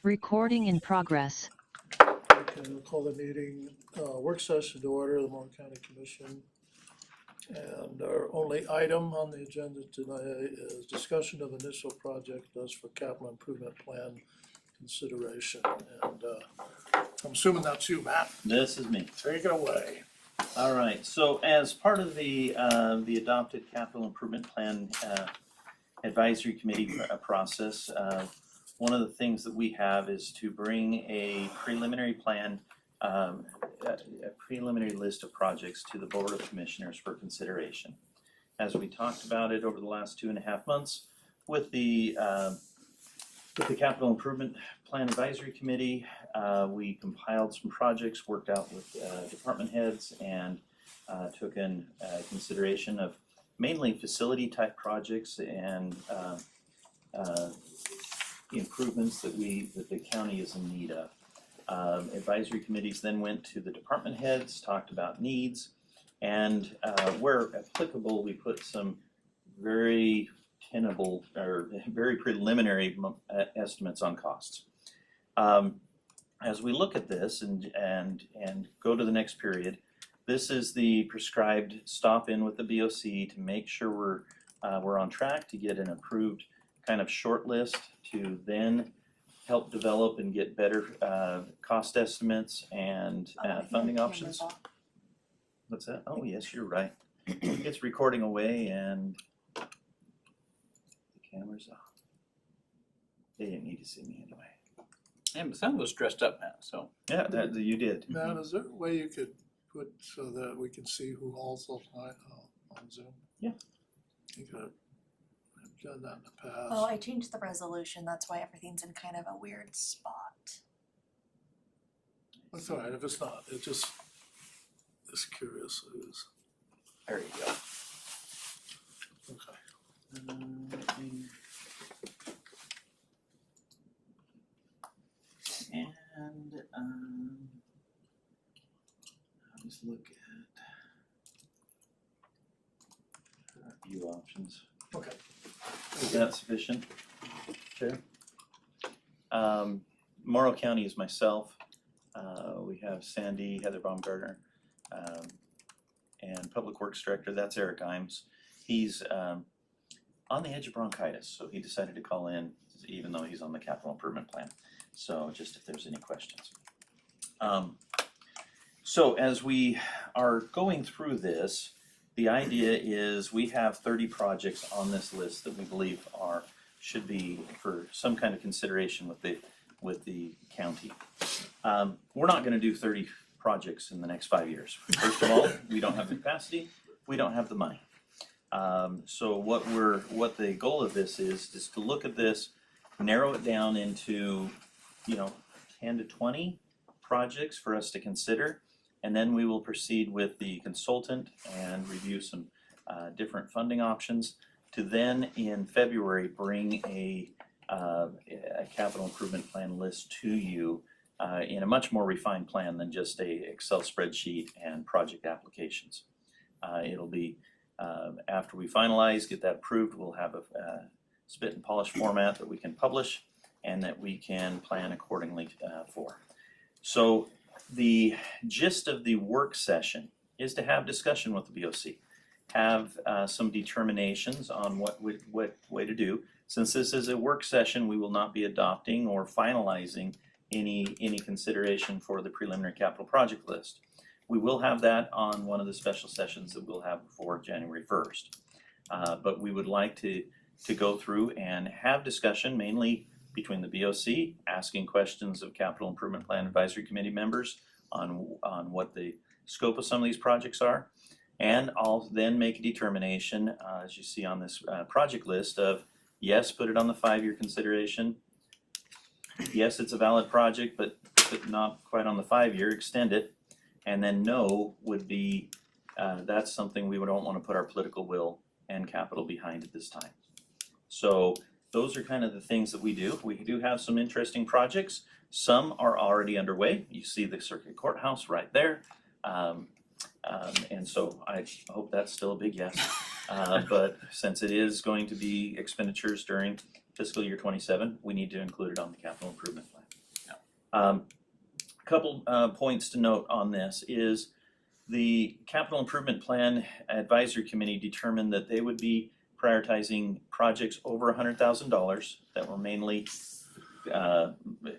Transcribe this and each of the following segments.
Recording in progress. Okay, we'll call the meeting, work session to order, the Morrow County Commission. And our only item on the agenda tonight is discussion of initial project list for capital improvement plan consideration. And I'm assuming that's you, Matt. This is me. Take it away. All right, so as part of the adopted capital improvement plan advisory committee process, one of the things that we have is to bring a preliminary plan, a preliminary list of projects to the Board of Commissioners for consideration. As we talked about it over the last 2.5 months with the Capital Improvement Plan Advisory Committee, we compiled some projects, worked out with department heads, and took in consideration of mainly facility type projects and improvements that the county is in need of. Advisory committees then went to the department heads, talked about needs, and where applicable, we put some very tenable or very preliminary estimates on costs. As we look at this and go to the next period, this is the prescribed stop in with the BOC to make sure we're on track to get an approved kind of short list to then help develop and get better cost estimates and funding options. What's that? Oh yes, you're right. It's recording away and the camera's off. They didn't need to see me anyway. Yeah, but some was dressed up now, so. Yeah, you did. Matt, is there a way you could put so that we can see who all's on Zoom? Yeah. You could. I've done that in the past. Well, I changed the resolution, that's why everything's in kind of a weird spot. That's all right, if it's not, it's just curious. It is. There you go. Okay. And I'll just look at view options. Okay. Is that sufficient? Sure. Morrow County is myself. We have Sandy, Heather Baumgartner, and Public Works Director, that's Irrigon. He's on the edge of bronchitis, so he decided to call in even though he's on the capital improvement plan. So just if there's any questions. So as we are going through this, the idea is we have 30 projects on this list that we believe should be for some kind of consideration with the county. We're not going to do 30 projects in the next 5 years. First of all, we don't have the capacity, we don't have the money. So what the goal of this is to look at this, narrow it down into 10 to 20 projects for us to consider, and then we will proceed with the consultant and review some different funding options to then in February bring a capital improvement plan list to you in a much more refined plan than just a Excel spreadsheet and project applications. It'll be after we finalize, get that approved, we'll have a spit and polish format that we can publish and that we can plan accordingly for. So the gist of the work session is to have discussion with the BOC, have some determinations on what way to do. Since this is a work session, we will not be adopting or finalizing any consideration for the preliminary capital project list. We will have that on one of the special sessions that we'll have before January 1st. But we would like to go through and have discussion mainly between the BOC, asking questions of Capital Improvement Plan Advisory Committee members on what the scope of some of these projects are. And I'll then make a determination, as you see on this project list, of yes, put it on the 5-year consideration. Yes, it's a valid project, but not quite on the 5-year, extend it. And then no would be, that's something we don't want to put our political will and capital behind at this time. So those are kind of the things that we do. We do have some interesting projects. Some are already underway. You see the circuit courthouse right there. And so I hope that's still a big yes. But since it is going to be expenditures during fiscal year 27, we need to include it on the capital improvement plan. Couple points to note on this is the Capital Improvement Plan Advisory Committee determined that they would be prioritizing projects over $100,000 that were mainly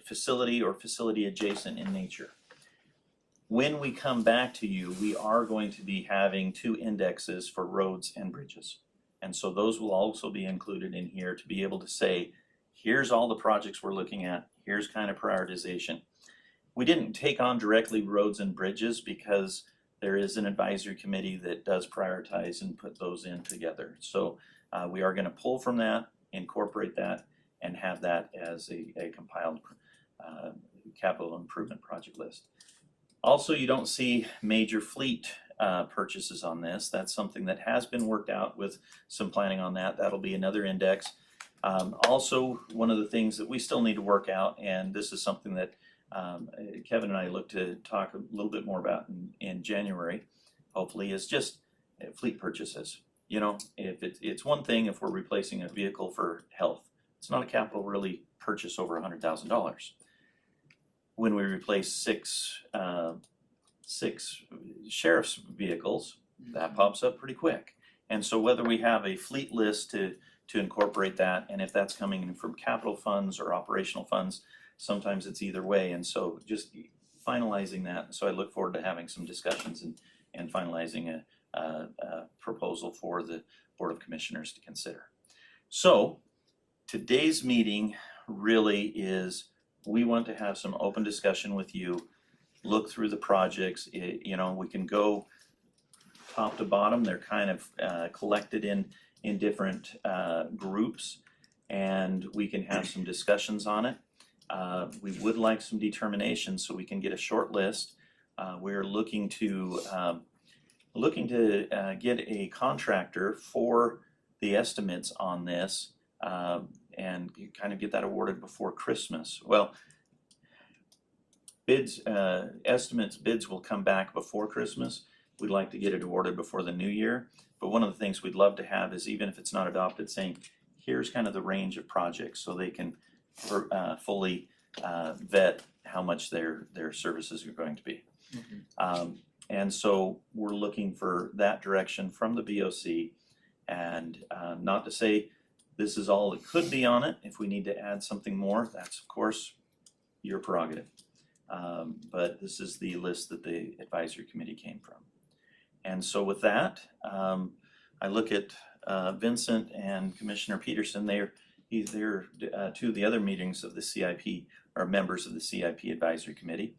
facility or facility adjacent in nature. When we come back to you, we are going to be having 2 indexes for roads and bridges. And so those will also be included in here to be able to say, here's all the projects we're looking at, here's kind of prioritization. We didn't take on directly roads and bridges because there is an advisory committee that does prioritize and put those in together. So we are going to pull from that, incorporate that, and have that as a compiled capital improvement project list. Also, you don't see major fleet purchases on this. That's something that has been worked out with some planning on that. That'll be another index. Also, one of the things that we still need to work out, and this is something that Kevin and I look to talk a little bit more about in January, hopefully, is just fleet purchases. You know, if it's one thing if we're replacing a vehicle for health. It's not a capital really purchase over $100,000. When we replace six sheriff's vehicles, that pops up pretty quick. And so whether we have a fleet list to incorporate that, and if that's coming in from capital funds or operational funds, sometimes it's either way. And so just finalizing that. So I look forward to having some discussions and finalizing a proposal for the Board of Commissioners to consider. So today's meeting really is, we want to have some open discussion with you, look through the projects. You know, we can go top to bottom. They're kind of collected in different groups, and we can have some discussions on it. We would like some determination so we can get a short list. We're looking to get a contractor for the estimates on this, and kind of get that awarded before Christmas. Well, bids will come back before Christmas. We'd like to get it awarded before the new year. But one of the things we'd love to have is, even if it's not adopted, saying, here's kind of the range of projects so they can fully vet how much their services are going to be. And so we're looking for that direction from the BOC, and not to say this is all that could be on it. If we need to add something more, that's of course your prerogative. But this is the list that the advisory committee came from. And so with that, I look at Vincent and Commissioner Peterson. They're two of the other meetings of the CIP, or members of the CIP advisory committee.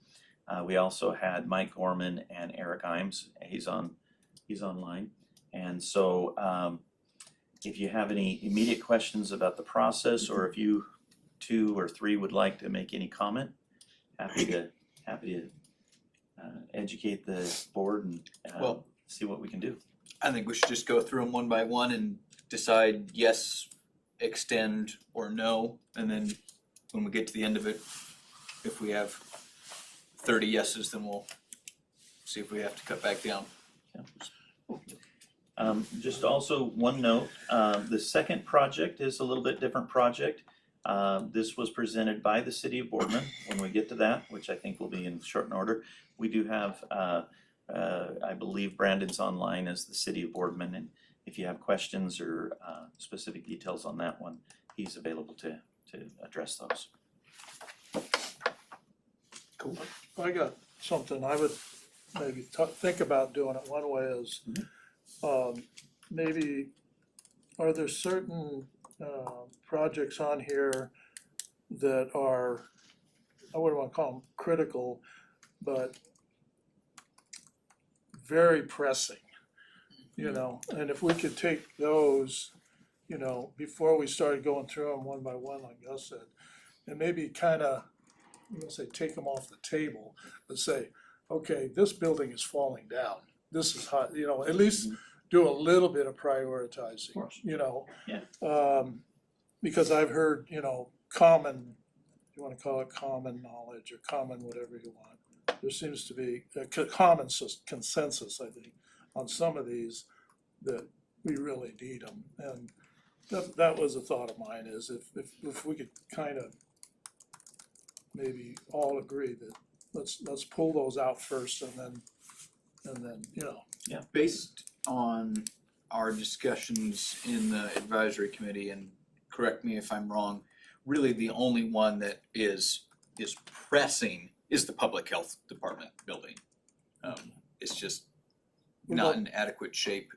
We also had Mike Gorman and Eric Imes. He's online. And so if you have any immediate questions about the process, or if you 2 or 3 would like to make any comment, happy to educate the board and Well, see what we can do. I think we should just go through them one by one and decide yes, extend, or no. And then when we get to the end of it, if we have 30 yeses, then we'll see if we have to cut back down. Just also one note, the second project is a little bit different project. This was presented by the City of Boardman. When we get to that, which I think will be in short order, we do have, I believe Brandon's online as the City of Boardman, and if you have questions or specific details on that one, he's available to address those. Cool. I got something I would maybe think about doing it. One way is maybe, are there certain projects on here that are, I wouldn't want to call them critical, but very pressing, you know? And if we could take those, you know, before we started going through them one by one, like Gus said, and maybe kind of, I'm gonna say take them off the table, but say, okay, this building is falling down. This is hot, you know, at least do a little bit of prioritizing, you know? Yeah. Because I've heard, you know, common, you wanna call it common knowledge or common whatever you want. There seems to be a common consensus, I think, on some of these that we really need them. And that was a thought of mine, is if we could kind of maybe all agree that let's pull those out first and then, you know. Based on our discussions in the advisory committee, and correct me if I'm wrong, really the only one that is pressing is the public health department building. It's just not in adequate shape,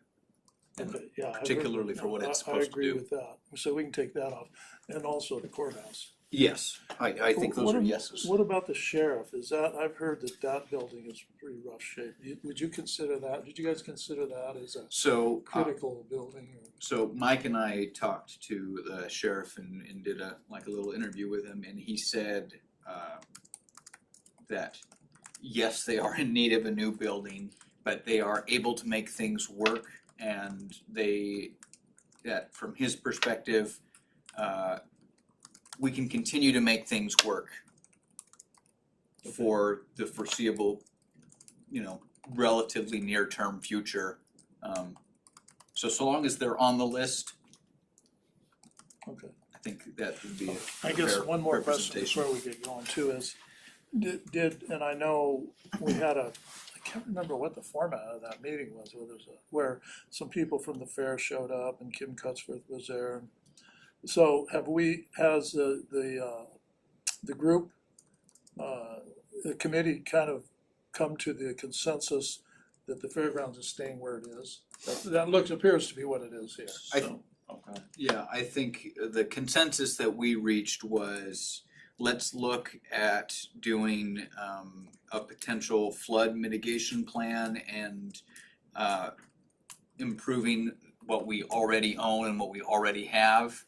and Okay, yeah. I agree. particularly for what it's supposed to I agree do. with that, so we can take that off, and also the courthouse. Yes, I think those What are ab- yeses. What about the sheriff, I've heard that building is pretty rough shape, would you consider that, did you guys consider that as a So, critical building? Or- so Mike and I talked to the sheriff and did a little interview with him, and he said that yes, they are in need of a new building, but they are able to make things work, and that from his perspective, we can continue to make things work for the foreseeable, relatively near-term future. So long as they're on the list, Okay. I think that would be a I guess fair one more question representation. before we get going too is, and I know we had I can't remember what the format of that meeting was, where some people from the fair showed up and Kim Cutsworth was there. So has the group, the committee kind of come to the consensus that the fairgrounds is staying where it is? That appears to be what it is here. So, okay. Yeah, I think the consensus that we reached was, let's look at doing a potential flood mitigation plan and improving what we already own and what we already have.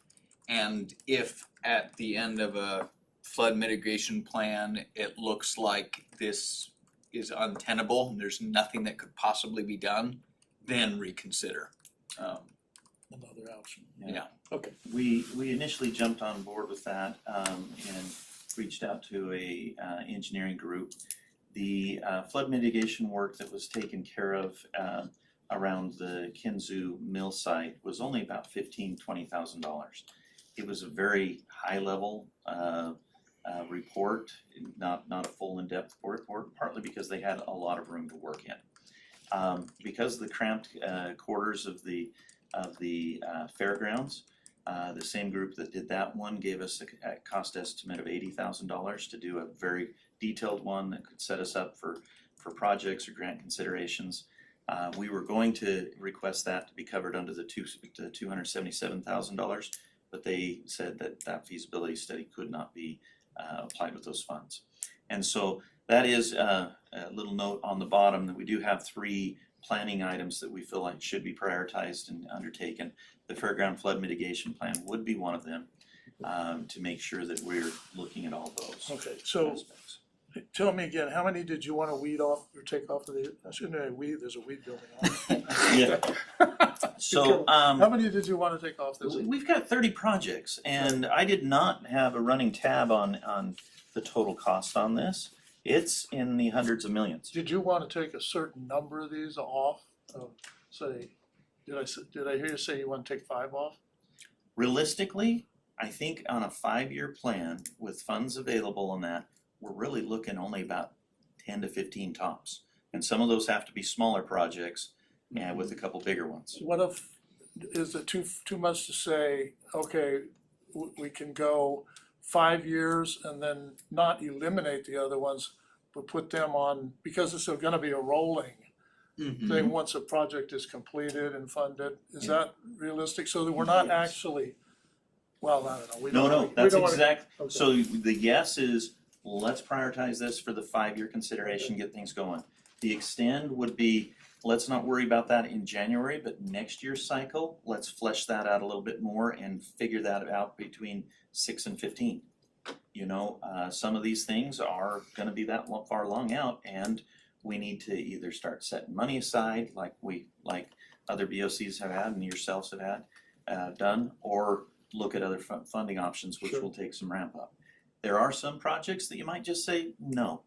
And if at the end of a flood mitigation plan, it looks like this is untenable and there's nothing that could possibly be done, then reconsider. Another option. Yeah. Okay. We initially jumped on board with that and reached out to a engineering group. The flood mitigation work that was taken care of around the Kinzoo mill site was only about $15,000-$20,000. It was a very high level report, not a full in-depth report, partly because they had a lot of room to work in. Because of the cramped quarters of the fairgrounds, the same group that did that one gave us a cost estimate of $80,000 to do a very detailed one that could set us up for projects or grant considerations. We were going to request that to be covered under the $277,000, but they said that feasibility study could not be applied with those funds. And so that is a little note on the bottom that we do have 3 planning items that we feel like should be prioritized and undertaken. The fairground flood mitigation plan would be one of them, to make sure that we're looking at all those Okay, so aspects. tell me again, how many did you want to weed off or take off of I shouldn't say weed, there's a weed building on it. Yeah. So How many did you want to take off this? we've got 30 projects, and I did not have a running tab on the total cost on this. It's in the hundreds of millions. Did you want to take a certain number of these off? Say, did I hear you say you want to take 5 off? Realistically, I think on a 5-year plan with funds available on that, we're really looking only about 10 to 15 tops. And some of those have to be smaller projects and with a couple bigger ones. What if, is it too much to say, okay, we can go 5 years and then not eliminate the other ones, but put them on, because it's gonna be a rolling thing once a project is completed and funded? Is that realistic? So that we're not Yes. actually, well, I don't know. We No, don't wanna- that's we don't wanna- exact. okay. So the yes is, let's prioritize this for the 5-year consideration, get things going. The extend would be, let's not worry about that in January, but next year's cycle, let's flesh that out a little bit more and figure that out between 6 and 15. Some of these things are gonna be that far long out, and we need to either start setting money aside like other BOCs have had and yourselves have had done, or look at other funding options, which Sure. will take some ramp up. There are some projects that you might just say no,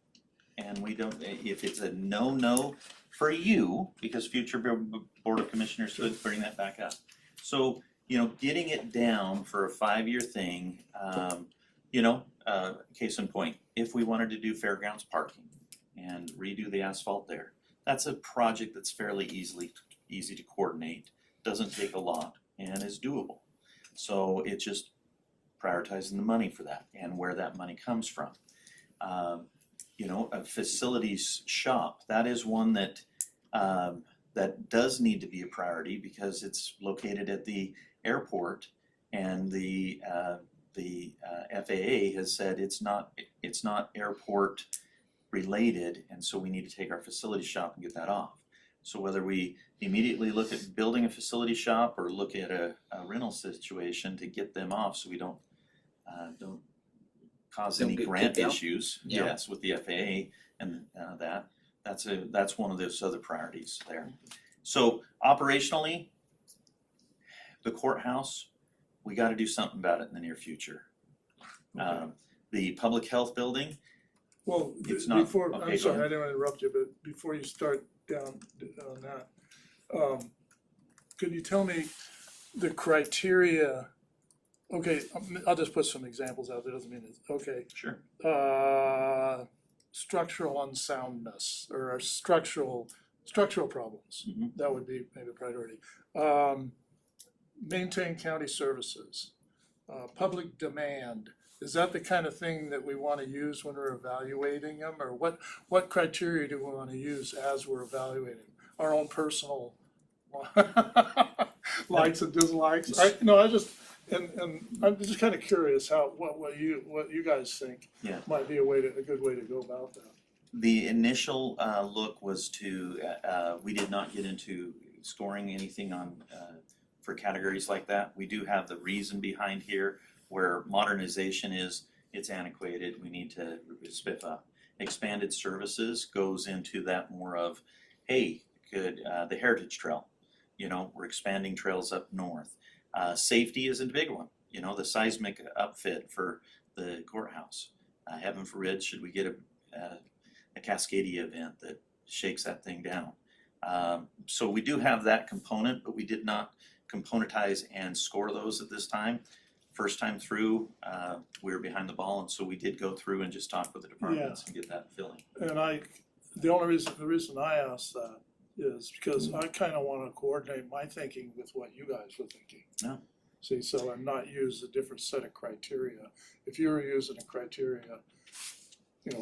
and we don't, if it's a no for you, because future Board of Commissioners could bring that back up. So, getting it down for a 5-year thing, Case in point, if we wanted to do fairgrounds parking and redo the asphalt there, that's a project that's fairly easy to coordinate, doesn't take a lot, and is doable. So it's just prioritizing the money for that and where that money comes from. A facilities shop, that is one that that does need to be a priority because it's located at the airport, and the FAA has said it's not airport related, and so we need to take our facility shop and get that off. So whether we immediately look at building a facility shop or look at a rental situation to get them off, so we don't cause Don't any get grant kicked out. issues. Yeah. Yes, with the FAA and that's one of those other priorities there. So operationally, the courthouse, we got to do something about it in the near future. The public health building, Well, It's not- before, okay, I'm go sorry, ahead. I didn't want to interrupt you, but before you start down on that, could you tell me the criteria? Okay, I'll just put some examples out there, doesn't mean it's, okay. sure. Structural unsoundness or structural problems, Mhm. that would be maybe a priority. Maintain county services, public demand. Is that the kind of thing that we want to use when we're evaluating them, or what criteria do we want to use as we're evaluating our own personal likes and dislikes? I'm just kind of curious what you guys think Yeah. might be a good way to go about that. The initial look was to, we did not get into scoring anything on for categories like that. We do have the reason behind here where modernization is, it's antiquated, we need to spiff up. Expanded services goes into that more of, hey, the Heritage Trail, we're expanding trails up north. Safety is a big one, the seismic upfit for the courthouse. Heaven forbid, should we get a Cascadia event that shakes that thing down. So we do have that component, but we did not componentize and score those at this time. First time through, we were behind the ball, and so we did go through and just talk with the departments and get that filling. And the reason I asked that is because I kind of want to coordinate my thinking with what you guys were thinking. Yeah. See, so I'm not use a different set of criteria. If you were using a criteria,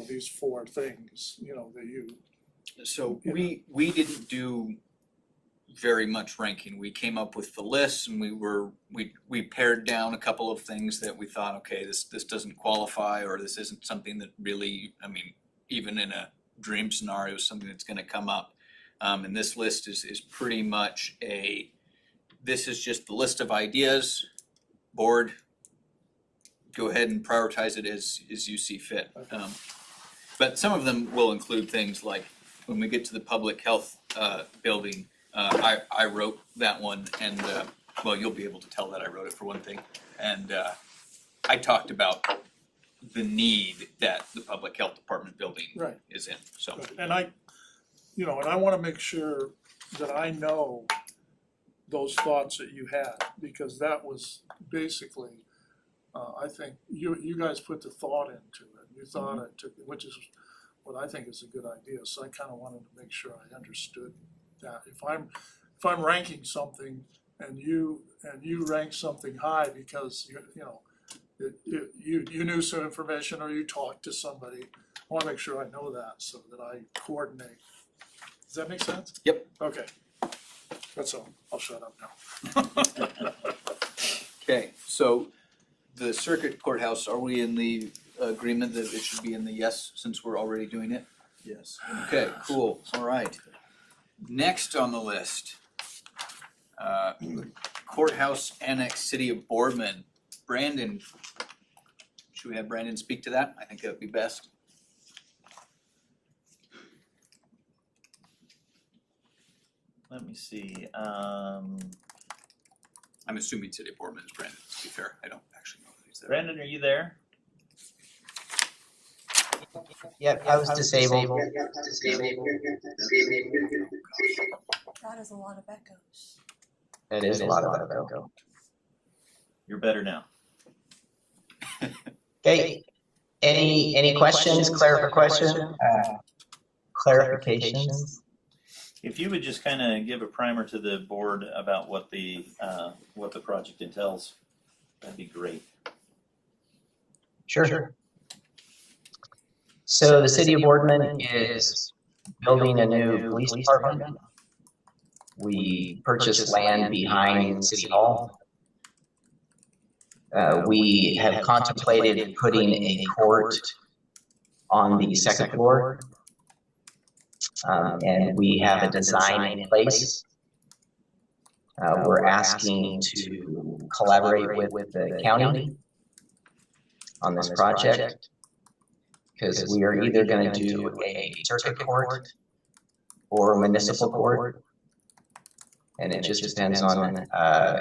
these four things, that you. So Yeah. we didn't do very much ranking. We came up with the list, and we pared down a couple of things that we thought, okay, this doesn't qualify, or this isn't something that really, even in a dream scenario, is something that's gonna come up. And this list is pretty much this is just the list of ideas. Board, go ahead and prioritize it as you see fit. But some of them will include things like, when we get to the public health building, I wrote that one, and you'll be able to tell that I wrote it for one thing. And I talked about the need that the public health department building Right. is in, so. And I want to make sure that I know those thoughts that you had, because that was basically, I think you guys put the thought into it. You thought it took, which is what I think is a good idea. So I kind of wanted to make sure I understood that. If I'm ranking something and you rank something high because you knew some information or you talked to somebody, I want to make sure I know that so that I coordinate. Does that make sense? Yep. Okay. That's all. I'll shut up now. Okay, so the circuit courthouse, are we in the agreement that it should be in the yes, since we're already doing it? Yes. Okay, cool, all right. Next on the list, courthouse annex, city of Boardman. Brandon, should we have Brandon speak to that? I think that would be best. Let me see. I'm assuming city of Boardman is Brandon, to be fair. I don't actually know if he's there. Brandon, are you there? Yep, I was disabled. That is a lot of echoes. It is a lot of echo. You're better now. Okay, any questions, clarifications? If you would just kind of give a primer to the board about what the project entails, that'd be great. Sure. So the city of Boardman is building a new police department. We purchased land behind City Hall. We have contemplated putting a court on the second floor. And we have a design in place. We're asking to collaborate with the county on this project because we are either going to do a circuit court or a municipal court. And it just depends on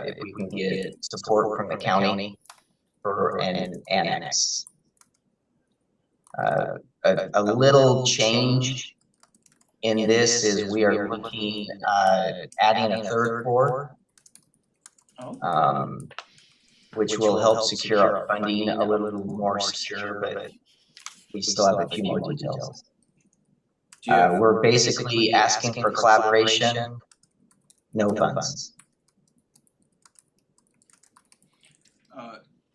if we can get support from the county for an annex. A little change in this is we are looking adding a third floor, which will help secure our funding a little more secure, but we still have a few more details. We're basically asking for collaboration, no funds.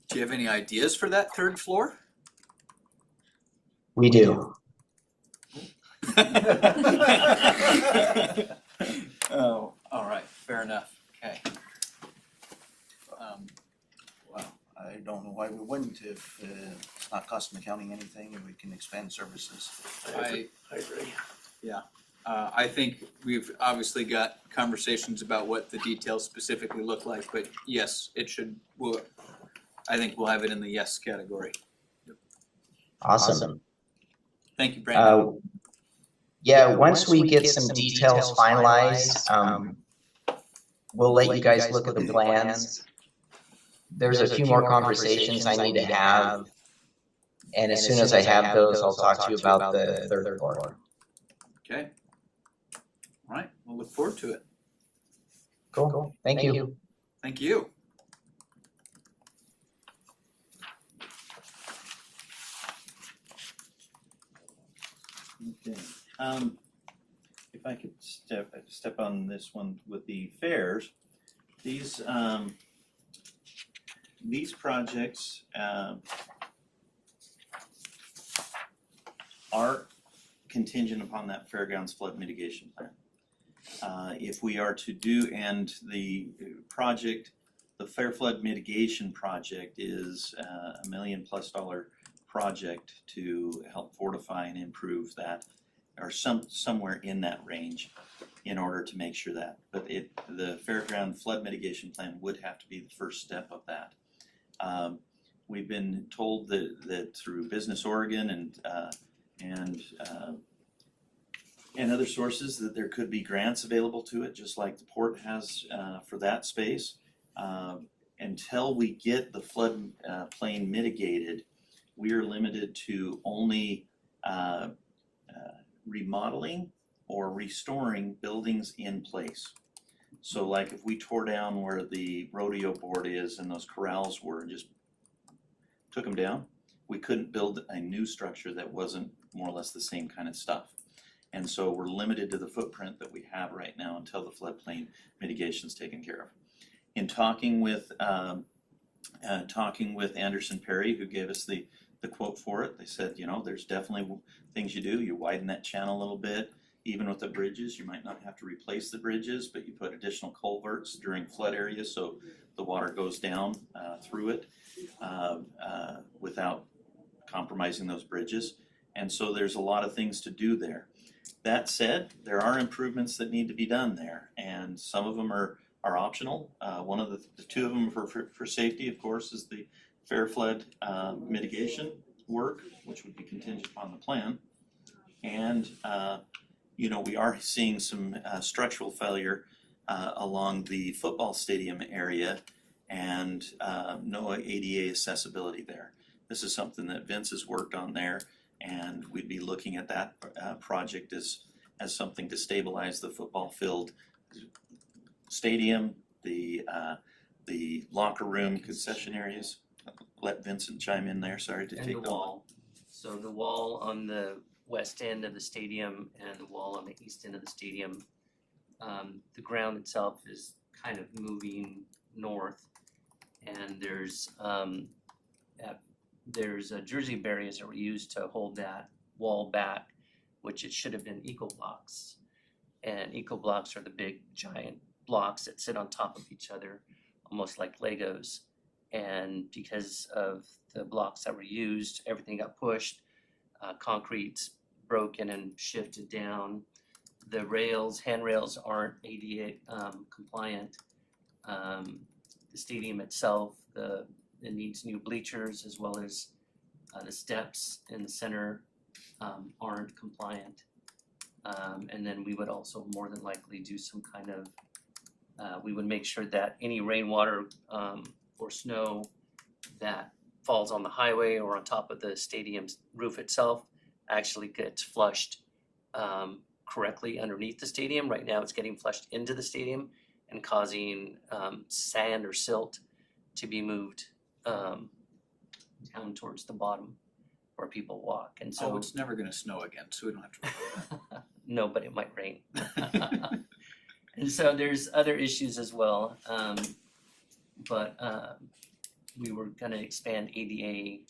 Do you have any ideas for that third floor? We do. Oh, all right, fair enough. Okay. Well, I don't know why we wouldn't if it's not costing the county anything and we can expand services. I agree. I think we've obviously got conversations about what the details specifically look like, but yes, it should. I think we'll have it in the yes category. Awesome. Thank you, Brandon. Yeah, once we get some details finalized, we'll let you guys look at the plans. There's a few more conversations I need to have. And as soon as I have those, I'll talk to you about the third floor. Okay. All right, we'll look forward to it. Cool. Thank you. Thank you. Okay. If I could step on this one with the fairs, these projects are contingent upon that fairgrounds flood mitigation plan. If we are to do, and the project, the fair flood mitigation project is $1 million+ project to help fortify and improve that, or somewhere in that range, in order to make sure that. But the fairground flood mitigation plan would have to be the first step of that. We've been told that through Business Oregon and other sources that there could be grants available to it, just like the port has for that space. Until we get the flood plain mitigated, we are limited to only remodeling or restoring buildings in place. So like if we tore down where the rodeo board is and those corrals were and just took them down, we couldn't build a new structure that wasn't more or less the same kind of stuff. And so we're limited to the footprint that we have right now until the floodplain mitigation is taken care of. In talking with Anderson Perry, who gave us the quote for it, they said, you know, there's definitely things you do. You widen that channel a little bit. Even with the bridges, you might not have to replace the bridges, but you put additional culverts during flood areas so the water goes down through it without compromising those bridges. And so there's a lot of things to do there. That said, there are improvements that need to be done there, and some of them are optional. One of the two of them for safety, of course, is the fair flood mitigation work, which would be contingent upon the plan. And you know, we are seeing some structural failure along the football stadium area, and no ADA accessibility there. This is something that Vince has worked on there, and we'd be looking at that project as something to stabilize the football field stadium, the locker room concession areas. let Vincent chime in there, sorry to And take the wall. So the wall on the west end of the stadium and the wall on the east end of the stadium, the ground itself is kind of moving north, and there's jersey barriers that were used to hold that wall back, which it should have been eco blocks. And eco blocks are the big giant blocks that sit on top of each other, almost like Legos. And because of the blocks that were used, everything got pushed. Concrete's broken and shifted down. The handrails aren't ADA compliant. The stadium itself, it needs new bleachers, as well as the steps in the center aren't compliant. And then we would also more than likely do some kind of, we would make sure that any rainwater or snow that falls on the highway or on top of the stadium's roof itself actually gets flushed correctly underneath the stadium. Right now it's getting flushed into the stadium and causing sand or silt to be moved down towards the bottom where people walk. And so it's never gonna snow again, so we don't have to worry about that. no, but it might rain. And so there's other issues as well. But we were gonna expand ADA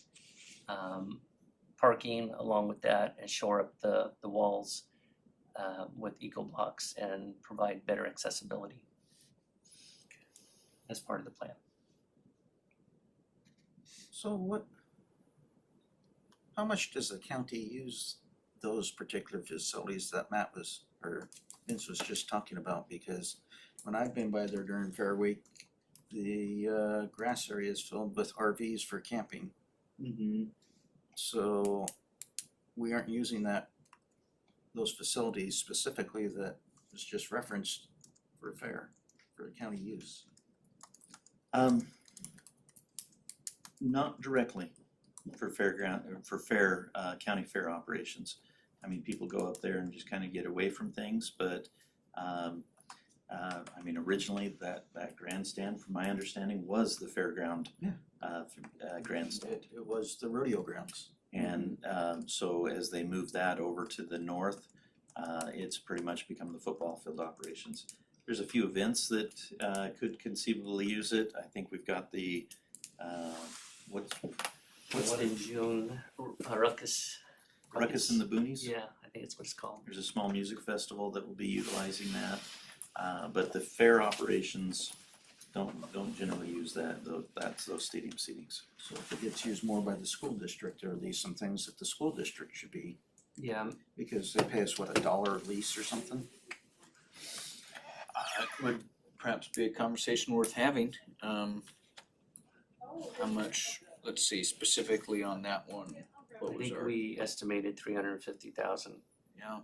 parking along with that and shore up the walls with eco blocks and provide better accessibility as part of the plan. So how much does the county use those particular facilities that Vince was just talking about? Because when I've been by there during Fair Week, the grass area is filled with RVs for camping. So we aren't using those facilities specifically that was just referenced for the county use. Not directly for county fair operations. I mean, people go up there and just kind of get away from things, but I mean, originally that grandstand, from my understanding, was the fairground grandstand. It was the rodeo grounds. And so as they moved that over to the north, it's pretty much become the football field operations. There's a few events that could conceivably use it. I think we've got the what's One in June, Ruckus. Ruckus in the Boonies? Yeah, I think it's what it's called. There's a small music festival that will be utilizing that. But the fair operations don't generally use that. That's those stadium seatings. So if it gets used more by the school district, there are these some things that the school district should be, Yeah, because they pay us, what, $1 a lease or something? It would perhaps be a conversation worth having. How much, let's see, specifically on that one, I what was think our, we estimated 350,000. yeah.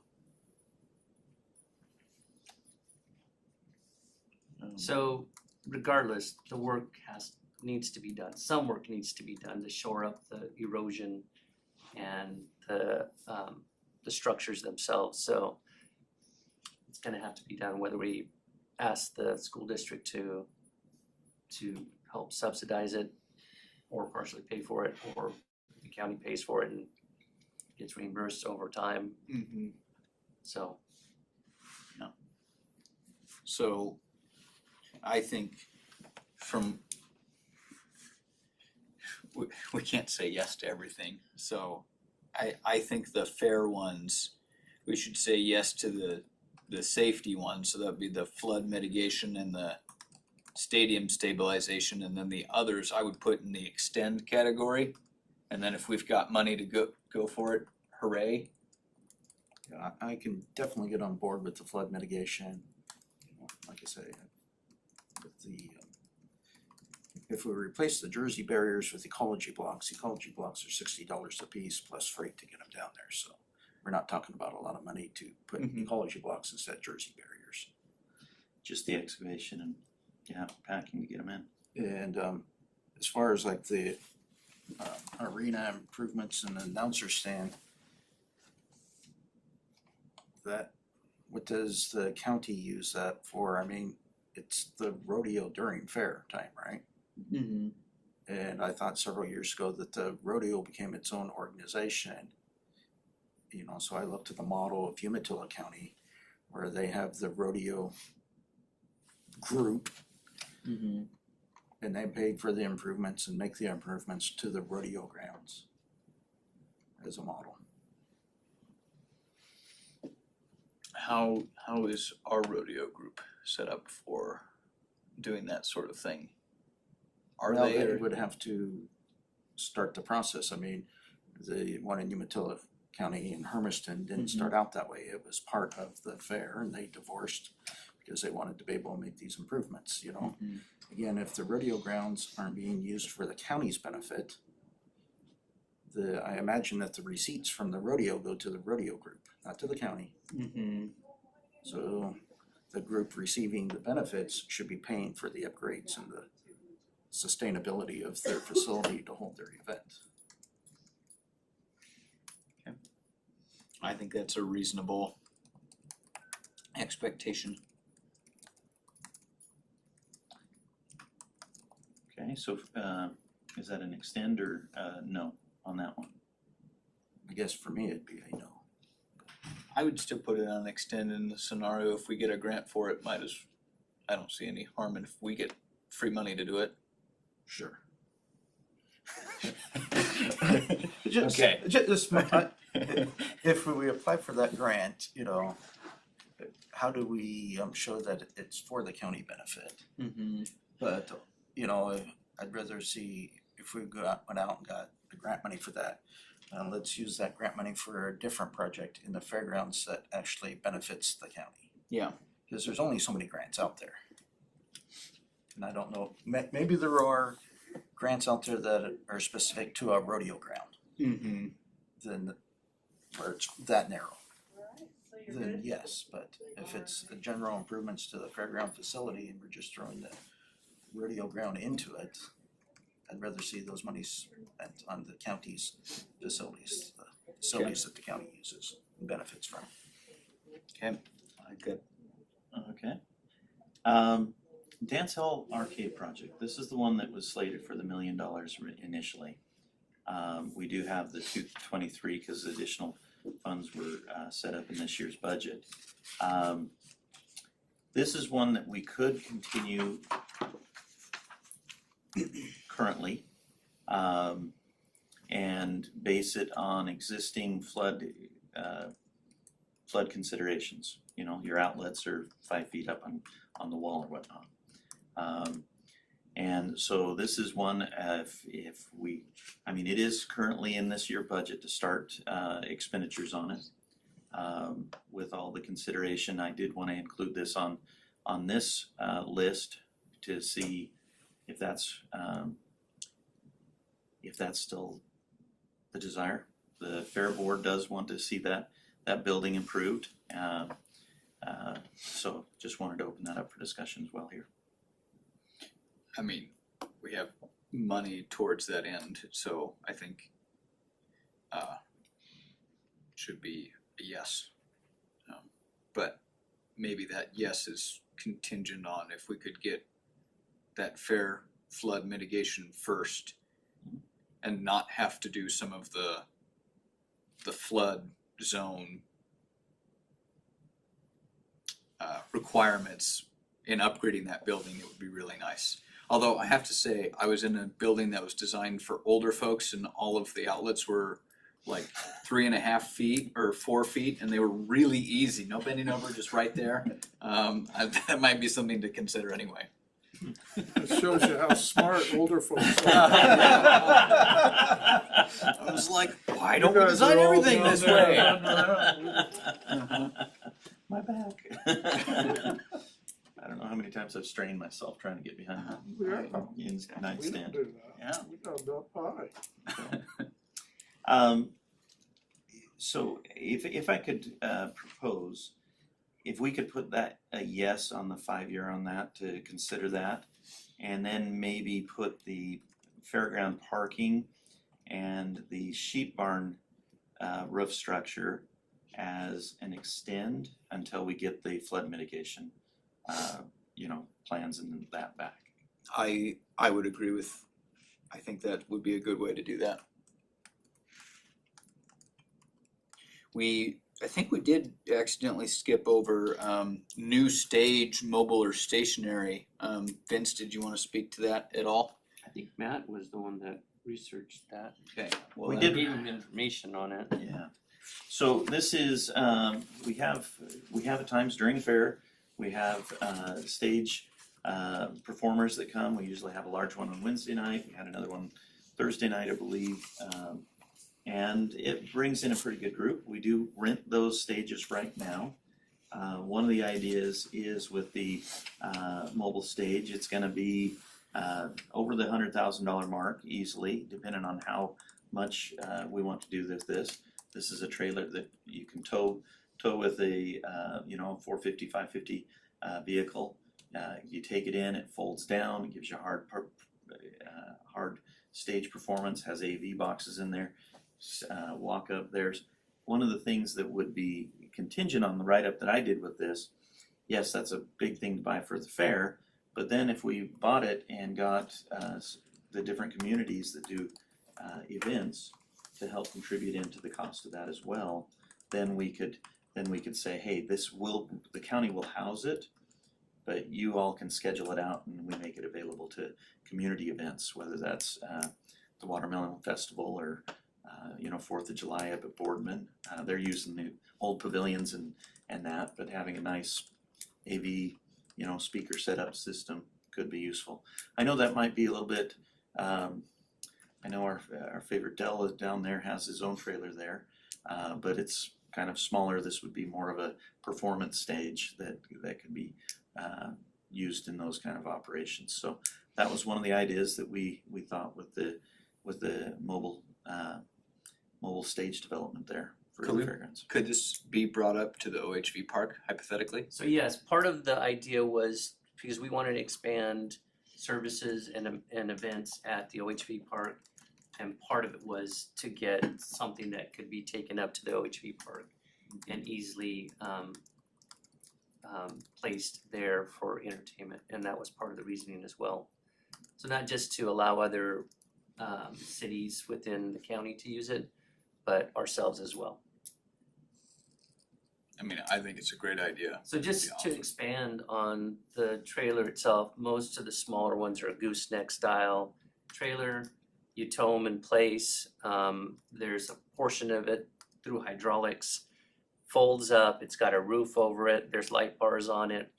So regardless, the work needs to be done. Some work needs to be done to shore up the erosion and the structures themselves. So it's going to have to be done, whether we ask the school district to help subsidize it or partially pay for it, or the county pays for it and gets reimbursed over time. So So I think we can't say yes to everything, so I think the fair ones, we should say yes to the safety ones, so that'd be the flood mitigation and the stadium stabilization, and then the others I would put in the extend category, and then if we've got money to go for it, hooray. Yeah, I can definitely get on board with the flood mitigation. Like I say, with if we replace the jersey barriers with ecology blocks are $60 a piece plus freight to get them down there. So we're not talking about a lot of money to put ecology blocks instead of jersey barriers. Just the excavation and packing to get them in. And as far as like the arena improvements and the announcer stand, what does the county use that for? I mean, it's the rodeo during fair time, right? And I thought several years ago that the rodeo became its own organization. You know, so I looked at the model of Umatilla County, where they have the rodeo group, Mm-hmm. and they pay for the improvements and make the improvements to the rodeo grounds as a model. How is our rodeo group set up for doing that sort of thing? Are Well, they? they would have to start the process. I mean, the one in Umatilla County in Hermiston didn't start out that way. It was part of the fair, and they divorced because they wanted to be able to make these improvements, you know. Mhm. Again, if the rodeo grounds aren't being used for the county's benefit, I imagine that the receipts from the rodeo go to the rodeo group, not to the county. Mm-hmm. So the group receiving the benefits should be paying for the upgrades and the sustainability of their facility to hold their event. I think that's a reasonable expectation. Okay, so is that an extend or no on that one? I guess for me, it'd be a no. I would still put it on extend in the scenario. If we get a grant for it, I don't see any harm in if we get free money to do it. Sure. Okay. If we apply for that grant, you know, how do we show that it's for the county benefit? Mm-hmm. But, you know, I'd rather see if we went out and got the grant money for that. Let's use that grant money for a different project in the fairgrounds that actually benefits the county. Yeah. Because there's only so many grants out there. And I don't know, maybe there are grants out there that are specific to a rodeo ground, Mm-hmm. then where it's that narrow. Then yes, but if it's the general improvements to the fairground facility and we're just throwing the rodeo ground into it, I'd rather see those monies spent on the county's facilities, the facilities that the county uses and benefits from. Okay. Good. Okay. Dance Hall Arcade Project. This is the one that was slated for the $1 million initially. We do have the 223 because additional funds were set up in this year's budget. This is one that we could continue currently and base it on existing flood considerations. You know, your outlets are 5 feet up on the wall or whatnot. And so this is one, if we, I mean, it is currently in this year budget to start expenditures on it. With all the consideration, I did want to include this on this list to see if that's still the desire. The Fair Board does want to see that building improved. So just wanted to open that up for discussion as well here. I mean, we have money towards that end, so I think should be a yes. But maybe that yes is contingent on if we could get that fair flood mitigation first and not have to do some of the flood zone requirements in upgrading that building. It would be really nice. Although I have to say, I was in a building that was designed for older folks and all of the outlets were like 3.5 feet or 4 feet and they were really easy. No bending over, just right there. That might be something to consider anyway. It shows you how smart older folks are. I was like, why don't we design everything this way? My back. I don't know how many times I've strained myself trying to get behind my We nightstand. don't do that. Yeah. We don't do it high. So if I could propose, if we could put that a yes on the 5-year on that to consider that, and then maybe put the fairground parking and the sheep barn roof structure as an extend until we get the flood mitigation, plans and that back. I would agree with I think that would be a good way to do that. I think we did accidentally skip over new stage, mobile or stationary. Vince, did you want to speak to that at all? I think Matt was the one that researched that. Okay, well, We I did- gave him information on it. Yeah. So this is, we have at times during the fair, we have stage performers that come. We usually have a large one on Wednesday night. We had another one Thursday night, I believe. And it brings in a pretty good group. We do rent those stages right now. One of the ideas is with the mobile stage, it's gonna be over the $100,000 mark easily, depending on how much we want to do this. This is a trailer that you can tow with a 450, 550 vehicle. You take it in, it folds down, it gives you hard stage performance, has AV boxes in there. Walk up. There's one of the things that would be contingent on the write-up that I did with this. Yes, that's a big thing to buy for the fair, but then if we bought it and got the different communities that do events to help contribute into the cost of that as well, then we could say, hey, the county will house it, but you all can schedule it out and we make it available to community events, whether that's the Watermelon Festival or 4th of July up at Boardman. They're using the old pavilions and that, but having a nice AV, speaker setup system could be useful. I know that might be a little bit, I know our favorite Dell is down there, has his own trailer there, but it's kind of smaller. This would be more of a performance stage that could be used in those kind of operations. So that was one of the ideas that we thought with the mobile stage development there for the fairgrounds. Could this be brought up to the OHV park hypothetically? So yes, part of the idea was because we wanted to expand services and events at the OHV park, and part of it was to get something that could be taken up to the OHV park and easily placed there for entertainment, and that was part of the reasoning as well. So not just to allow other cities within the county to use it, but ourselves as well. I mean, I think it's a great idea. So just That'd be to awesome. expand on the trailer itself, most of the smaller ones are a gooseneck style trailer. You tow them in place. There's a portion of it through hydraulics, folds up. It's got a roof over it. There's light bars on it.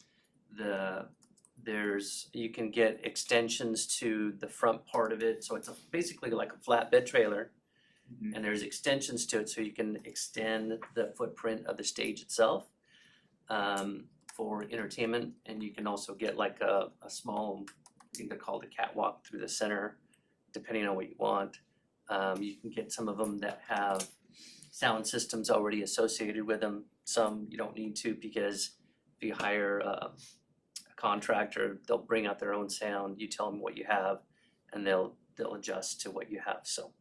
You can get extensions to the front part of it. So it's basically like a flatbed trailer. Mhm. And there's extensions to it, so you can extend the footprint of the stage itself for entertainment. And you can also get like a small, I think they're called a catwalk through the center, depending on what you want. You can get some of them that have sound systems already associated with them. Some you don't need to, because if you hire a contractor, they'll bring out their own sound. You tell them what you have, and they'll adjust to what you have. So.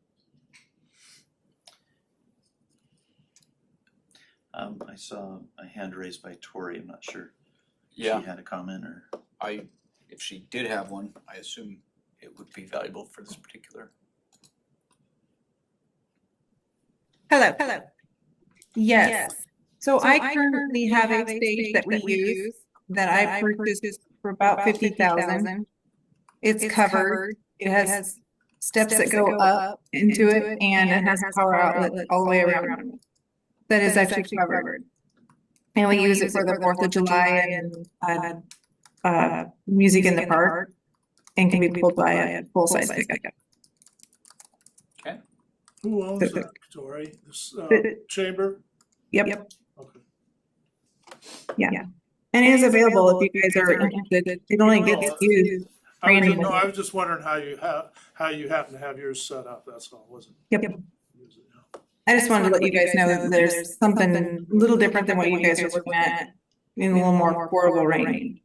I saw a hand raised by Tori. I'm not sure if Yeah, she had a comment or. if she did have one, I assume it would be valuable for this particular. Hello. Yes. So I currently have a stage that we use that I purchased for about 50,000. It's covered. It has steps that go up into it, and it has power outlet all the way around. That is actually covered. And we use it for the 4th of July and music in the park, and can be pulled by a full-size pickup. Who owns The- that, Tori? This the- chamber? Yep. Okay. Yeah. And it is available if you guys are interested. It only gets used. I was just wondering how you happen to have yours set up, that's all, wasn't. Yep. use it, yeah. I just wanted to let you guys know that there's something a little different than what you guys are looking at, in a little more affordable range.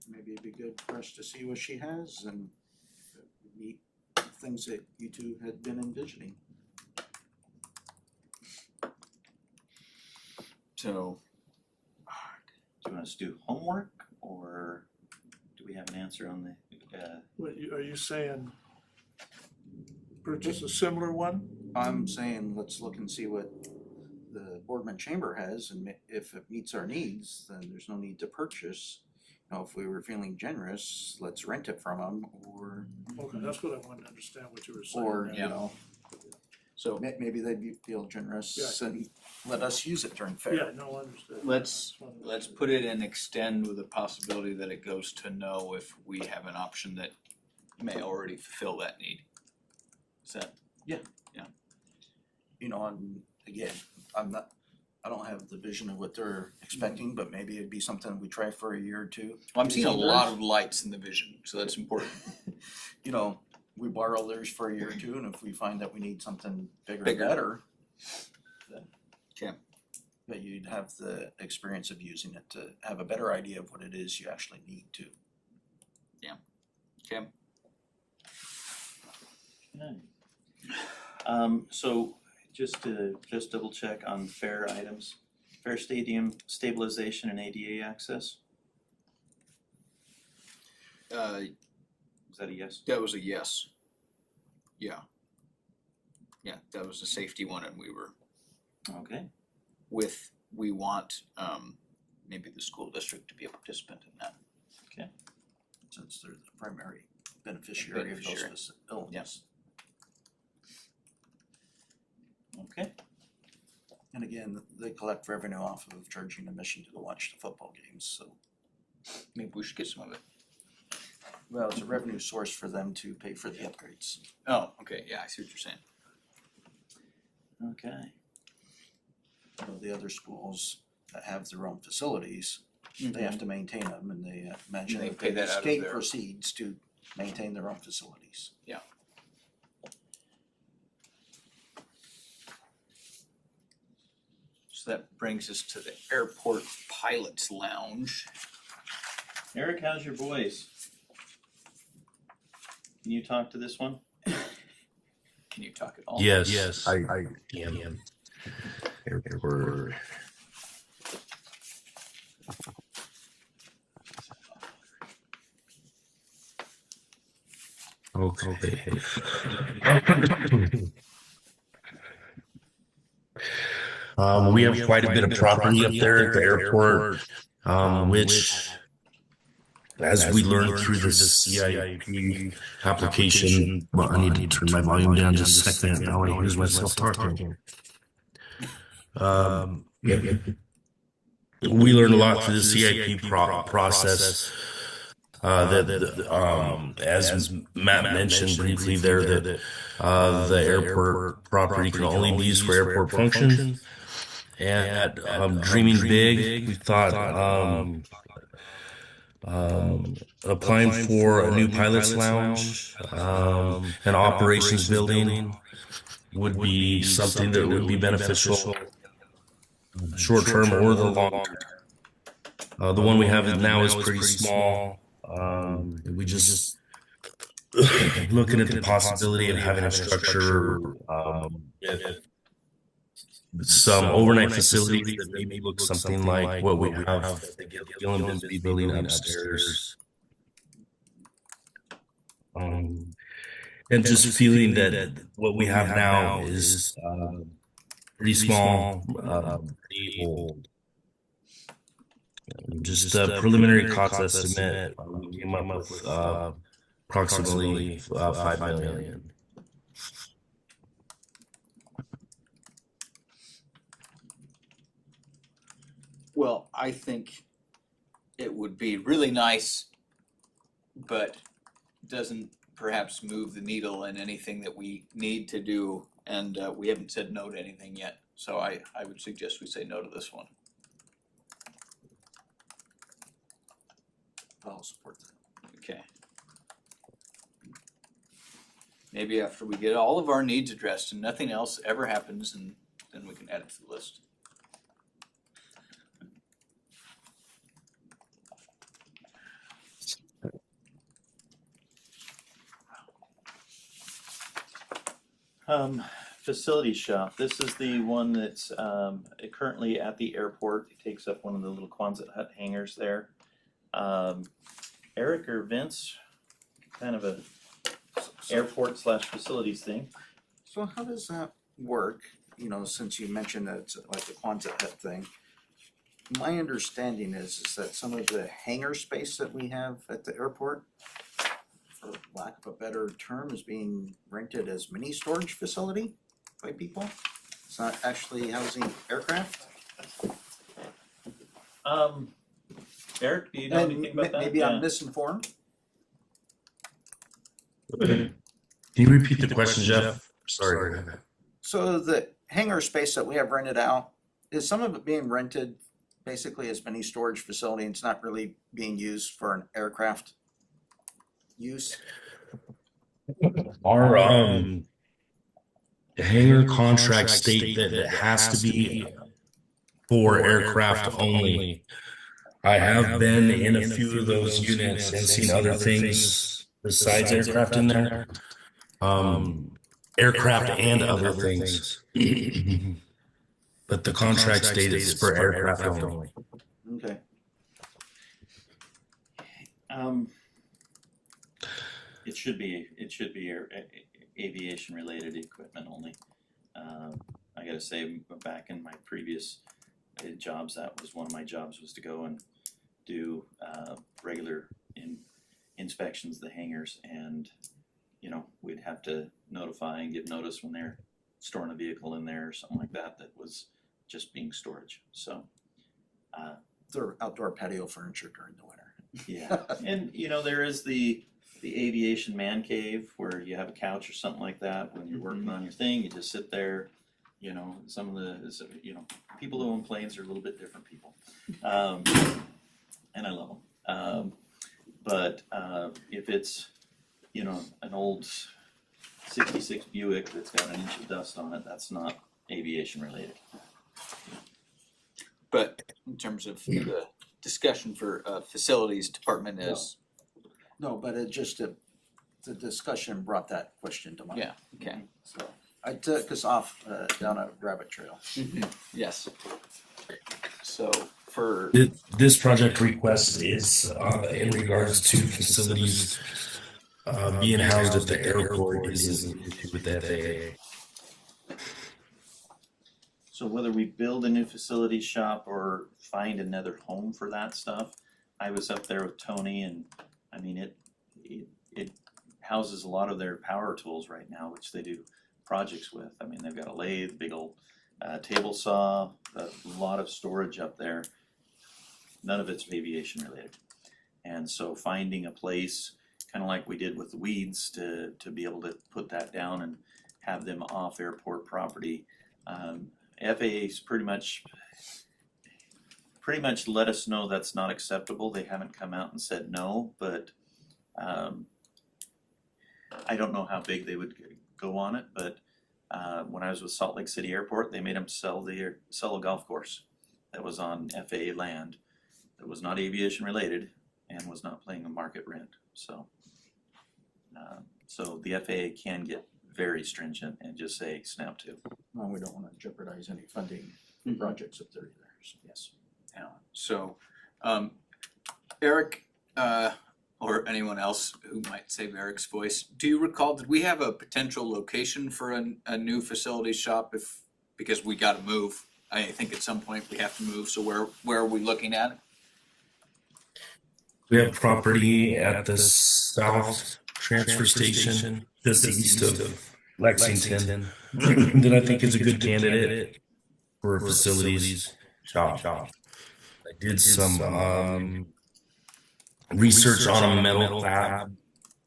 Maybe it'd be good for us to see what she has and meet things that you two had been envisioning. So, Do you want us to do homework, or do we have an answer on Are you saying purchase a similar one? I'm saying let's look and see what the Boardman Chamber has, and if it meets our needs, then there's no need to purchase. You know, if we were feeling generous, let's rent it from them, or Okay, that's what I wanted to understand what you were saying. or there. you know, So maybe they'd feel generous Yeah. and let us use it during fair. Yeah, no, I understand. let's put it in extend with the possibility that it goes to no if we have an option that may already fulfill that need. Is that? You know, and again, I don't have the vision of what they're expecting, but maybe it'd be something we try for a year or two. Well, I'm seeing a lot of lights in the vision, so that's important. You know, we borrow theirs for a year or two, and if we find that we need something bigger and Bigger. better, then. Okay. But you'd have the experience of using it to have a better idea of what it is you actually need to. Okay. So just to double check on fair items, fair stadium stabilization and ADA access, is that a yes? That was a yes. Yeah. Yeah, that was a safety one, and we were Okay, we want maybe the school district to be a participant in that. Since they're the primary beneficiary of Beneficiary. those illnesses. okay. And again, they collect revenue off of charging admission to go watch the football games, so. Maybe we should get some of it. Well, it's a revenue source for them to pay for the upgrades. Oh, okay, yeah, I see what you're saying. Okay. You know, the other schools that have their own facilities, they have to maintain them, and they imagine They that pay they that out of state their- proceeds to maintain their own facilities. So that brings us to the airport pilots lounge. Eric, how's your voice? Can you talk to this one? Can you talk at all? Yes, I am. Airport. Okay. We have quite a bit of property up there at the airport, which, as we learned through the CIP application, well, I need to turn my volume down just a second. Now I hear myself talking. We learned a lot through the CIP process. As Matt mentioned briefly there, that the airport property can only be used for airport functions. And dreaming big, we thought applying for a new pilot's lounge, an operations building would be something that would be beneficial short term or the long term. The one we have now is pretty small. We just looking at the possibility of having a structure with some overnight facilities that maybe look something like what we have at the Gillen Bisbee building upstairs. And just feeling that what we have now is pretty small, pretty old. Just a preliminary cost estimate, we came up with approximately $5 million. Well, I think it would be really nice, but doesn't perhaps move the needle in anything that we need to do, and we haven't said no to anything yet. So I would suggest we say no to this one. I'll support that. Okay. Maybe after we get all of our needs addressed and nothing else ever happens, and then we can add it to the list. Facility shop, this is the one that's currently at the airport. It takes up one of the little Quonset hut hangars there. Eric or Vince, kind of a airport slash facilities thing. So how does that work? You know, since you mentioned that it's like the Quonset hut thing. My understanding is that some of the hangar space that we have at the airport, for lack of a better term, is being rented as mini storage facility by people. It's not actually housing aircraft. Eric, do you know anything about that? Maybe I'm misinformed. Can you repeat the question, Jeff? Sorry. So the hangar space that we have rented out, is some of it being rented basically as mini storage facility and it's not really being used for an aircraft use? Our hangar contracts state that it has to be for aircraft only. I have been in a few of those units and seen other things besides aircraft in there. Aircraft and other things. But the contract states it's for aircraft only. Okay. It should be aviation related equipment only. I gotta say, back in my previous jobs, that was one of my jobs, was to go and do regular inspections of the hangars, and you know, we'd have to notify and give notice when they're storing a vehicle in there or something like that that was just being storage. So Their outdoor patio furniture during the winter. yeah, and you know, there is the aviation man cave where you have a couch or something like that. When you're working on your thing, you just sit there. You know, some of the, you know, people who own planes are a little bit different people, and I love them. But if it's, you know, an old '66 Buick that's got an inch of dust on it, that's not aviation related. But in terms of the discussion for facilities department is, No, but it just, the discussion brought that question to mind. yeah, okay. So I took us off down a rabbit trail. Yes. So for, This project request is in regards to facilities being housed at the airport is an issue with the FAA. So whether we build a new facility shop or find another home for that stuff, I was up there with Tony, and I mean, it houses a lot of their power tools right now, which they do projects with. I mean, they've got a lathe, big old table saw, a lot of storage up there. None of it's aviation related. And so finding a place, kind of like we did with the weeds, to be able to put that down and have them off airport property. FAA's pretty much let us know that's not acceptable. They haven't come out and said no, but I don't know how big they would go on it. But when I was with Salt Lake City Airport, they made them sell a golf course that was on FAA land that was not aviation related and was not paying a market rent. So so the FAA can get very stringent and just say snap to. Well, we don't want to jeopardize any funding projects if they're there. So yes. yeah, so Eric, or anyone else who might save Eric's voice, do you recall, did we have a potential location for a new facility shop because we gotta move? I think at some point we have to move, so where are we looking at? We have property at the south transfer station, just east of Lexington, that I think is a good candidate for facilities shop. I did some research on a metal fab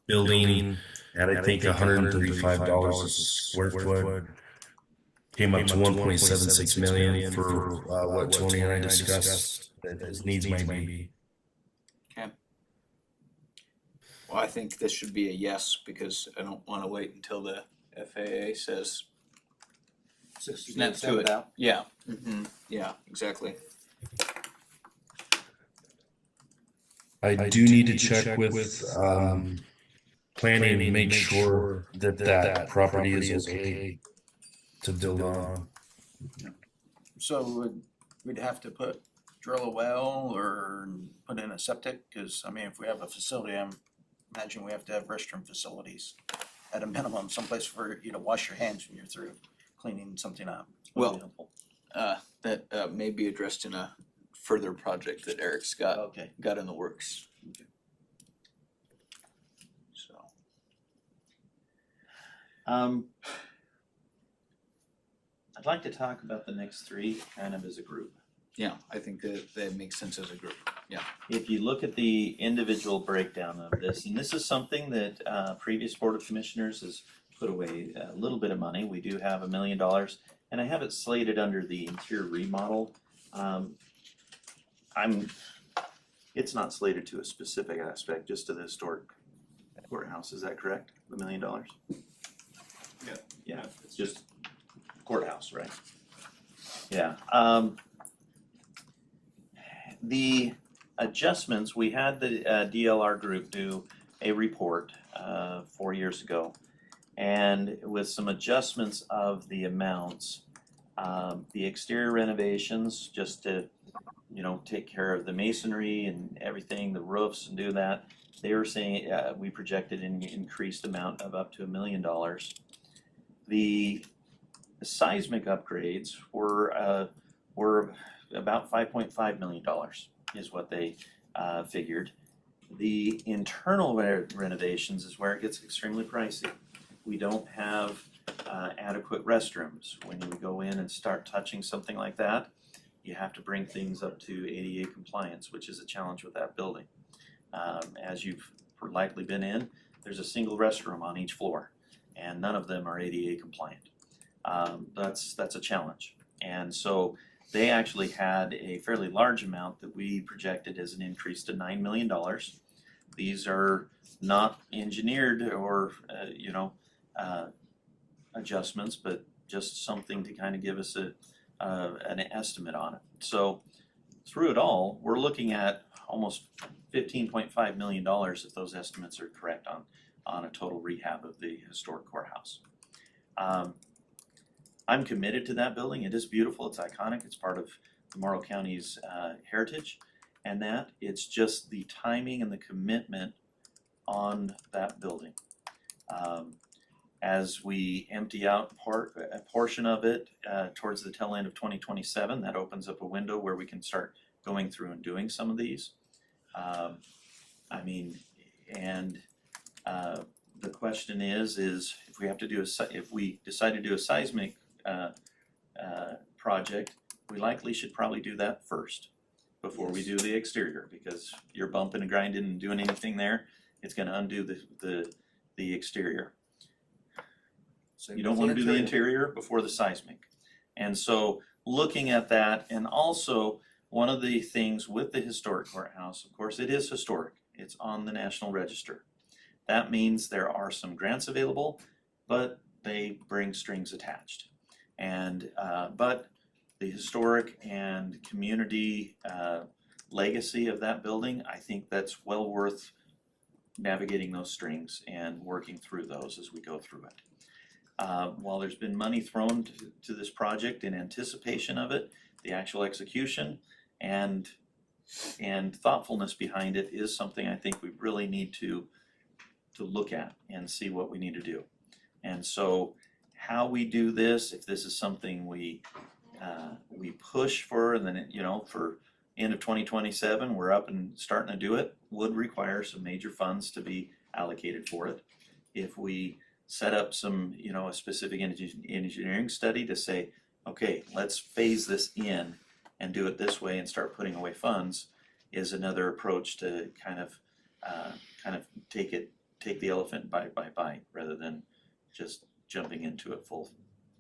building at I think $135 a square foot. Came up to 1.76 million for what Tony and I discussed that his needs might be. Okay. Well, I think this should be a yes, because I don't wanna wait until the FAA says snap to it. Yeah, yeah, exactly. I do need to check with planning to make sure that property is okay to build on. So we'd have to drill a well or put in a septic, because I mean, if we have a facility, I'm imagine we have to have restroom facilities at a minimum, someplace for you to wash your hands when you're through cleaning something up. Would be Well, helpful. that may be addressed in a further project that Eric's got Okay. in the works. Okay. So, I'd like to talk about the next three kind of as a group. yeah, I think that makes sense as a group. If you look at the individual breakdown of this, and this is something that previous Board of Commissioners has put away a little bit of money. We do have $1 million, and I have it slated under the interior remodel. It's not slated to a specific aspect, just to the historic courthouse. Is that correct? The $1 million? Yeah. Yeah, it's just courthouse, right? Yeah. The adjustments, we had the DLR group do a report 4 years ago, and with some adjustments of the amounts, the exterior renovations, just to take care of the masonry and everything, the roofs, and do that. They were saying we projected an increased amount of up to $1 million. The seismic upgrades were about $5.5 million is what they figured. The internal renovations is where it gets extremely pricey. We don't have adequate restrooms. When you go in and start touching something like that, you have to bring things up to ADA compliance, which is a challenge with that building. As you've likely been in, there's a single restroom on each floor, and none of them are ADA compliant. That's a challenge. And so they actually had a fairly large amount that we projected as an increase to $9 million. These are not engineered or adjustments, but just something to kind of give us an estimate on it. So through it all, we're looking at almost $15.5 million if those estimates are correct on a total rehab of the historic courthouse. I'm committed to that building. It is beautiful. It's iconic. It's part of the Morrow County's heritage, and that it's just the timing and the commitment on that building. As we empty out a portion of it towards the tail end of 2027, that opens up a window where we can start going through and doing some of these. The question is if we have to do if we decide to do a seismic project, we likely should probably do that first before we do the exterior, because you're bumping and grinding and doing anything there, it's going to undo the exterior. So You don't want to do the interior before the seismic. And so looking at that, and also one of the things with the historic courthouse, of course, it is historic. It's on the National Register. That means there are some grants available, but they bring strings attached. And but the historic and community legacy of that building, I think that's well worth navigating those strings and working through those as we go through it. While there's been money thrown to this project in anticipation of it, the actual execution and thoughtfulness behind it is something I think we really need to look at and see what we need to do. And so how we do this, if this is something we push for, and then for end of 2027 we're up and starting to do it, would require some major funds to be allocated for it. If we set up some a specific engineering study to say, okay, let's phase this in and do it this way and start putting away funds, is another approach to kind of take the elephant bite by bite rather than just jumping into it full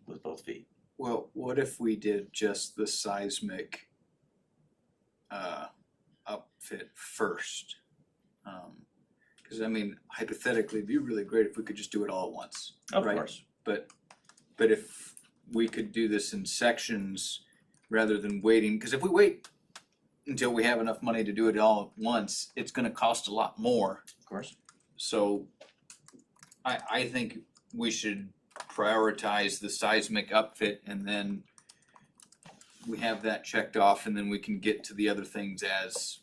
with both feet. well, what if we did just the seismic upfit first? Because I mean, hypothetically, it'd be really great if we could just do it all at once. Of right? course. But if we could do this in sections rather than waiting, because if we wait until we have enough money to do it all at once, it's going to cost a lot more. Of course. So I think we should prioritize the seismic upfit, and then we have that checked off, and then we can get to the other things as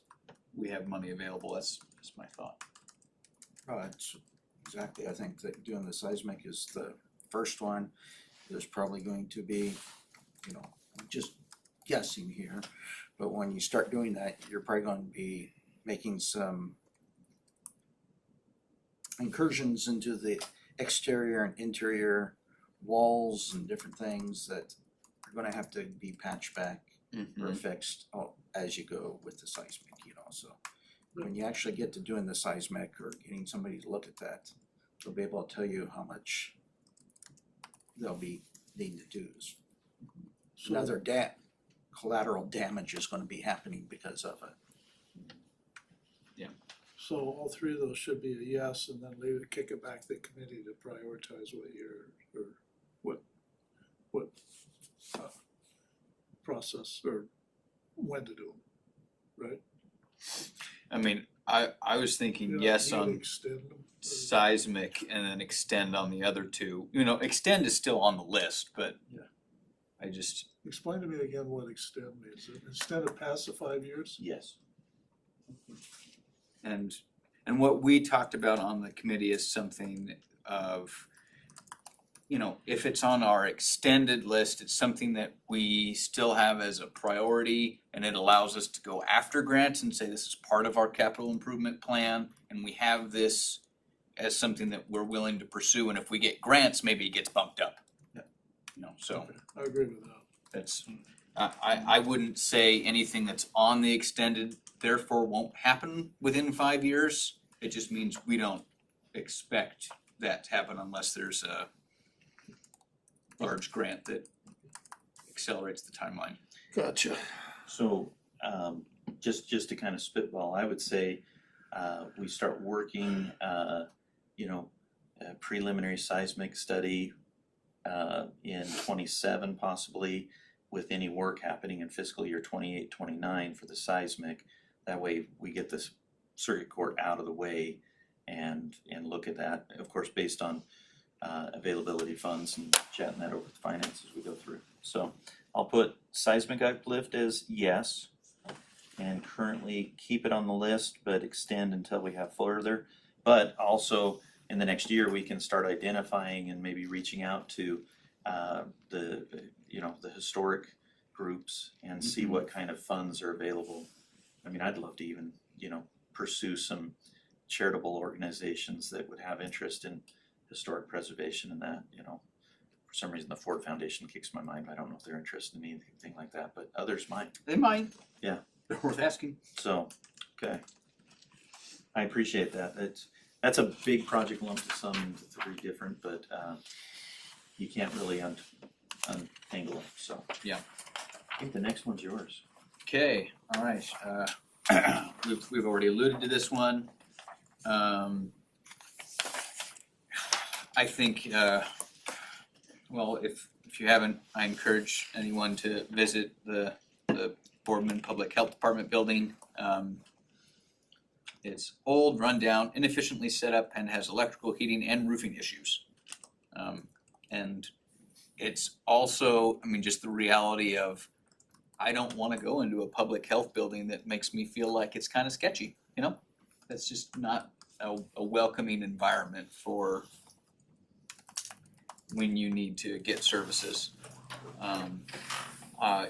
we have money available. That's my thought. It's exactly, I think that doing the seismic is the first one. There's probably going to be, you know, I'm just guessing here, but when you start doing that, you're probably going to be making some incursions into the exterior and interior walls and different things that are gonna have to be patched back or fixed as you go with the seismic, you know, so. When you actually get to doing the seismic or getting somebody to look at that, they'll be able to tell you how much they'll be needing to do. Another collateral damage is gonna be happening because of it. So all three of those should be a yes, and then leave it, kick it back to the committee to prioritize what year, or what process, or when to do them, right? I mean, I was thinking You don't yes need to on extend them, or- seismic and then extend on the other two. You know, extend is still on the list, but Yeah. I just, Explain to me again what extend means, instead of past the 5 years? Yes. and what we talked about on the committee is something of, you know, if it's on our extended list, it's something that we still have as a priority, and it allows us to go after grants and say this is part of our capital improvement plan, and we have this as something that we're willing to pursue, and if we get grants, maybe it gets bumped up. Yeah. You know, so Okay, I agree with that. that's, I wouldn't say anything that's on the extended therefore won't happen within 5 years. It just means we don't expect that to happen unless there's a large grant that accelerates the timeline. Gotcha. So, just to kind of spitball, I would say, we start working, you know, a preliminary seismic study, in 27 possibly, with any work happening in fiscal year 28, 29 for the seismic. That way we get this circuit court out of the way and look at that, of course, based on availability funds and chatting that over with finance as we go through. So I'll put seismic uplift as yes, and currently keep it on the list, but extend until we have further. But also in the next year, we can start identifying and maybe reaching out to the historic groups and see what kind of funds are available. I mean, I'd love to even, you know, pursue some charitable organizations that would have interest in historic preservation and that, you know. For some reason, the Ford Foundation kicks my mind. I don't know if they're interested in anything like that, but others might. They might. Yeah. They're worth asking. So, okay. I appreciate that. That's a big project lumped to some into three different, but you can't really untangle it, so. Yeah. I think the next one's yours. Okay, all right. We've already alluded to this one. I think, well, if you haven't, I encourage anyone to visit the Boardman Public Health Department building. It's old, rundown, inefficiently set up, and has electrical, heating, and roofing issues. And it's also, I mean, just the reality of, I don't wanna go into a public health building that makes me feel like it's kinda sketchy, you know? That's just not a welcoming environment for when you need to get services.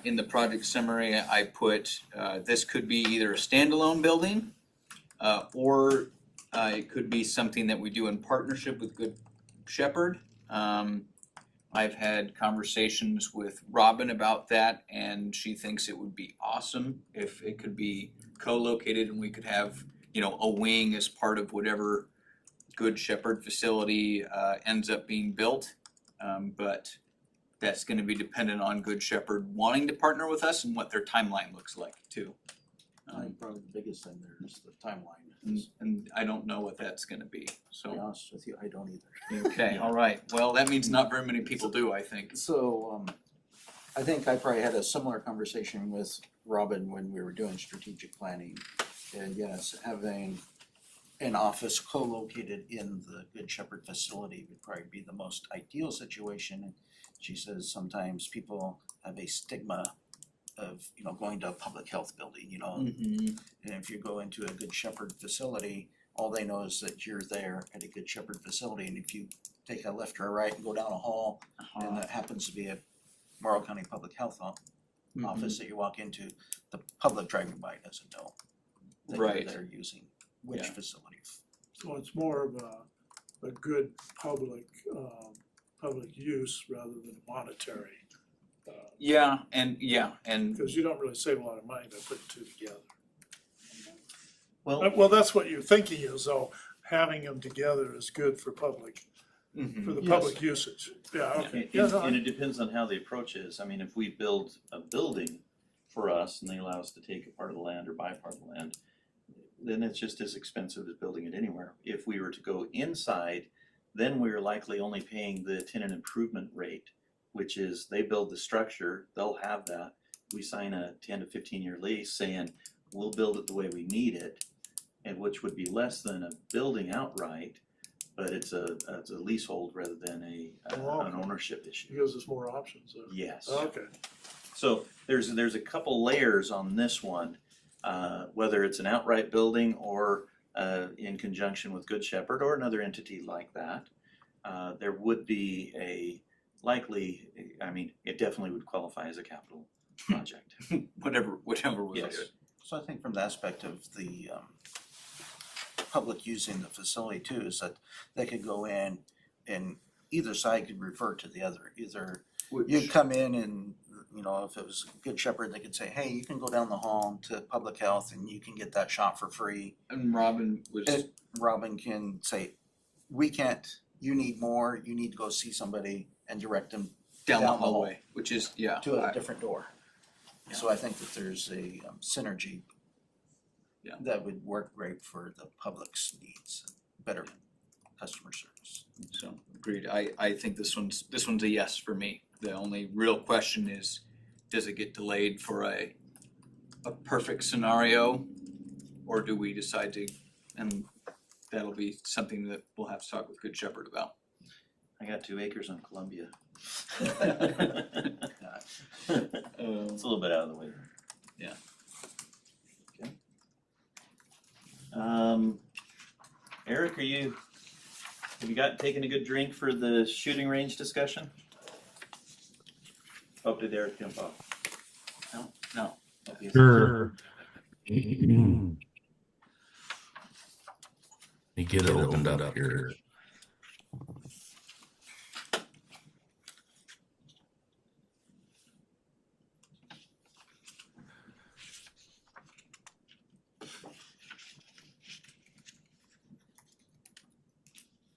In the project summary, I put, this could be either a standalone building, or it could be something that we do in partnership with Good Shepherd. I've had conversations with Robin about that, and she thinks it would be awesome if it could be co-located and we could have, you know, a wing as part of whatever Good Shepherd facility ends up being built. But that's gonna be dependent on Good Shepherd wanting to partner with us and what their timeline looks like too. I think probably the biggest thing there is the timeline. And I don't know what that's gonna be, To be so, honest with you, I don't either. okay, all right, well, that means not very many people do, I think. So, I think I probably had a similar conversation with Robin when we were doing strategic planning. And yes, having an office co-located in the Good Shepherd facility would probably be the most ideal situation. And she says sometimes people have a stigma of, you know, going to a public health building, you know. Mm-hmm. And if you go into a Good Shepherd facility, all they know is that you're there at a Good Shepherd facility, and if you take a left or a right and go down a hall, and that happens to be a Morrow County Public Health office that you walk into, the public driving by doesn't know that you're Right. there using which Yeah. facility. So it's more of a good public use rather than monetary. Yeah, and Because you don't really save a lot of money by putting two together. Well, Well, that's what you're thinking is, though, having them together is good for public, for the Yes. public usage. Yeah, okay. and, Yeah, no, and it depends on how the approach is. I mean, if we build a building for us and they allow us to take a part of the land or buy a part of the land, then it's just as expensive as building it anywhere. If we were to go inside, then we're likely only paying the tenant improvement rate, which is they build the structure, they'll have that. We sign a 10 to 15-year lease saying we'll build it the way we need it, and which would be less than a building outright, but it's a leasehold rather than an ownership issue. Because there's more options there. Yes. Okay. So there's a couple layers on this one, whether it's an outright building or in conjunction with Good Shepherd or another entity like that. There would be a likely, I mean, it definitely would qualify as a capital project. whichever was Yes. good. So I think from the aspect of the public using the facility too, is that they could go in and either side could refer to the other. Either you'd come in and, you know, if it was Good Shepherd, they could say, hey, you can go down the hall to public health and you can get that shot for free. And Robin was And Robin can say, we can't, you need more, you need to go see somebody, and direct them down the down the hall. hallway, which is to a different door. So I think that there's a synergy Yeah. that would work great for the public's needs, better customer service. So agreed. I think this one's a yes for me. The only real question is, does it get delayed for a perfect scenario, or do we decide to? And that'll be something that we'll have to talk with Good Shepherd about. I got 2 acres on Columbia. It's a little bit out of the way. Yeah. Okay. Eric, have you taken a good drink for the shooting range discussion? Oh, did Eric jump off? No. Okay. Sure. Let me get it opened up here.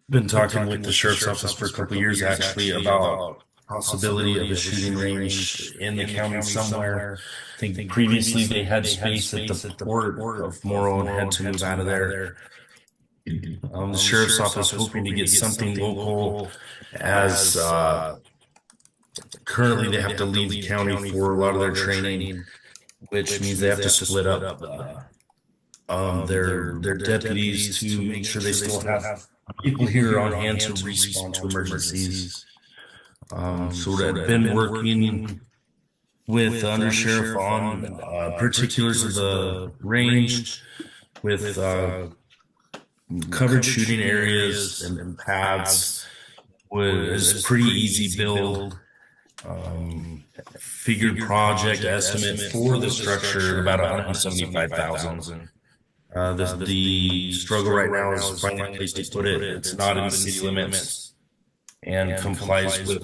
Been talking with the sheriff's office for a couple of years actually about possibility of a shooting range in the county somewhere. I think previously they had space at the port of Morrow and had to move out of there. The sheriff's office hoping to get something local as currently they have to leave the county for a lot of their training, which means they have to split up their deputies to make sure they still have people here on hand to respond to emergencies. So I've been working with the undersheriff on particulars of the range with covered shooting areas and paths. Was pretty easy build. Figured project estimate for the structure about $175,000. The struggle right now is finding a place to put it. It's not in the city limits and complies with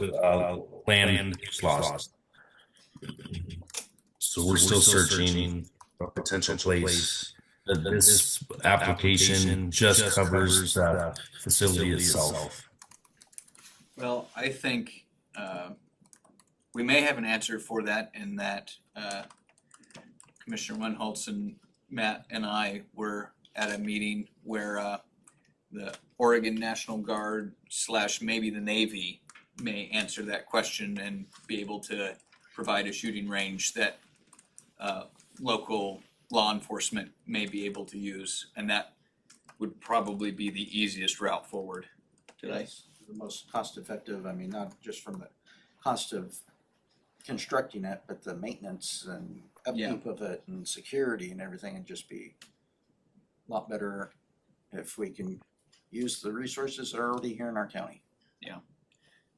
land use laws. So we're still searching a potential place. This application just covers the facility itself. Well, I think we may have an answer for that in that Commissioner Munholtz and Matt and I were at a meeting where the Oregon National Guard / maybe the Navy may answer that question and be able to provide a shooting range that local law enforcement may be able to use, and that would probably be the easiest route forward. Yes, the most cost effective, I mean, not just from the cost of constructing it, but the maintenance and upkeep of it and security and everything, and just be a lot better if we can use the resources that are already here in our county.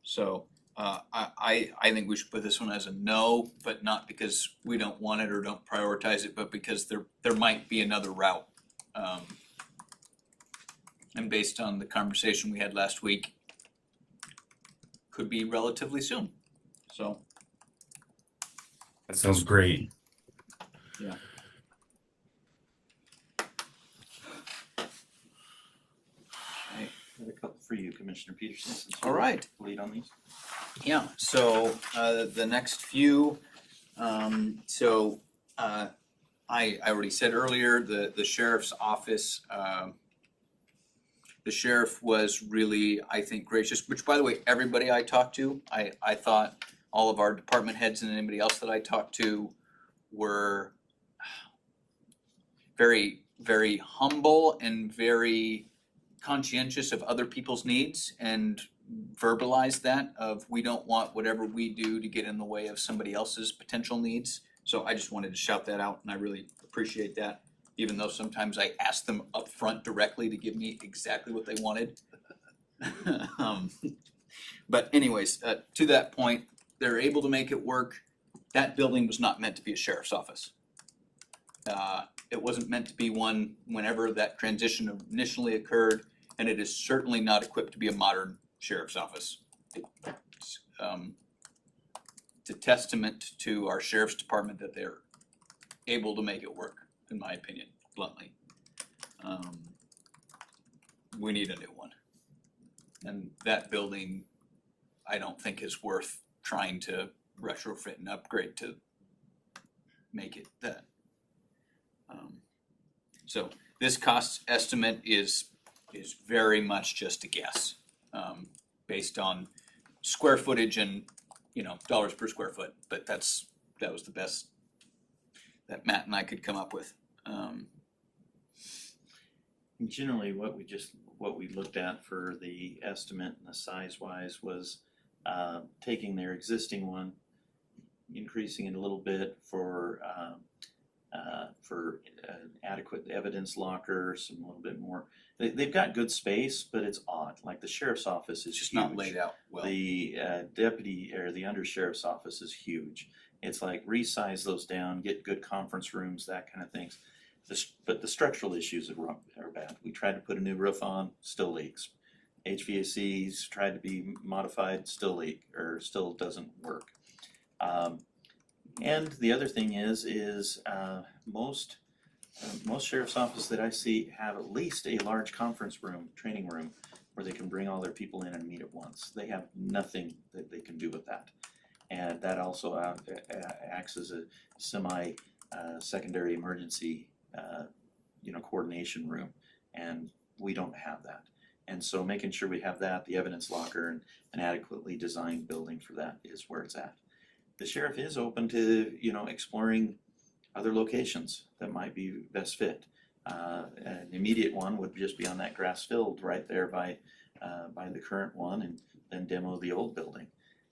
So I think we should put this one as a no, but not because we don't want it or don't prioritize it, but because there might be another route. And based on the conversation we had last week, could be relatively soon. So That sounds great. Okay, got a couple for you, Commissioner Peterson, since all you right. lead on these. Yeah, so the next few, I already said earlier, the sheriff's office, the sheriff was really, I think, gracious, which by the way, everybody I talked to, I thought all of our department heads and anybody else that I talked to were very, very humble and very conscientious of other people's needs and verbalize that of we don't want whatever we do to get in the way of somebody else's potential needs. So I just wanted to shout that out, and I really appreciate that, even though sometimes I ask them up front directly to give me exactly what they wanted. But anyways, to that point, they're able to make it work. That building was not meant to be a sheriff's office. It wasn't meant to be one whenever that transition initially occurred, and it is certainly not equipped to be a modern sheriff's office. It's a testament to our sheriff's department that they're able to make it work, in my opinion, bluntly. We need a new one. And that building, I don't think is worth trying to retrofit and upgrade to make it that. So this cost estimate is very much just a guess, based on square footage and, dollars per square foot, but that was the best that Matt and I could come up with. Generally, what we looked at for the estimate and the size wise was taking their existing one, increasing it a little bit for an adequate evidence locker, a little bit more. They've got good space, but it's odd. Like the sheriff's office is Just huge. not laid out well. The deputy or the undersheriff's office is huge. It's like resize those down, get good conference rooms, that kind of things. But the structural issues are bad. We tried to put a new roof on, still leaks. HVACs tried to be modified, still leak, or still doesn't work. And the other thing is most sheriff's offices that I see have at least a large conference room, training room, where they can bring all their people in and meet at once. They have nothing that they can do with that. And that also acts as a secondary emergency, coordination room, and we don't have that. And so making sure we have that, the evidence locker, and an adequately designed building for that is where it's at. The sheriff is open to, exploring other locations that might be best fit. An immediate one would just be on that grass field right there by the current one, and then demo the old building.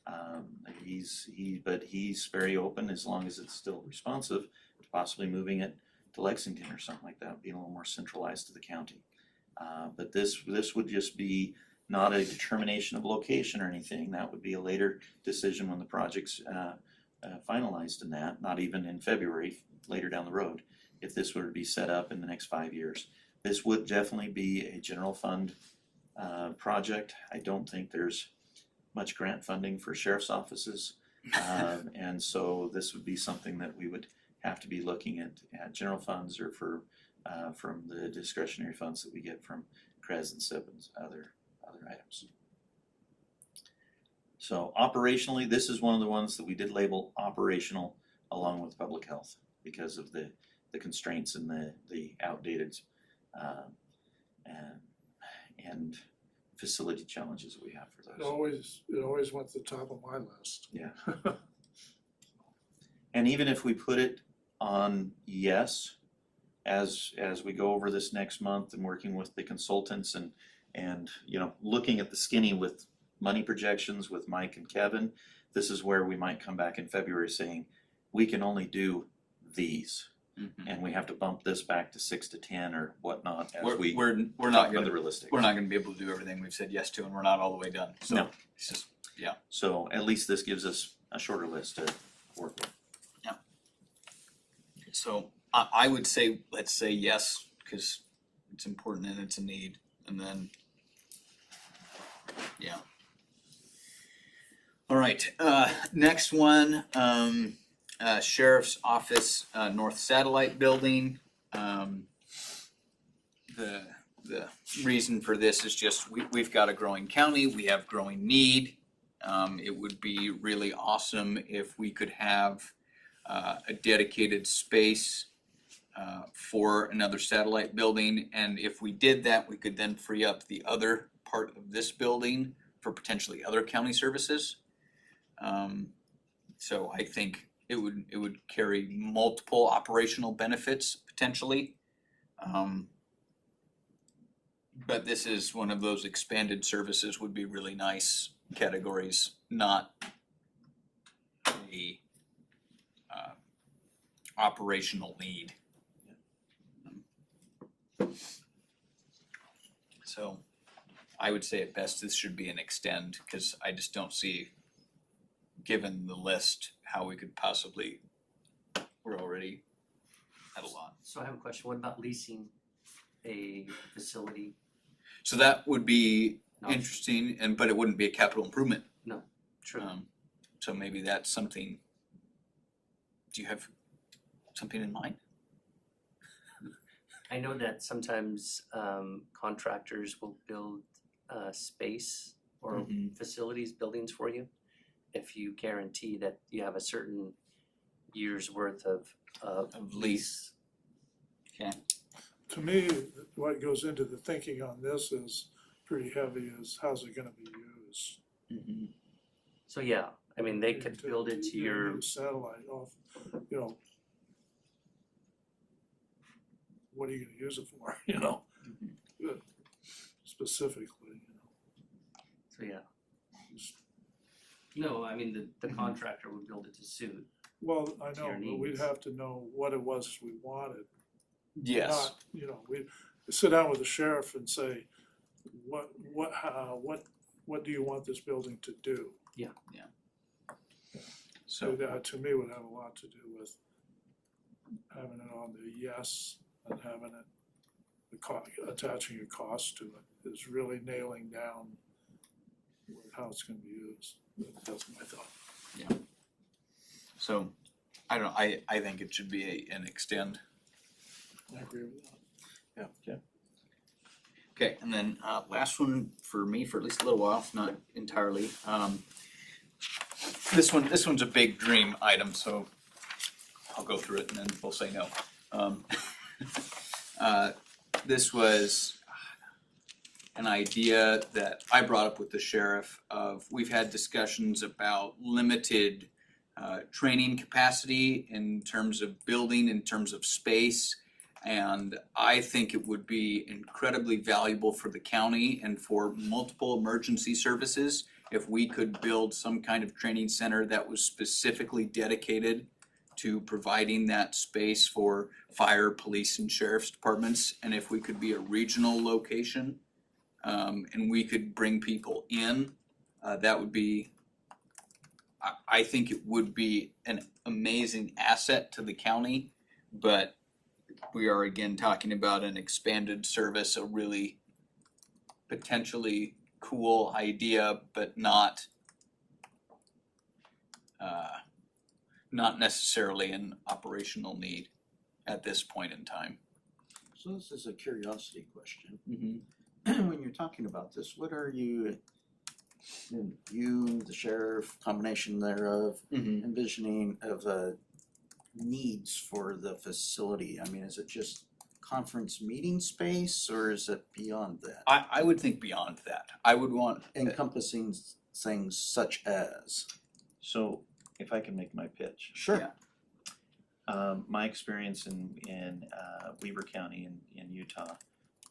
But he's very open as long as it's still responsive to possibly moving it to Lexington or something like that, being a little more centralized to the county. But this would just be not a determination of location or anything. That would be a later decision when the project's finalized in that, not even in February, later down the road, if this were to be set up in the next 5 years. This would definitely be a general fund project. I don't think there's much grant funding for sheriff's offices. And so this would be something that we would have to be looking at general funds or from the discretionary funds that we get from CREZ and SIP and other items. So operationally, this is one of the ones that we did label operational along with public health because of the constraints and the outdated and facility challenges that we have for those. It always went to the top of my list. Yeah. And even if we put it on yes, as we go over this next month and working with the consultants and looking at the skinny with money projections with Mike and Kevin, this is where we might come back in February saying we can only do these. and we have to bump this back to 6 to 10 or whatnot as We're, we we're talk not about gonna, the realistic. we're not gonna be able to do everything we've said yes to, and we're not all the way done, so. No. It's just, So at least this gives us a shorter list to work with. so I would say, let's say yes, cause it's important and it's a need, and then, yeah. All right, next one, Sheriff's Office, North Satellite Building. The reason for this is just, we've got a growing county, we have growing need. It would be really awesome if we could have, a dedicated space, for another satellite building, and if we did that, we could then free up the other part of this building for potentially other county services. So I think it would carry multiple operational benefits potentially. But this is one of those expanded services would be really nice categories, not a operational need. So I would say at best this should be an extend, cause I just don't see, given the list, how we could possibly, we're already at a lot. So I have a question, what about leasing a facility? So that would be No. interesting, but it wouldn't be a capital improvement. True. So maybe that's something, do you have something in mind? I know that sometimes contractors will build space or Mhm. facilities, buildings for you, if you guarantee that you have a certain year's worth of Lease. Okay. To me, what goes into the thinking on this is pretty heavy is how's it gonna be used? Mm-hmm. So yeah, I mean, they could build it to your, use satellite off, you know. What are you gonna use it for, you know? Good. Specifically, you know. so yeah. No, I mean, the contractor would build it to suit. Well, I To know, your but we'd needs. have to know what it was we wanted. Yes. Not, you know, we sit down with the sheriff and say, what do you want this building to do? So, That, to me, would have a lot to do with having it on the yes and having it, attaching a cost to it, is really nailing down how it's gonna be used. That's my thought. so, I don't know, I think it should be an extend. I agree with that. Yeah. Okay, and then last one for me for at least a little while, not entirely. This one's a big dream item, so I'll go through it and then we'll say no. This was an idea that I brought up with the sheriff of, we've had discussions about limited training capacity in terms of building, in terms of space. And I think it would be incredibly valuable for the county and for multiple emergency services if we could build some kind of training center that was specifically dedicated to providing that space for fire, police, and sheriff's departments. And if we could be a regional location, and we could bring people in, that would be, I think it would be an amazing asset to the county, but we are again talking about an expanded service, a really potentially cool idea, but not necessarily an operational need at this point in time. So this is a curiosity question. Mm-hmm. When you're talking about this, what are you, the sheriff, combination thereof, Mm-hmm. envisioning of needs for the facility? I mean, is it just conference meeting space or is it beyond that? I would think beyond that. I would want, Encompassing things such as? So if I can make my pitch. Sure. Yeah. My experience in Weber County in Utah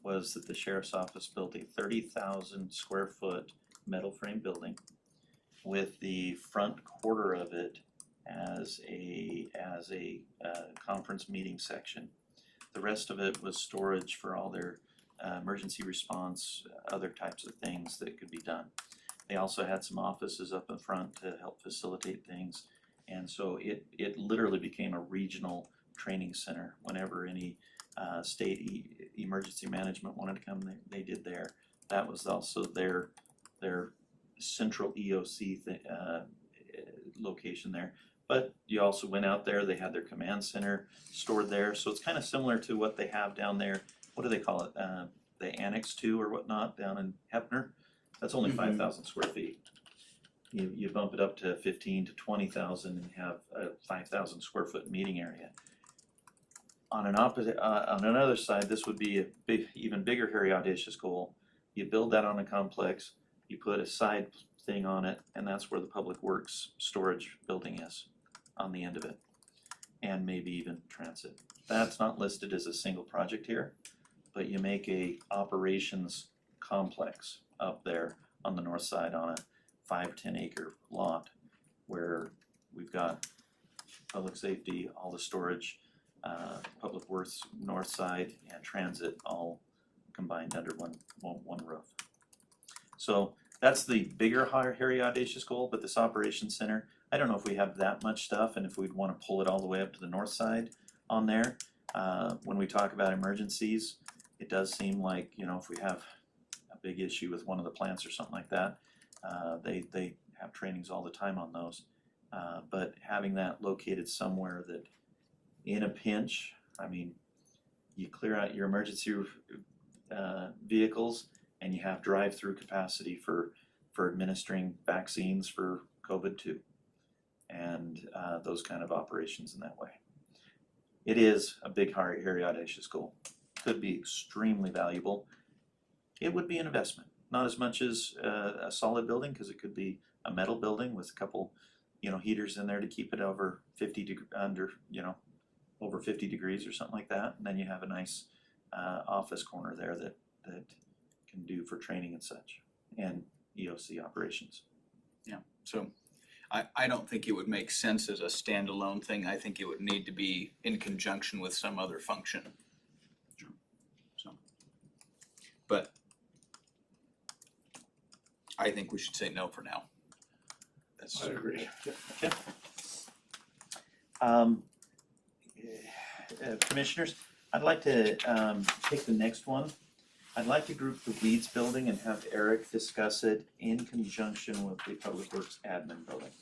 was that the sheriff's office built a 30,000 square foot metal frame building with the front quarter of it as a conference meeting section. The rest of it was storage for all their emergency response, other types of things that could be done. They also had some offices up in front to help facilitate things. And so it literally became a regional training center. Whenever any state emergency management wanted to come, they did there. That was also their central EOC location there. But you also went out there, they had their command center stored there. So it's kind of similar to what they have down there. What do they call it? The Annex 2 or whatnot down in Hefner. That's only 5,000 square feet. You bump it up to 15 to 20,000 and have a 5,000 square foot meeting area. On another side, this would be a even bigger, hairy, audacious goal. You build that on a complex, you put a side thing on it, and that's where the public works storage building is on the end of it, and maybe even transit. That's not listed as a single project here, but you make a operations complex up there on the north side on a 5-10 acre lot where we've got public safety, all the storage, public works north side, and transit all combined under one roof. So that's the bigger, hairy, audacious goal. But this operations center, I don't know if we have that much stuff and if we'd want to pull it all the way up to the north side on there. When we talk about emergencies, it does seem like, you know, if we have a big issue with one of the plants or something like that, they have trainings all the time on those. But having that located somewhere that in a pinch, I mean, you clear out your emergency vehicles and you have drive-through capacity for administering vaccines for COVID too, and those kind of operations in that way. It is a big, hairy, audacious goal. Could be extremely valuable. It would be an investment, not as much as a solid building, because it could be a metal building with a couple, you know, heaters in there to keep it over 50 over 50 degrees or something like that, and then you have a nice office corner there that can do for training and such, and EOC operations. Yeah, so I don't think it would make sense as a standalone thing. I think it would need to be in conjunction with some other function. So, but I think we should say no for now. I agree. Okay. Commissioners, I'd like to take the next one. I'd like to group the weeds building and have Eric discuss it in conjunction with the Public Works admin building.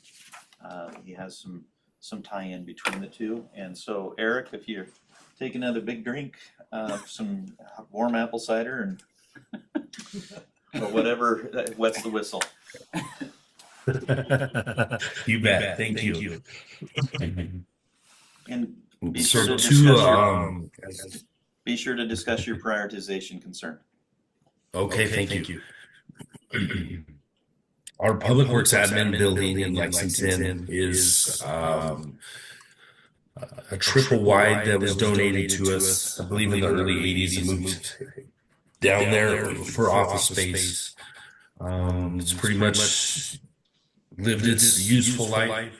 He has some tie-in between the two, and so Eric, if you take another big drink of some warm apple cider and or whatever wets the whistle. You bet. Thank you. And be So sure to be sure to discuss your prioritization concern. okay, thank you. Our Public Works admin building in Lexington is a triple wide that was donated to us, I believe, in the early 80s and moved down there for office space. It's pretty much lived its useful life.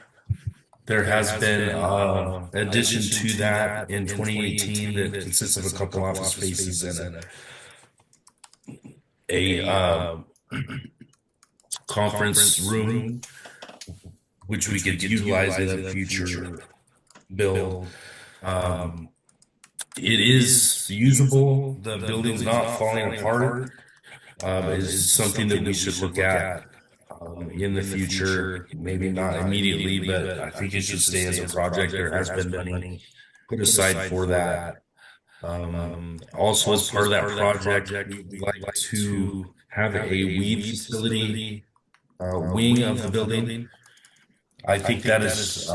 There has been an addition to that in 2018 that consists of a couple office spaces and a conference room, which we could utilize in a future build. It is usable. The building's not falling apart. It's something that we should look at in the future. Maybe not immediately, but I think it should stay as a project. There has been money put aside for that. Also, as part of that project, we'd like to have a weed facility wing of the building. I think that is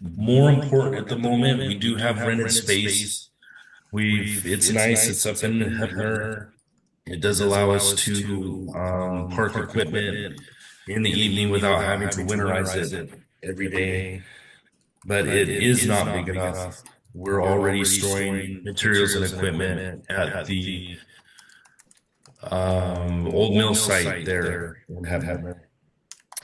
more important at the moment. We do have rented space. It's nice. It's up in Hefner. It does allow us to park equipment in the evening without having to winterize it every day. But it is not big enough. We're already storing materials and equipment at the old mill site there in Hefner.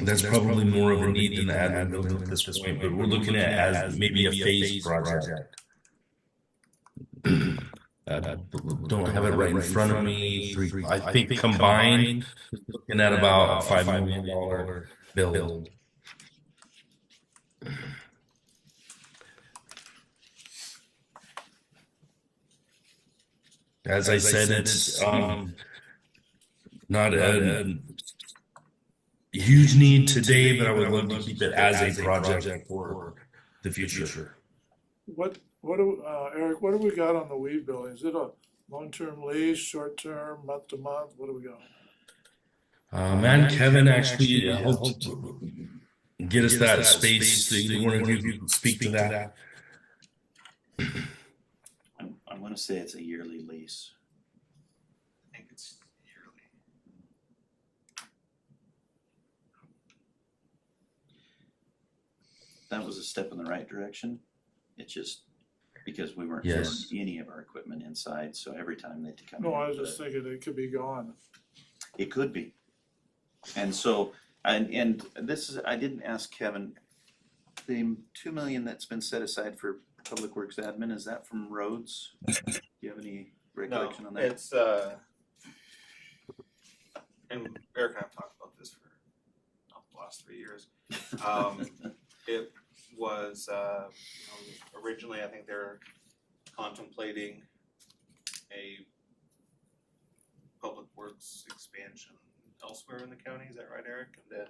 That's probably more of a need than the admin building at this point, but we're looking at it as maybe a phase project. Don't have it right in front of me. I think combined, looking at about a $5 million build. As I said, it's not a huge need today, but I would love to keep it as a project for the future. Eric, what do we got on the weed building? Is it a long-term lease, short-term, month-to-month? What do we got? Man, Kevin actually helped get us that space. Either one of you speak to that. I wanna say it's a yearly lease. I think it's yearly. That was a step in the right direction. It's just because we weren't Yes. throwing any of our equipment inside, so every time they'd come in. No, I was just thinking it could be gone. It could be. And so, and this is, I didn't ask Kevin, the 2 million that's been set aside for Public Works admin, is that from roads? Do you have any recollection on that? It's and Eric and I have talked about this for the last 3 years. It was originally I think they're contemplating a public works expansion elsewhere in the county. Is that right, Eric? And then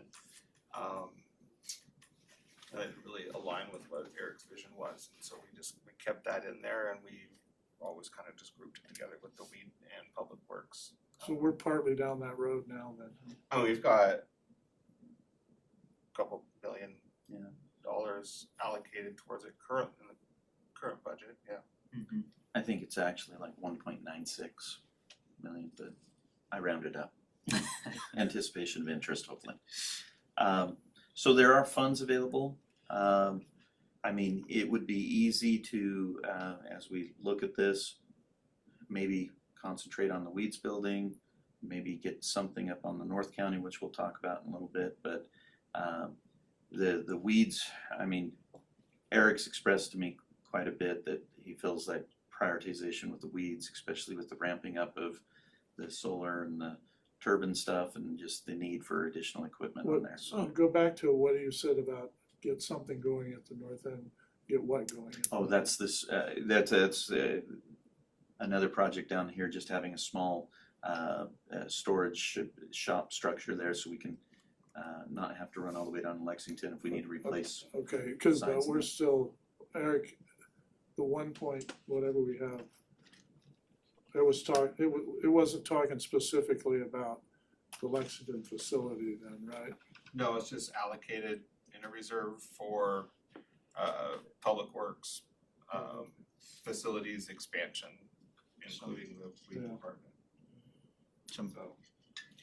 it didn't really align with what Eric's vision was, and so we kept that in there, and we always kind of just grouped it together with the weed and public works. So we're partly down that road now then. Oh, we've got a couple billion Yeah. dollars allocated towards it in the current budget, yeah. I think it's actually like 1.96 million, but I rounded up. Anticipation of interest, hopefully. So there are funds available. I mean, it would be easy to, as we look at this, maybe concentrate on the weeds building, maybe get something up on the North County, which we'll talk about in a little bit, but the weeds, I mean, Eric's expressed to me quite a bit that he feels like prioritization with the weeds, especially with the ramping up of the solar and the turbine stuff and just the need for additional equipment on there. So go back to what you said about get something going at the north end, get what going? Oh, that's this, that's another project down here, just having a small storage shop structure there so we can not have to run all the way down to Lexington if we need to replace. Okay, cause signs we're and- still, Eric, the 1 point, whatever we have. It wasn't talking specifically about the Lexington facility then, right? No, it's just allocated in a reserve for public works facilities expansion, including the weed Yeah. department.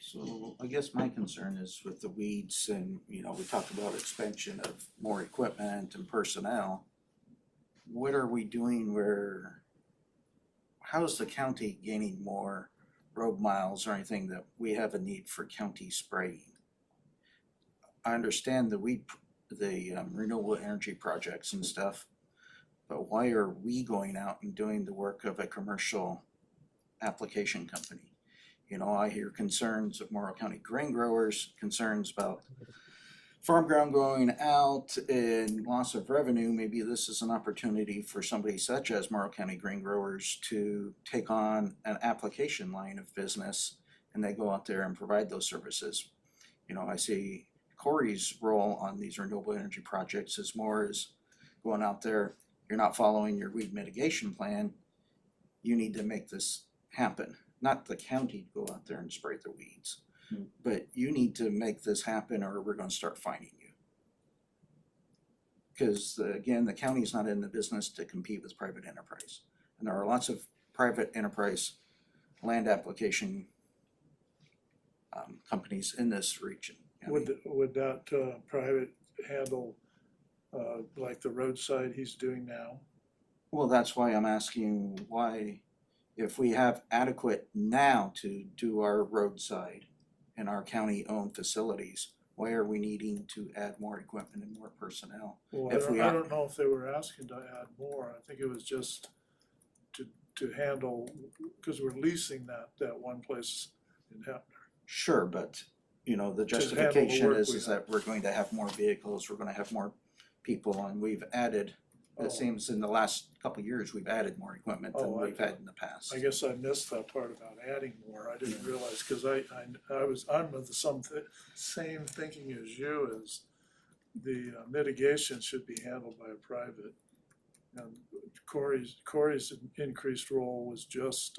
So I guess my concern is with the weeds and, we talked about expansion of more equipment and personnel. What are we doing how is the county gaining more road miles or anything that we have a need for county spraying? I understand the renewable energy projects and stuff, but why are we going out and doing the work of a commercial application company? I hear concerns of Morrow County grain growers, concerns about farm ground going out and loss of revenue. Maybe this is an opportunity for somebody such as Morrow County grain growers to take on an application line of business and they go out there and provide those services. I see Corey's role on these renewable energy projects is more as going out there, you're not following your weed mitigation plan, you need to make this happen. Not the county to go out there and spray the weeds, but you need to make this happen or we're gonna start fining you. Because again, the county's not in the business to compete with private enterprise. And there are lots of private enterprise land application companies in this region. Would that private handle like the roadside he's doing now? Well, that's why I'm asking why, if we have adequate now to do our roadside in our county-owned facilities, why are we needing to add more equipment and more personnel? Well, If we I are- don't know if they were asking to add more. I think it was just to handle, because we're leasing that one place in Hepner. Sure, but, you know, the To handle the justification work is we that we're going to have more vehicles, we're gonna have more people, and we've added, Oh. it seems in the last couple of years, we've added more equipment than Oh, we've had in the past. I guess I missed that part about adding more. I didn't realize, because I'm of the same thinking as you, is the mitigation should be handled by a private. And Corey's increased role was just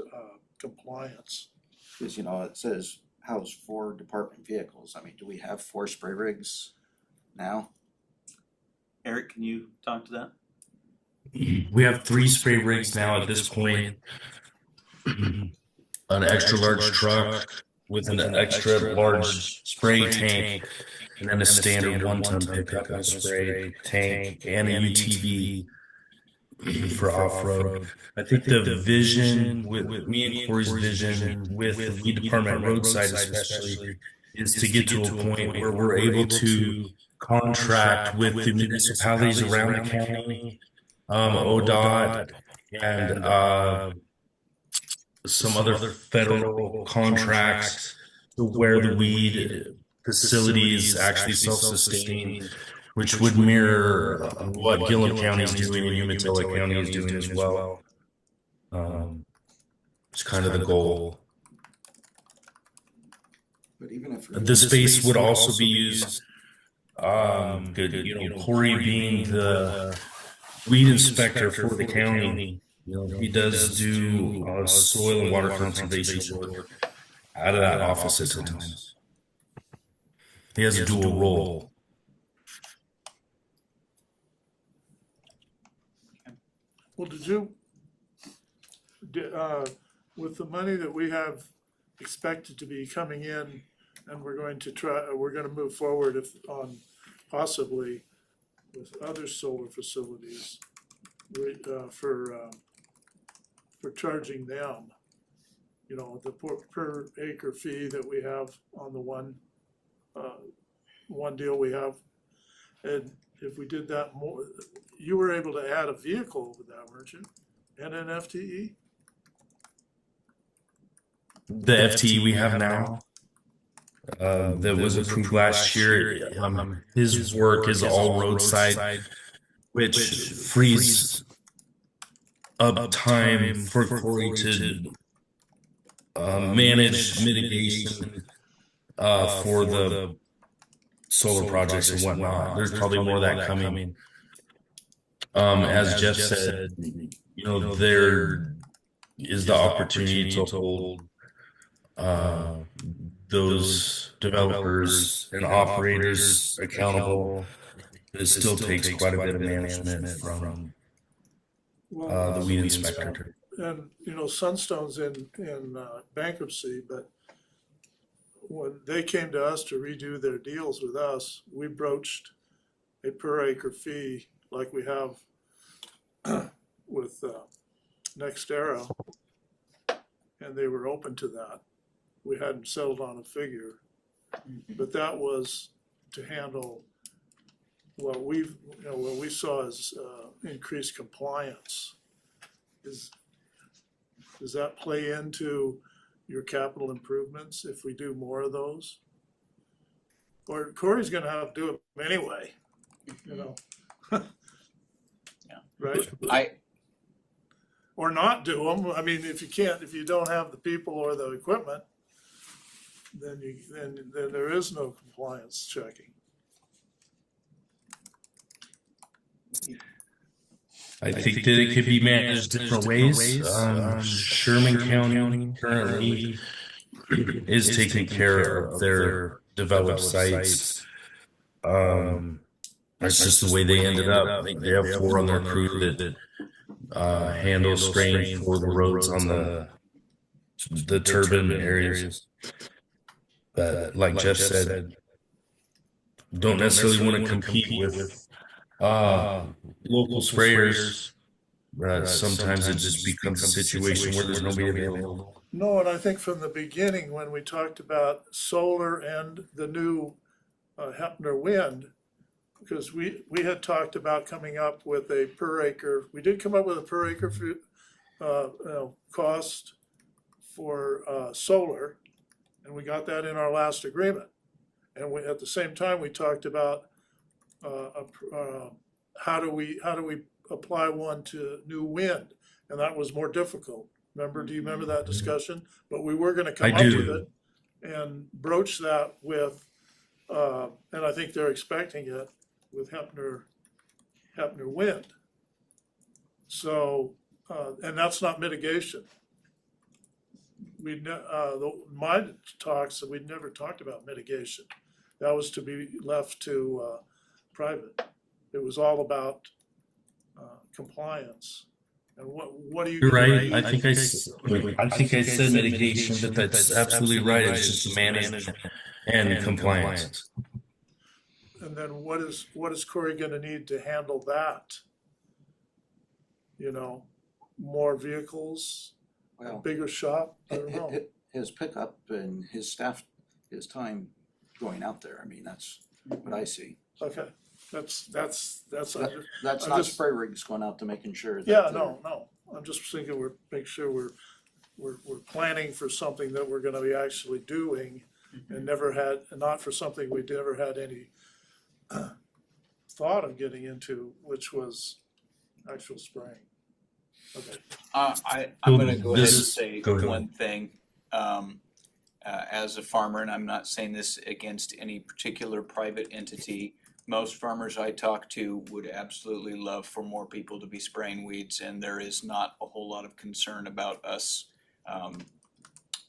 compliance. Cause you know, it says house 4 department vehicles, I mean, do we have 4 spray rigs now? Eric, can you talk to that? We have 3 spray rigs now at this point. An extra large truck with an extra large spray tank, and then a standard 1-ton pickup and a spray tank and a UTV for off-road. I think the vision with me and Corey's vision with the weed department roadside especially is to get to a point where we're able to contract with the municipalities around the county, ODOT, and some other federal contracts to where the weed facilities actually self-sustaining, which would mirror what Gillum County is doing and Umatilla County is doing as well. It's kind of the goal. But even if. The space would also be used. Good, you know, Corey being the weed inspector for the county, you know, he does do soil and water conservation work out of that office at times. He has a dual role. Well, with the money that we have expected to be coming in, and we're going to move forward possibly with other solar facilities, for charging them, you know, the per acre fee that we have on the one deal we have. And if we did that more, you were able to add a vehicle with that, weren't you? And an FTE? The FTE we have now, that was approved last year, his work is all roadside, which frees up time for Corey to manage mitigation for the solar projects and whatnot. There's probably more of that coming. As Jeff said, you know, there is the opportunity to hold those developers and operators accountable. It still takes quite a bit of management from the weed inspector. And, you know, Sunstone's in bankruptcy, but when they came to us to redo their deals with us, we broached a per acre fee like we have with NextEra, and they were open to that. We hadn't settled on a figure, but that was to handle what we saw as increased compliance. Does that play into your capital improvements if we do more of those? Or Corey's gonna have to do it anyway, you know? Yeah. Right? Or not do them. I mean, if you don't have the people or the equipment, then there is no compliance checking. I think that it could be managed different ways. Sherman County currently is taking care of their developed sites. That's just the way they ended up. I think they have 4 on their crew that handle spraying for the roads on the turbine areas. But like Jeff said, don't necessarily want to compete with local sprayers. Sometimes it just becomes a situation where there's nobody available. No, and I think from the beginning, when we talked about solar and the new Hepner Wind, because we had talked about coming up with a per acre, we did come up with a per acre cost for solar, and we got that in our last agreement. And we, at the same time, we talked about how do we apply one to new wind, and that was more difficult. Remember? Do you remember that discussion? But we were going to come I up with do. it and broach that with, and I think they're expecting it with Hepner Wind. So, and that's not mitigation. My talks, we'd never talked about mitigation. That was to be left to private. It was all about compliance. And what do you? You're right. I think I said mitigation, but that's absolutely right. It's just management and compliance. And then what is Corey going to need to handle that? You know, more vehicles, a Well, bigger shop. I don't know. his pickup and his staff, his time going out there, I mean, that's what I see. Okay, that's. That's I'm not just- spray rigs going out to making sure that. Yeah, they're- no. I'm just thinking make sure we're planning for something that we're going to be actually doing, and not for something we never had any thought of getting into, which was actual spraying. Okay. I'm gonna go ahead and say Go ahead. one thing. As a farmer, and I'm not saying this against any particular private entity, most farmers I talk to would absolutely love for more people to be spraying weeds, and there is not a whole lot of concern about us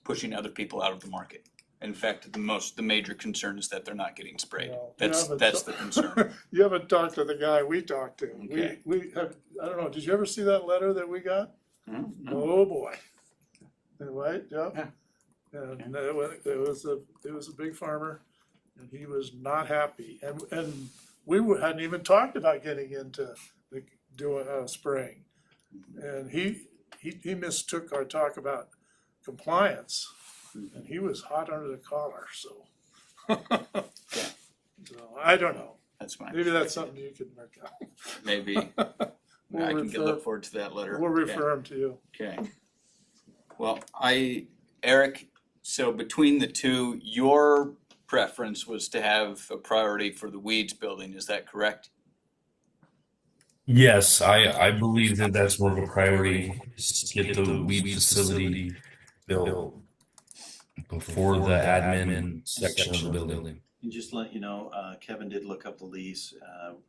pushing other people out of the market. In fact, the major concern is that they're not getting sprayed. Well, That's the concern. You haven't talked to the guy we talked to. Okay. We have, I don't know, did you ever see that letter that we got? No. Oh, boy. Right, Jeff? Yeah. And it was a big farmer, and he was not happy. And we hadn't even talked about getting into doing spraying. And he mistook our talk about compliance, and he was hot under the collar, so. So, I don't know. That's fine. Maybe that's something you can work out. Maybe. We'll I can refer- look forward to that letter. We'll Okay. refer him to you. Okay. Well, Eric, so between the two, your preference was to have a priority for the weeds building, is that correct? Yes, I believe that that's more of a priority, is to get the weed facility built before the admin section of the building. And just to let you know, Kevin did look up the lease.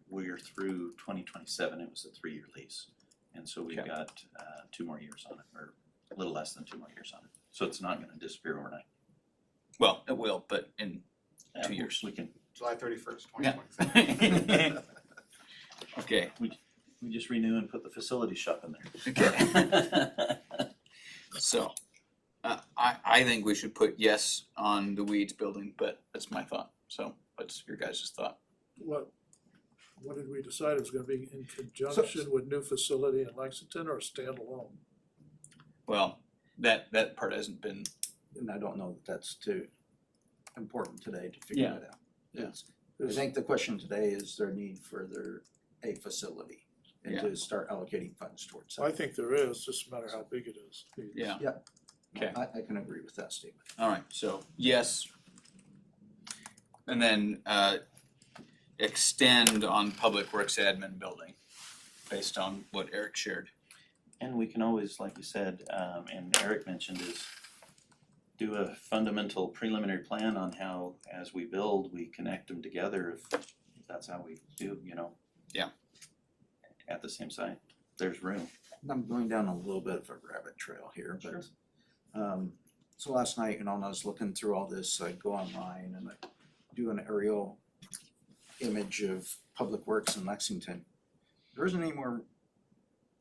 We're through 2027. It was a 3-year lease. And so we've Okay. got 2 more years on it, or a little less than 2 more years on it. So it's not going to disappear overnight. Well, it will, but in Yeah, 2 years. We can. July 31st, Yeah. 2027. Okay, We just renew and put the facility shop in there. okay. So, I think we should put yes on the weeds building, but that's my thought. So, what's your guys' thought? What did we decide? It was gonna be in conjunction with new facility in Lexington or standalone? Well, that part hasn't been, And I don't know that that's too important today to figure Yeah. that out. I think the question today is their need for a facility and Yeah. to start allocating funds towards I that. think there is, just a matter how big it is. yeah. Yeah. Okay. I can agree with that statement. All right, so yes. And then extend on Public Works Admin Building, based on what Eric shared. And we can always, like you said, and Eric mentioned, is do a fundamental preliminary plan on how, as we build, we connect them together if that's how we do, you know. Yeah. At the same site, there's room. I'm going down a little bit of a rabbit trail here, but so last night, when I was looking through all this, I go online and I do an aerial image of Public Works in Lexington. There isn't any more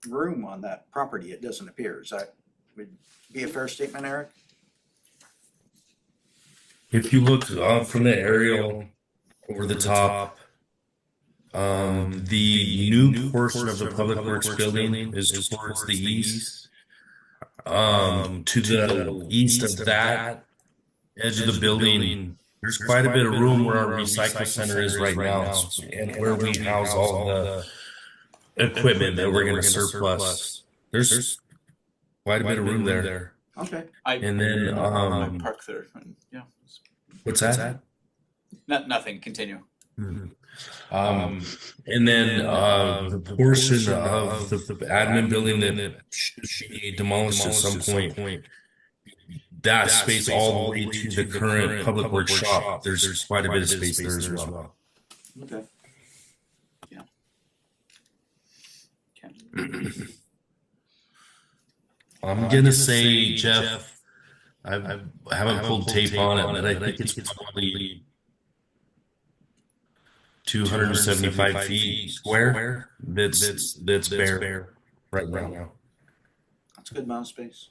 room on that property, it doesn't appear. Is that would be a fair statement, Eric? If you look from the aerial over the top, the new portion of the Public Works building is towards the east. To the east of that edge of the building There's quite a bit of room where our recycle center is right now, and where we house all the equipment that we're gonna surplus. There's quite a bit of room there. Okay. And then, I park there, and, yeah. what's that? Nothing, continue. And then the portion of the admin building that should be demolished at some point, that space all the way to the current public works shop, there's quite a bit of space there as well. Okay. Yeah. Okay. I'm gonna say, Jeff, I haven't pulled tape on it, but I think it's probably 275 feet square that's bare right now. That's a good amount of space.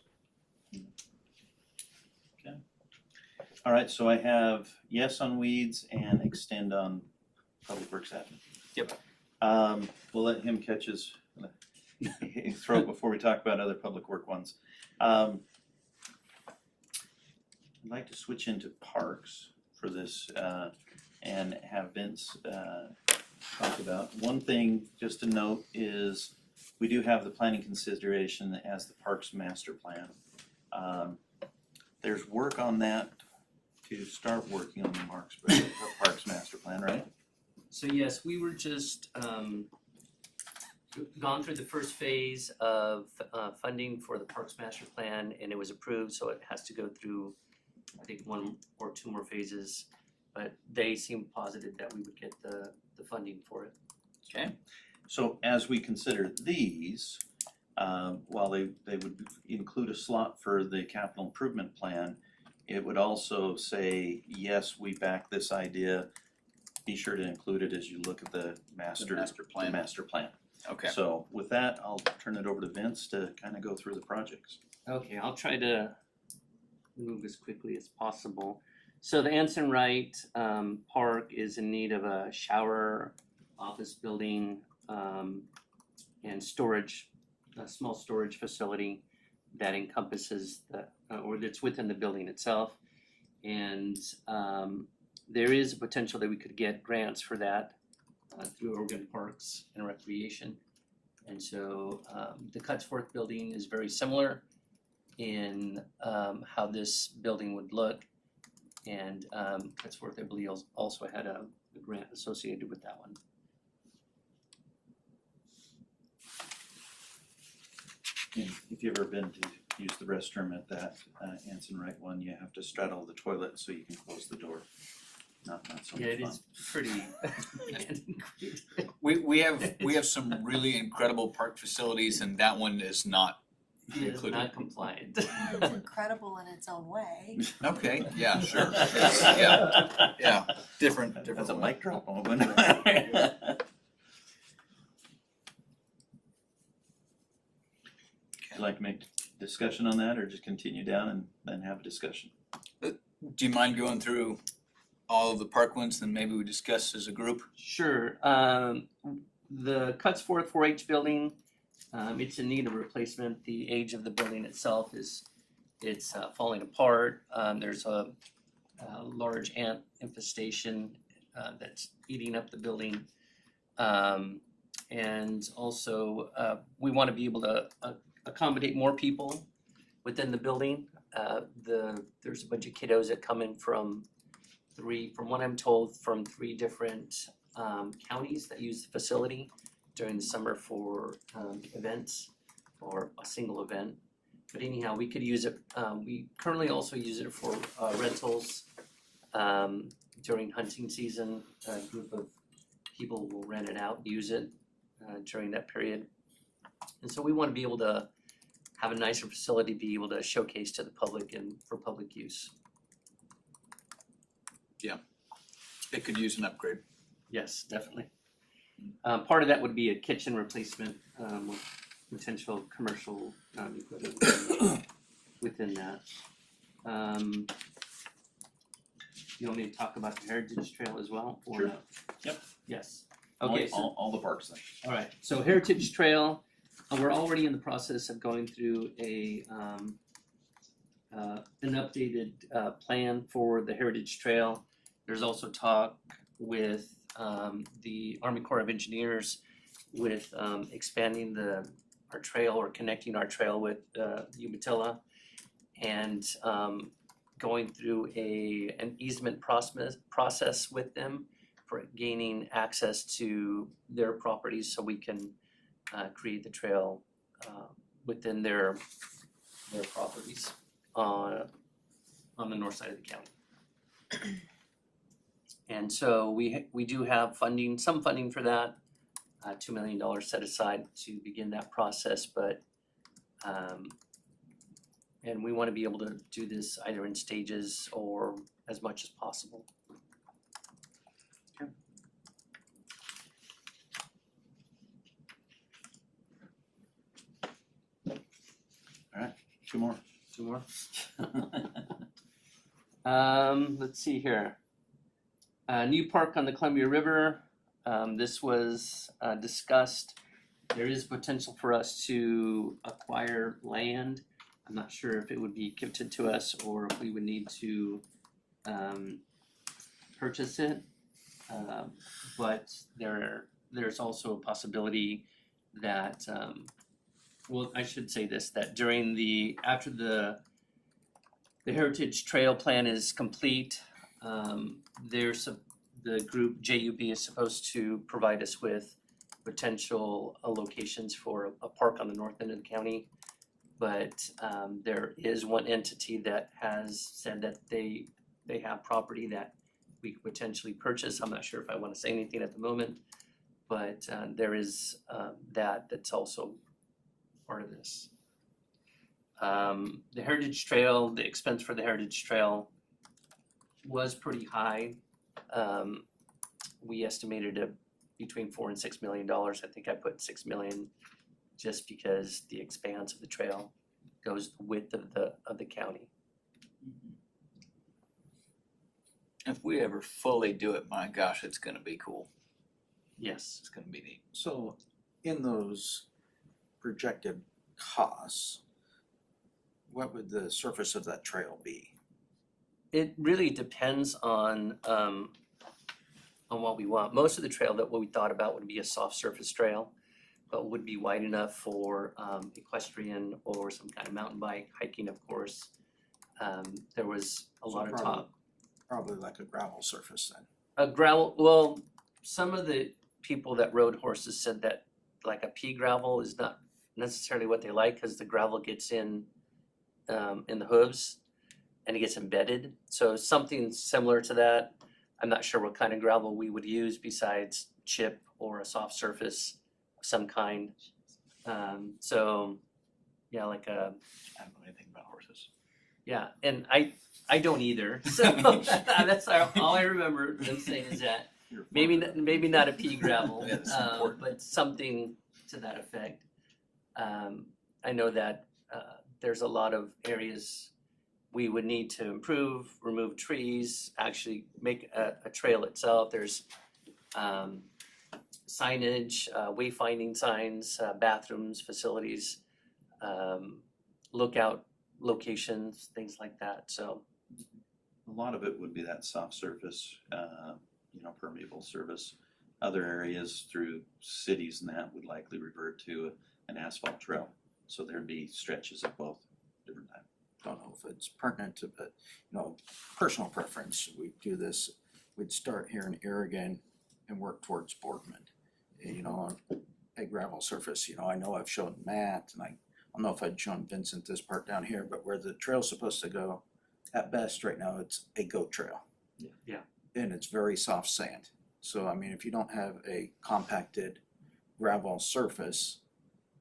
All right, so I have yes on weeds and extend on public works admin. Yep. We'll let him catch his throat before we talk about other public work ones. I'd like to switch into parks for this and have Vince talk about. One thing just to note is we do have the planning consideration as the parks master plan. There's work on that to start working on the parks master plan, right? So yes, we were just gone through the first phase of funding for the Parks Master Plan, and it was approved, so it has to go through, I think, 1 or 2 more phases. But they seemed positive that we would get the funding for it. Okay, so as we consider these, while they would include a slot for the capital improvement plan, it would also say, yes, we back this idea. Be sure to include it as you look at the master plan. Okay. So with that, I'll turn it over to Vince to kind of go through the projects. Okay, I'll try to move as quickly as possible. So the Anson Wright Park is in need of a shower, office building, and storage, a small storage facility that encompasses or that's within the building itself. And there is a potential that we could get grants for that through Oregon Parks and Recreation. And so the Cutsforth building is very similar in how this building would look. And Cutsforth, I believe, also had a grant associated with that one. And if you've ever been to use the restroom at that Anson Wright one, you have to straddle the toilet so you can close the door. Not so much Yeah, it fun. is pretty. We have some really incredible park facilities, and that one is not It is included. not compliant. It's incredible in its own way. Okay, yeah, sure. Yes, yeah, different. That's a mic drop moment. Would you like to make discussion on that or just continue down and then have a discussion? Do you mind going through all of the park ones, then maybe we discuss as a group? Sure. The Cutsforth 4-H building, it's in need of replacement. The age of the building itself it's falling apart. There's a large ant infestation that's eating up the building. And also, we want to be able to accommodate more people within the building. There's a bunch of kiddos that come in from what I'm told, from 3 different counties that use the facility during the summer for events or a single event. But anyhow, we could use it. We currently also use it for rentals during hunting season. A group of people will rent it out, use it during that period. And so we want to be able to have a nicer facility, be able to showcase to the public and for public use. It could use an upgrade. Yes, definitely. Part of that would be a kitchen replacement with potential commercial equipment within that. You want me to talk about the Heritage Trail as well? Or Sure. no? Yep. Yes. Okay. All the parks then. All right, so Heritage Trail, we're already in the process of going through an updated plan for the Heritage Trail. There's also talk with the Army Corps of Engineers with expanding our trail or connecting our trail with Umatilla, and going through an easement process with them for gaining access to their properties so we can create the trail within their properties on the north side of the county. And so we do have some funding for that, $2 million set aside to begin that process, but and we want to be able to do this either in stages or as much as possible. Two more. Two more. Let's see here. New park on the Columbia River. This was discussed. There is potential for us to acquire land. I'm not sure if it would be gifted to us or if we would need to purchase it. But there's also a possibility that well, I should say this, that after the Heritage Trail Plan is complete, the group JUB is supposed to provide us with potential locations for a park on the north end of the county. But there is one entity that has said that they have property that we could potentially purchase. I'm not sure if I want to say anything at the moment, but there is that's also part of this. The Heritage Trail, the expense for the Heritage Trail was pretty high. We estimated it between $4 and $6 million. I think I put $6 million just because the expanse of the trail goes the width of the county. If we ever fully do it, my gosh, it's gonna be cool. Yes. It's gonna be neat. So in those projected costs, what would the surface of that trail be? It really depends on what we want. Most of the trail that what we thought about would be a soft surface trail, but would be wide enough for equestrian or some kind of mountain bike, hiking, of course. There was a lot of talk. Probably like a gravel surface then. A gravel, well, some of the people that rode horses said that like a pea gravel is not necessarily what they like because the gravel gets in the hooves and it gets embedded. So something similar to that. I'm not sure what kind of gravel we would use besides chip or a soft surface of some kind. So yeah, like I don't know anything about horses. yeah, and I don't either. So that's all I remember them saying is that maybe not a pea gravel, Yeah, that's important. but something to that effect. I know that there's a lot of areas we would need to improve, remove trees, actually make a trail itself. There's signage, wayfinding signs, bathrooms, facilities, lookout locations, things like that. So A lot of it would be that soft surface, permeable surface. Other areas through cities and that would likely revert to an asphalt trail. So there'd be stretches of both different types. Don't know if it's pertinent to, but, personal preference, we do this, we'd start here in Irrigon and work towards Boardman. On a gravel surface, I know I've shown Matt, and I don't know if I'd shown Vincent this part down here, but where the trail's supposed to go, at best right now, it's a goat trail. Yeah. And it's very soft sand. So, if you don't have a compacted gravel surface,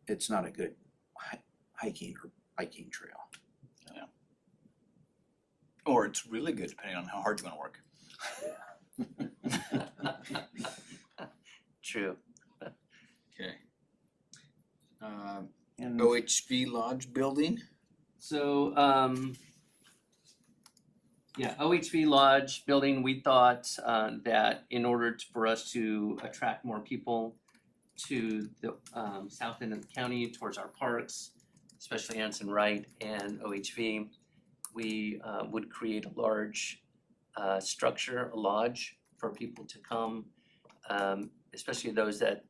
it's not a good hiking or biking trail. Or it's really good depending on how hard you wanna work. true. Okay. And OHV Lodge building? So OHV Lodge building, we thought that in order for us to attract more people to the south end of the county towards our parks, especially Anson Wright and OHV, we would create a large structure, a lodge for people to come, especially those that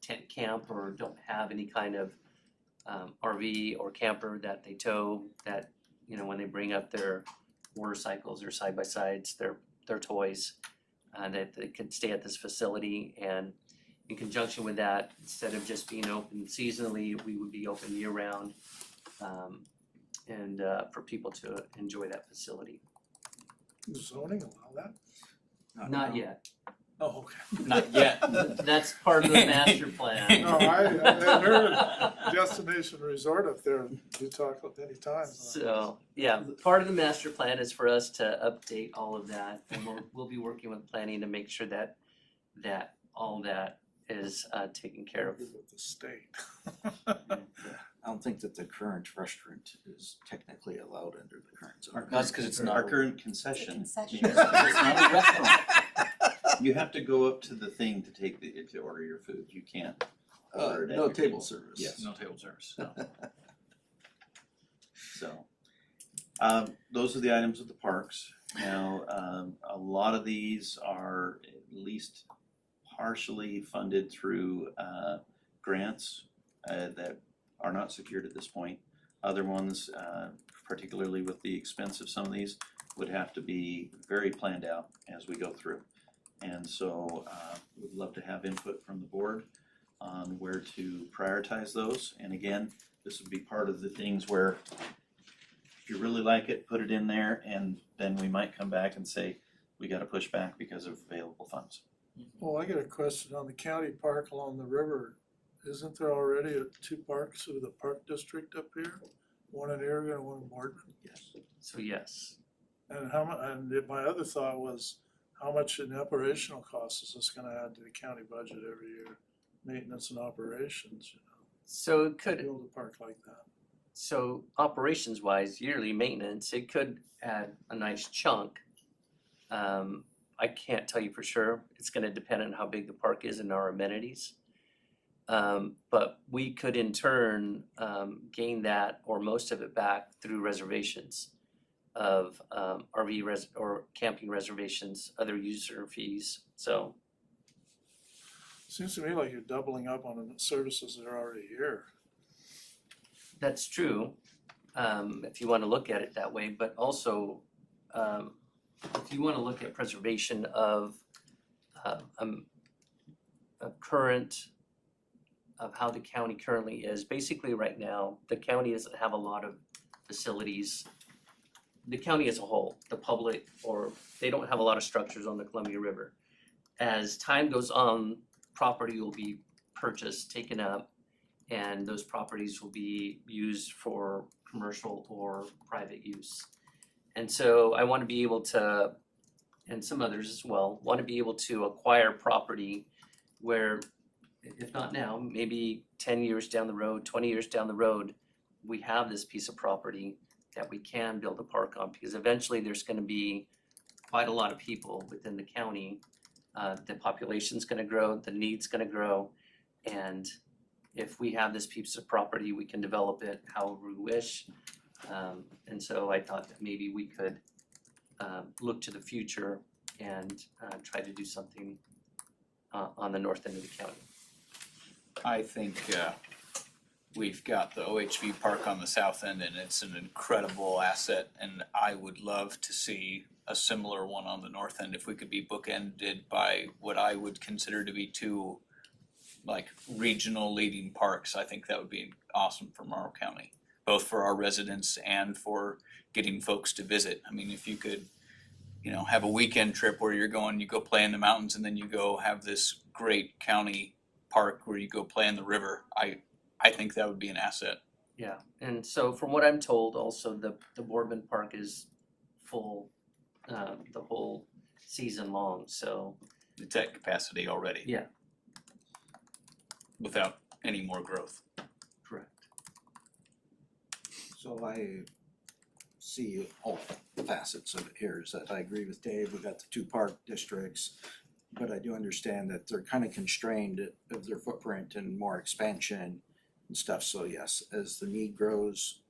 tent camp or don't have any kind of RV or camper that they tow, that, you know, when they bring up their motorcycles or side-by-sides, their toys, that they can stay at this facility. And in conjunction with that, instead of just being open seasonally, we would be open year-round, and for people to enjoy that facility. Does zoning allow that? Not yet. Oh, okay. Not yet. That's part of the master plan. No, I heard destination resort up there, you talk many times. So, yeah, part of the master plan is for us to update all of that, and we'll be working with planning to make sure that all that is taken care of. With the state. I don't think that the current restaurant is technically allowed under the current zone. That's because it's Our not. current concession. Concession. Yes, it's not a restaurant. You have to go up to the thing to order your food. You can't order it at No your table service. Yes. No table service. So, those are the items of the parks. Now, a lot of these are at least partially funded through grants that are not secured at this point. Other ones, particularly with the expense of some of these, would have to be very planned out as we go through. And so we'd love to have input from the board on where to prioritize those. And again, this would be part of the things where if you really like it, put it in there, and then we might come back and say, we gotta push back because of available funds. Well, I got a question on the county park along the river. Isn't there already two parks of the park district up here? One in Irrigon and one in Boardman? Yes. So, yes. And my other thought was, how much in operational costs is this gonna add to the county budget every year? Maintenance and operations, you know, So it could, build a park like that. so operations wise, yearly maintenance, it could add a nice chunk. I can't tell you for sure. It's gonna depend on how big the park is and our amenities. But we could in turn gain that or most of it back through reservations of or camping reservations, other user fees. So Seems to me like you're doubling up on the services that are already here. that's true, if you want to look at it that way. But also, if you want to look at preservation of current of how the county currently is. Basically, right now, the county doesn't have a lot of facilities. The county as a whole, the public, or they don't have a lot of structures on the Columbia River. As time goes on, property will be purchased, taken up, and those properties will be used for commercial or private use. And so I want to be able to, and some others as well, want to be able to acquire property where, if not now, maybe 10 years down the road, 20 years down the road, we have this piece of property that we can build a park on, because eventually there's going to be quite a lot of people within the county. The population's going to grow, the need's going to grow, and if we have this piece of property, we can develop it however we wish. And so I thought that maybe we could look to the future and try to do something on the north end of the county. I think we've got the OHV park on the south end, and it's an incredible asset, and I would love to see a similar one on the north end if we could be bookended by what I would consider to be two like regional leading parks. I think that would be awesome for Morrow County, both for our residents and for getting folks to visit. I mean, if you could, you know, have a weekend trip where you go play in the mountains, and then you go have this great county park where you go play in the river, I think that would be an asset. Yeah, and so from what I'm told, also the Boardman Park is full the whole season long, so It's at capacity already. yeah, Without any more growth. correct. So I see all facets of it here, is that I agree with Dave, we got the two park districts, but I do understand that they're kind of constrained of their footprint and more expansion and stuff, so yes, as the need grows,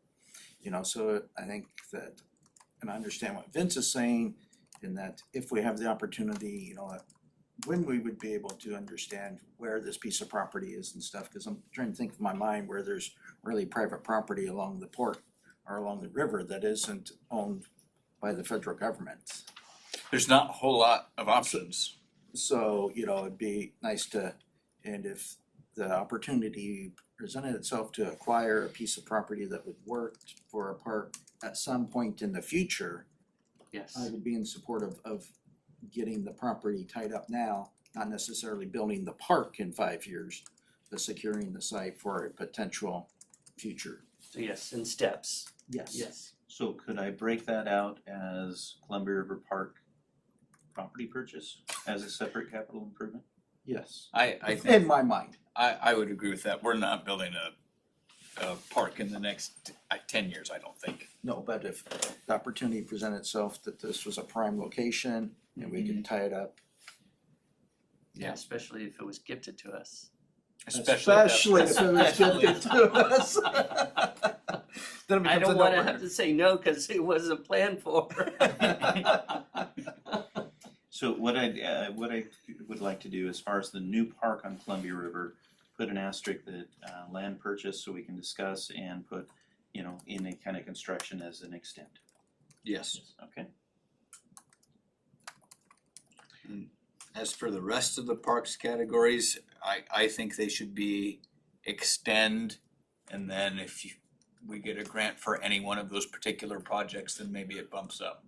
you know, so I think that, and I understand what Vince is saying, in that if we have the opportunity, when we would be able to understand where this piece of property is and stuff, because I'm trying to think of my mind where there's really private property along the port or along the river that isn't owned by the federal government. There's not a whole lot of options. So, it'd be nice and if the opportunity presented itself to acquire a piece of property that would work for a park at some point in the future, Yes. I would be in support of getting the property tied up now, not necessarily building the park in 5 years, but securing the site for a potential future. So yes, in steps. Yes. Yes. So could I break that out as Columbia River Park property purchase as a separate capital improvement? Yes. I In think, my mind. I would agree with that. We're not building a park in the next 10 years, I don't think. No, but if the opportunity presented itself that this was a prime location and we could tie it up. Yeah, especially if it was gifted to us. Especially if it was gifted to us. Then it I becomes don't a wanna no-brainer. have to say no, cause it wasn't planned for. So what I would like to do as far as the new park on Columbia River, put an asterisk that land purchase so we can discuss and put, in a kind of construction as an extent. Yes. Okay. As for the rest of the parks categories, I think they should be extend, and then we get a grant for any one of those particular projects, then maybe it bumps up.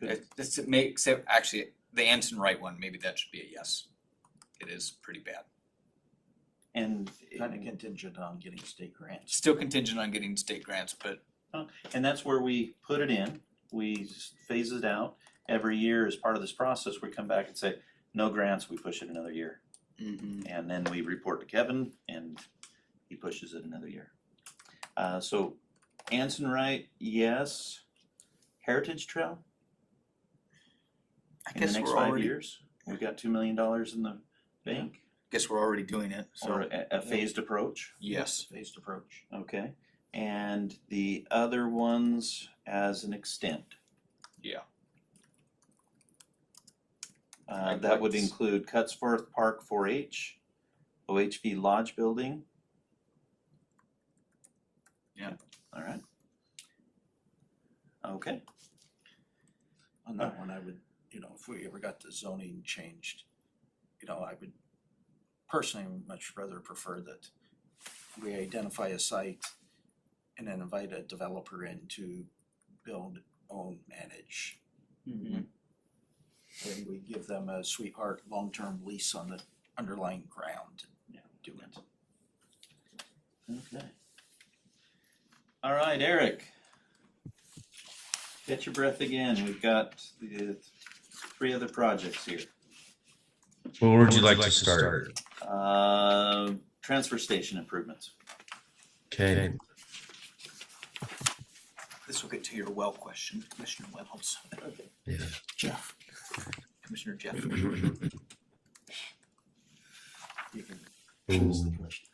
It makes it, actually, the Anson Wright one, maybe that should be a yes. It is pretty bad. And Kind of contingent on getting state grants. Still contingent on getting state grants, but and that's where we put it in. We phase it out. Every year as part of this process, we come back and say, no grants, we push it another year. And then we report to Kevin and he pushes it another year. So Anson Wright, yes. Heritage Trail? I In the guess next we're 5 already, years, we've got $2 million in the bank, guess we're already doing it, or so a phased approach. yes. Phased approach. Okay, and the other ones as an extent. Yeah. That would include Cutsforth Park 4-H, OHV Lodge Building. Yeah. All right. Okay. On that one, I would, if we ever got the zoning changed, I would personally much rather prefer that we identify a site and then invite a developer in to build, own, manage. And we give them a sweetheart long-term lease on the underlying ground and do it. Okay. All right, Eric. Get your breath again. We've got the 3 other projects here. Where would you like to start? Transfer station improvements. Okay. This will get to your well question, Commissioner Wells. Yeah. Jeff. Commissioner Jeff. You can choose the question.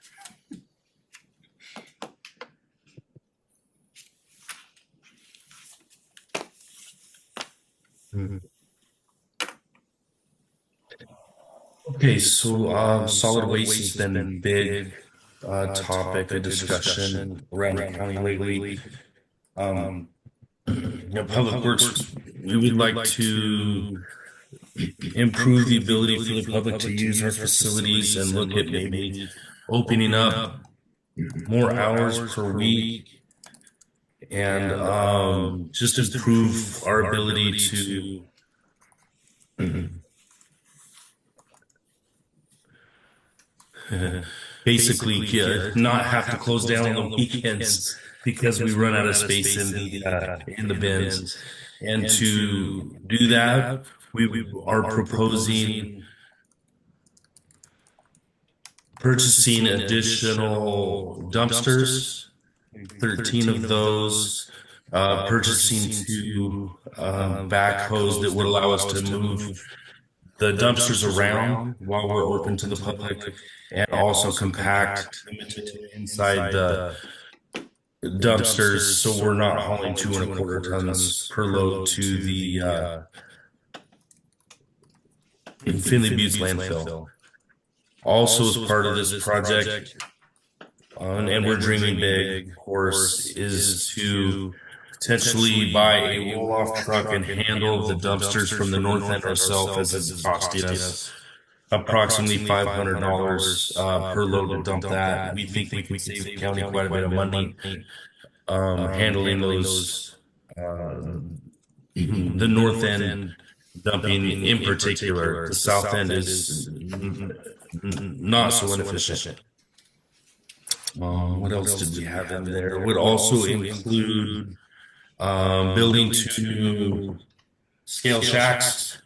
Okay, so solid waste has been a big topic of discussion around the county lately. Public Works, we would like to improve the ability for the public to use our facilities and look at maybe opening up more hours per week and just improve our ability to basically not have to close down on the weekends because we run out of space in the bins. And to do that, we are proposing purchasing additional dumpsters, 13 of those, purchasing 2 backhoes that would allow us to move the dumpsters around while we're open to the public, and also compact the material inside dumpsters, so we're not hauling 2.25 tons per load to the Finley Buttes landfill. Also, as part of this project, and we're dreaming big, of course, is to potentially buy a roll-off truck and handle the dumpsters from the north end ourselves, as it's costing us approximately $500 per load to dump that. We think we can save the county quite a bit of money handling those the north end dumping in particular. The south end is not so inefficient. What else did we have in there? Would also include building 2 scale shacks.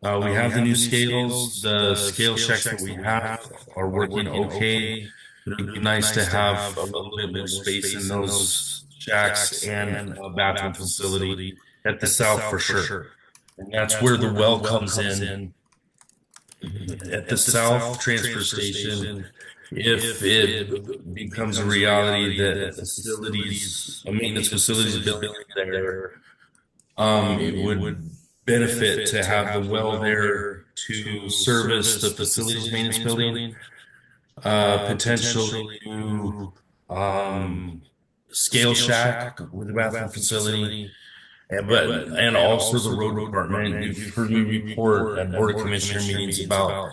We have the new scales. The scale shacks that we have are working okay. It would be nice to have a little bit more space in those shacks and a bathroom facility at the south for sure. And that's where the well comes in. At the south transfer station, if it becomes a reality that maintenance facilities building there, it would benefit to have the well there to service the facilities maintenance building, potentially new scale shack with a bathroom facility, and also the road department. You've heard me report at Board of Commissioner meetings about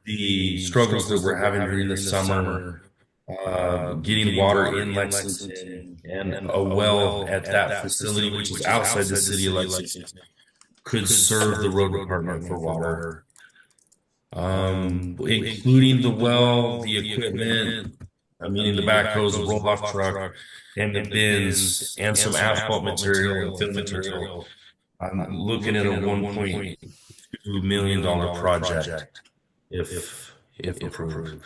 the struggles that we're having during the summer, getting water in Lexington, and a well at that facility, which is outside the city of Lexington, could serve the road department for water. Including the well, the equipment, meaning the backhoes, the roll-off truck, and the bins, and some asphalt material and fill material. I'm looking at a $1.2 million project if approved.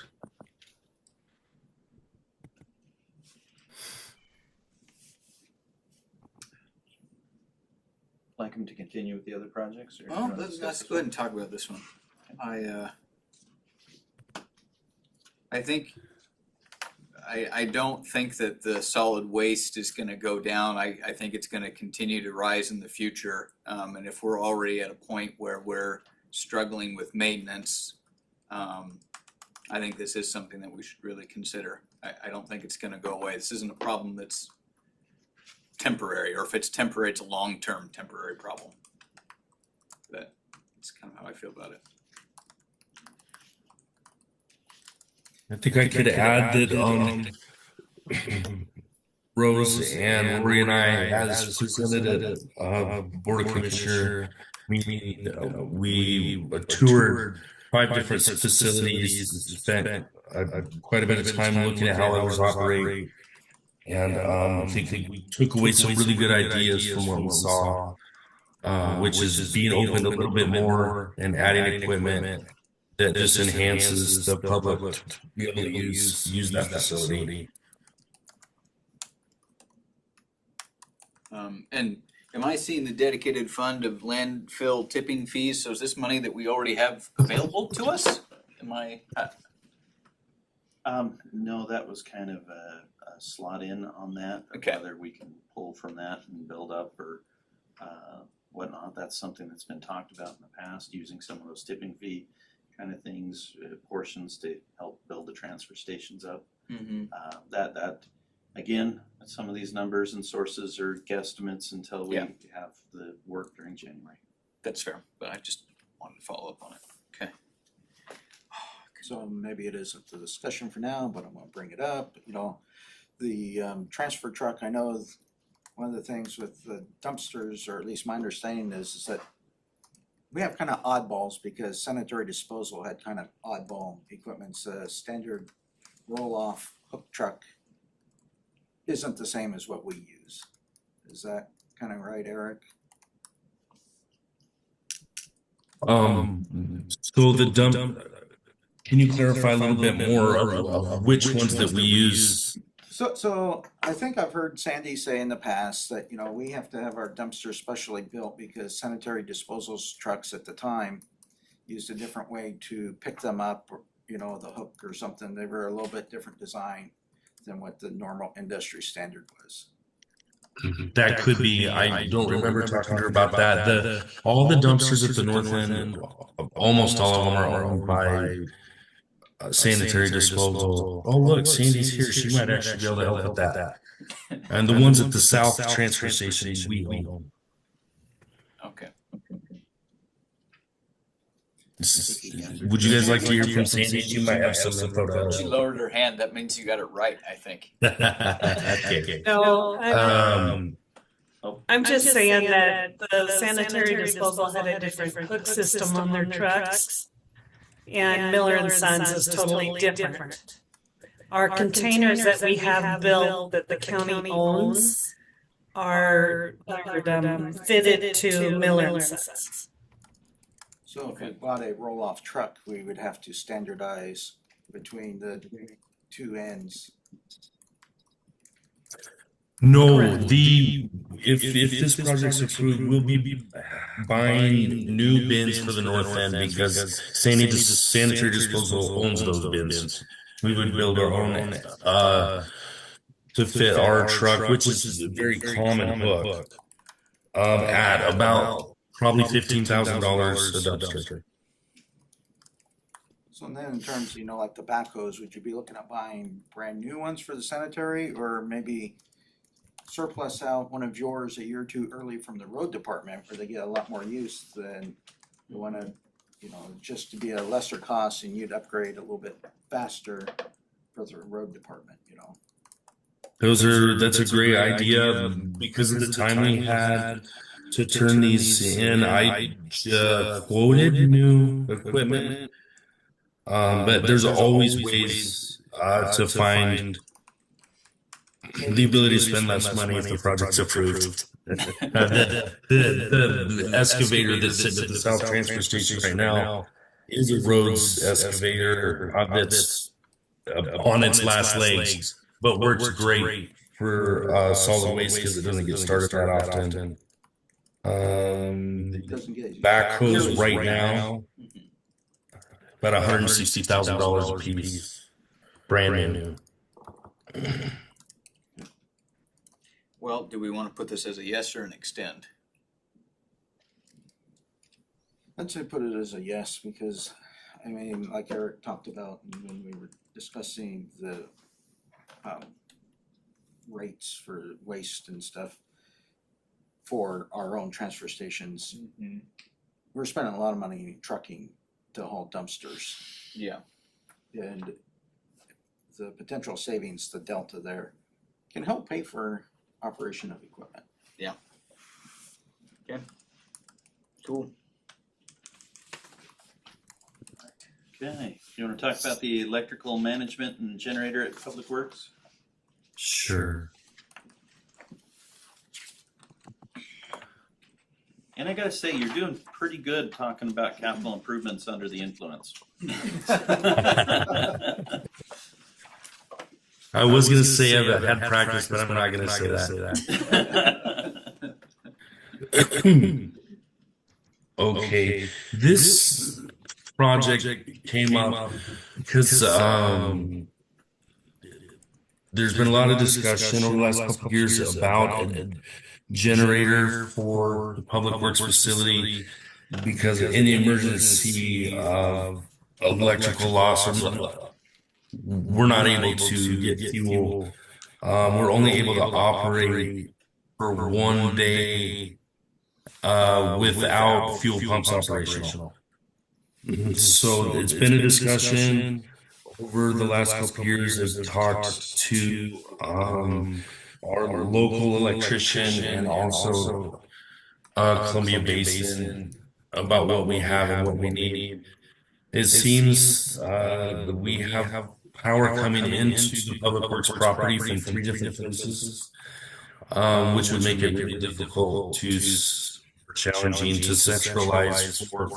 Like them to continue with the other projects? Or Well, let's go ahead and talk about this one. I don't think that the solid waste is gonna go down. I think it's gonna continue to rise in the future. And if we're already at a point where we're struggling with maintenance, I think this is something that we should really consider. I don't think it's gonna go away. This isn't a problem that's temporary, or if it's temporary, it's a long-term temporary problem. That's kind of how I feel about it. I think I could add that Rose and Rory and I, as presented at Board of Commissioner meeting, we toured 5 different facilities, spent quite a bit of time looking at how others operate, and I think we took away some really good ideas from what we saw, which is being open a little bit more and adding equipment that just enhances the public to be able to use that facility. And am I seeing the dedicated fund of landfill tipping fees? So is this money that we already have available to us? Am I? No, that was kind of a slot in on that. Okay. Whether we can pull from that and build up or whatnot. That's something that's been talked about in the past, using some of those tipping fee kind of things, portions to help build the transfer stations up. Mm-hmm. That again, some of these numbers and sources are guesstimates until we have the work during January. That's fair, but I just wanted to follow up on it. Okay. So maybe it isn't the discussion for now, but I'm gonna bring it up. You know, the transfer truck, I know one of the things with the dumpsters, or at least my understanding is that we have kind of oddballs because sanitary disposal had kind of oddball equipment. Standard roll-off hook truck isn't the same as what we use. Is that kind of right, Eric? So the dump, can you clarify a little bit more of which ones that we use? So I think I've heard Sandy say in the past that, you know, we have to have our dumpsters specially built because sanitary disposal trucks at the time used a different way to pick them up, or, you know, the hook or something. They were a little bit different design. than what the normal industry standard was. That could be. I don't remember talking to her about that. All the dumpsters at the north end, almost all of them are owned by sanitary disposal. Oh, look, Sandy's here. She might actually be able to help with that. And the ones at the south transfer station, we own. Okay. Would you guys like to hear from Sandy? You might have some info to She help. lowered her hand, that means you got it right, I think. Okay. No, I'm just saying saying that the sanitary disposal had a different hook system on their trucks. And Miller and Sons is totally different. Our containers that we have built that the county owns are fitted to Miller and Sons. So if we bought a roll-off truck, we would have to standardize between the two ends. No, Correct. if this project's approved, we'll be buying new bins for the north end because sanitary disposal owns those bins. We would build our own to fit our truck, which is a very common hook, at about probably $15,000 a dumpster. So then in terms, like the backhoes, would you be looking at buying brand new ones for the sanitary, or maybe surplus out one of yours a year or two early from the road department where they get a lot more use than you wanna, just to be a lesser cost and you'd upgrade a little bit faster for the road department, That's a great idea because of the time we had to turn these in. I quoted new equipment, but there's always ways to find the ability to spend less money if the project's approved. The excavator that's sitting at the south transfer station right now is a Rhodes excavator that's on its last legs, but works great for solid waste because it doesn't get started that often. Backhoes right now about $160,000 a piece, brand new. Well, do we wanna put this as a yes or an extend? I'd say put it as a yes, because, like Eric talked about when we were discussing the rates for waste and stuff for our own transfer stations. We're spending a lot of money trucking to haul dumpsters, Yeah. and the potential savings, the delta there, can help pay for operation of equipment. Cool. Okay, you wanna talk about the electrical management and generator at Public Works? Sure. And I gotta say, you're doing pretty good talking about capital improvements under the influence. I was gonna say I've had practice, but I'm not gonna say that. Okay, this project came up because there's been a lot of discussion over the last couple of years about a generator for the public works facility because in the emergency of electrical loss, we're not able to get fuel. We're only able to operate for one day without fuel pumps operational. So it's been a discussion over the last couple of years. I've talked to our local electrician and also Columbia Basin about what we have and what we need. It seems that we have power coming into the public works property from 3 different places, which would make it really difficult to challenging to centralize for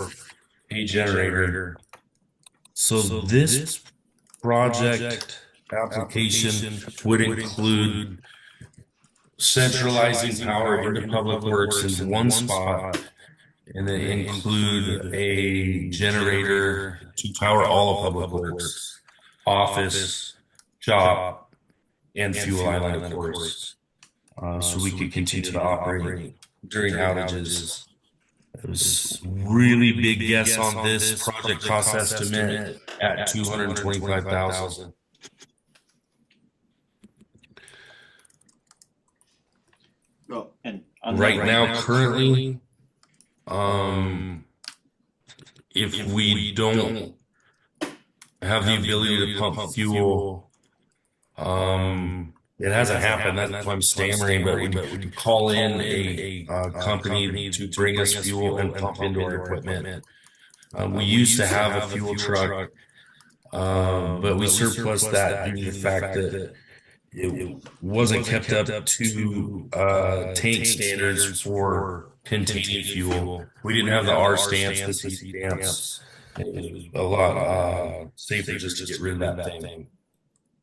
a generator. So this project application would include centralizing power into public works in one spot, and then include a generator to power all of public works, office, shop, and fuel island, of course. So we could continue to operate during outages. It was really big guess on this project cost estimate at 225,000. Well, And on Right that, now, currently, if we don't have the ability to pump fuel, it hasn't happened. That's why I'm stammering. But we call in a company to bring us fuel and pump into our equipment. We used to have a fuel truck, but we surplus that due to the fact that it wasn't kept up to tank standards for containing fuel. We didn't have the R stamps, the C stamps. It was a lot safer just to get rid of that thing.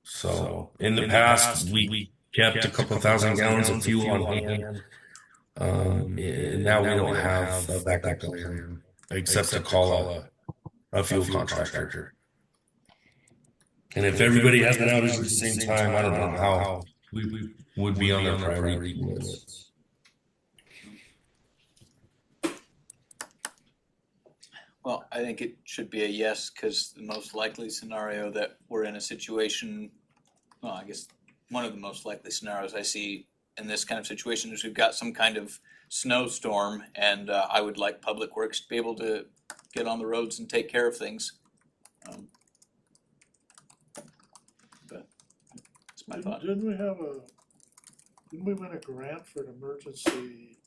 So in the past, we kept a couple thousand gallons of fuel on hand. And now we don't have a backup plan except to call a fuel contractor. And if everybody has an outage at the same time, I don't know how we would be on their priority list. Well, I think it should be a yes, because the most likely scenario that we're in a situation, well, I guess one of the most likely scenarios I see in this kind of situation is we've got some kind of snowstorm, and I would like Public Works to be able to get on the roads and take care of things. But that's my thought. Didn't we win a grant for an emergency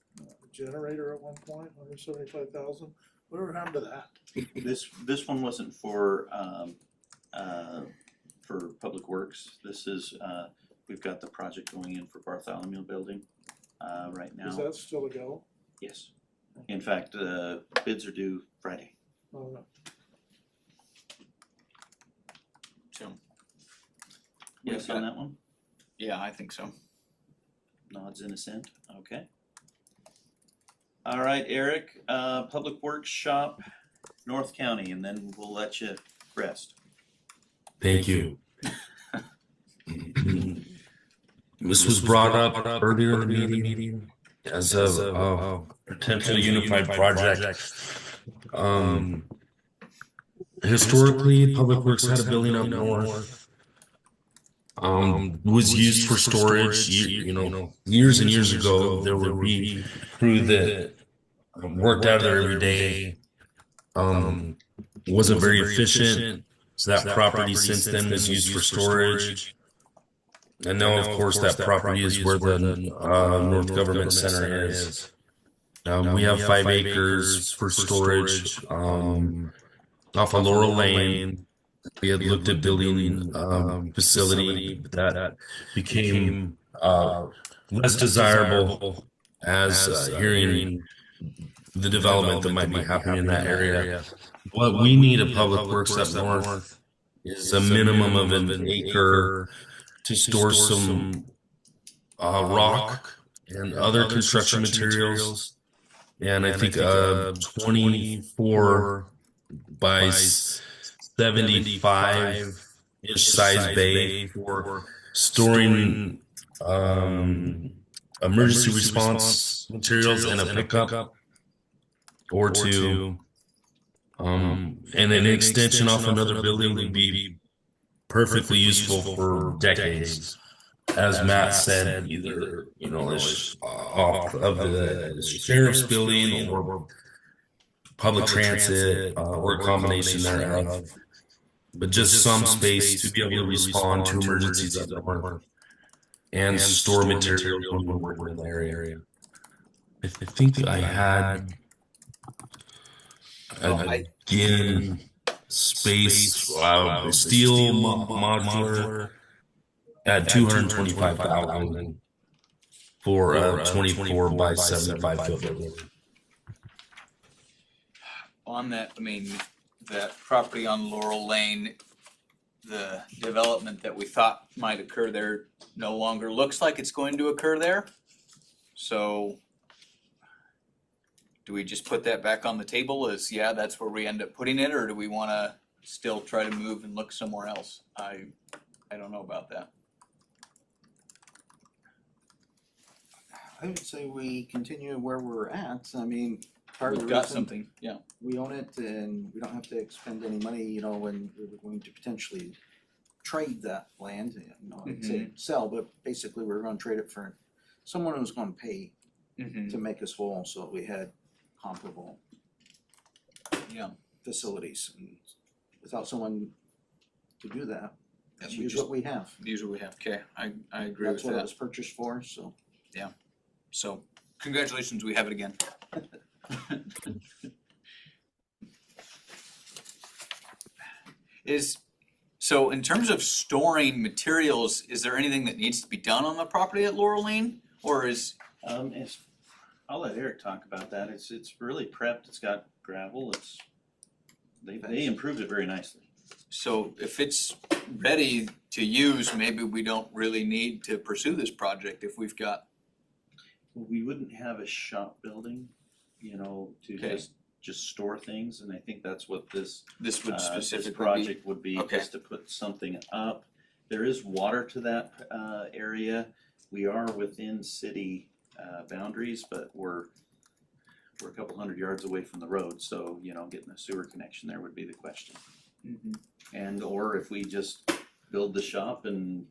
generator at one point, $175,000? Whatever happened to that? this one wasn't for Public Works. This is we've got the project going in for Bartholomew Building right now. Is that still a go? Yes. In fact, bids are due Friday. Oh, no. So, Yes on that one? yeah, I think so. Nods in assent, okay. All right, Eric, Public Works Shop, North County, and then we'll let you rest. Thank you. This was brought up earlier in the meeting as a potential unified project. Historically, Public Works had a building up north. Was used for storage. Years and years ago, there would be crew that worked out of there every day. Wasn't very efficient. So that property since then is used for storage. And now, of course, that property is where the North Government Center is. We have 5 acres for storage off of Laurel Lane. We had looked at building facility that became less desirable as hearing the development that might be happening in that area. What we need at Public Works up north is a minimum of an acre to store some rock and other construction materials. And I think 24 by 75-inch size bay for storing emergency response materials and a pickup or two. And an extension off another building would be perfectly useful for decades. As Matt said, either it's off of the sheriff's building or public transit or a combination thereof. But just some space to be able to respond to emergencies up north and store materials when we're working in the area. I think I had again space steel modular at 225,000 for a 24 by 75 foot building. On that, I mean, that property on Laurel Lane, the development that we thought might occur there no longer looks like it's going to occur there. So do we just put that back on the table as, yeah, that's where we end up putting it, or do we wanna still try to move and look somewhere else? I don't know about that. I would say we continue where we're at. I mean, part of the We've got reason something, yeah. we own it and we don't have to expend any money, you know, when we were going to potentially trade that land, you know, I'd say sell, but basically we're gonna trade it for someone who's gonna pay Mm-hmm. to make us whole, so we had comparable Yeah. facilities. And without someone to do that, Yeah, let's we use just- what we have. Use what we have, okay, I agree That's with what it was that, purchased for, so. so, congratulations, we have it again. So in terms of storing materials, is there anything that needs to be done on the property at Laurel Lane? Or is, I'll let Eric talk about that. It's really prepped. It's got gravel. They improved it very nicely. so if it's ready to use, maybe we don't really need to pursue this project if we've got, We wouldn't have a shop building, you know, to Okay. just store things, and I think that's what this this would this specifically be. project would be, Okay. just to put something up. There is water to that area. We are within city boundaries, but we're a couple hundred yards away from the road, so you know, getting a sewer connection there would be the question. Mhm. And or if we just build the shop and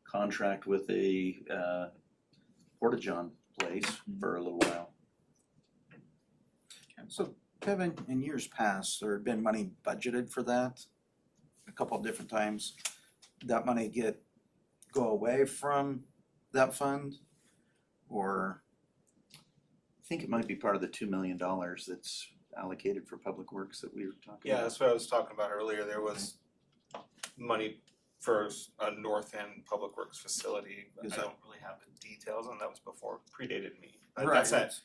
contract with a porta-john place for a little while. So Kevin, in years past, there had been money budgeted for that a couple of different times. That money go away from that fund? Or, I think it might be part of the $2 million that's allocated for public works that we were talking Yeah, about. that's what I was talking about earlier. There was money for a north end public works facility. Is I that- don't really have the details, and that was before, predated me. But Right. that's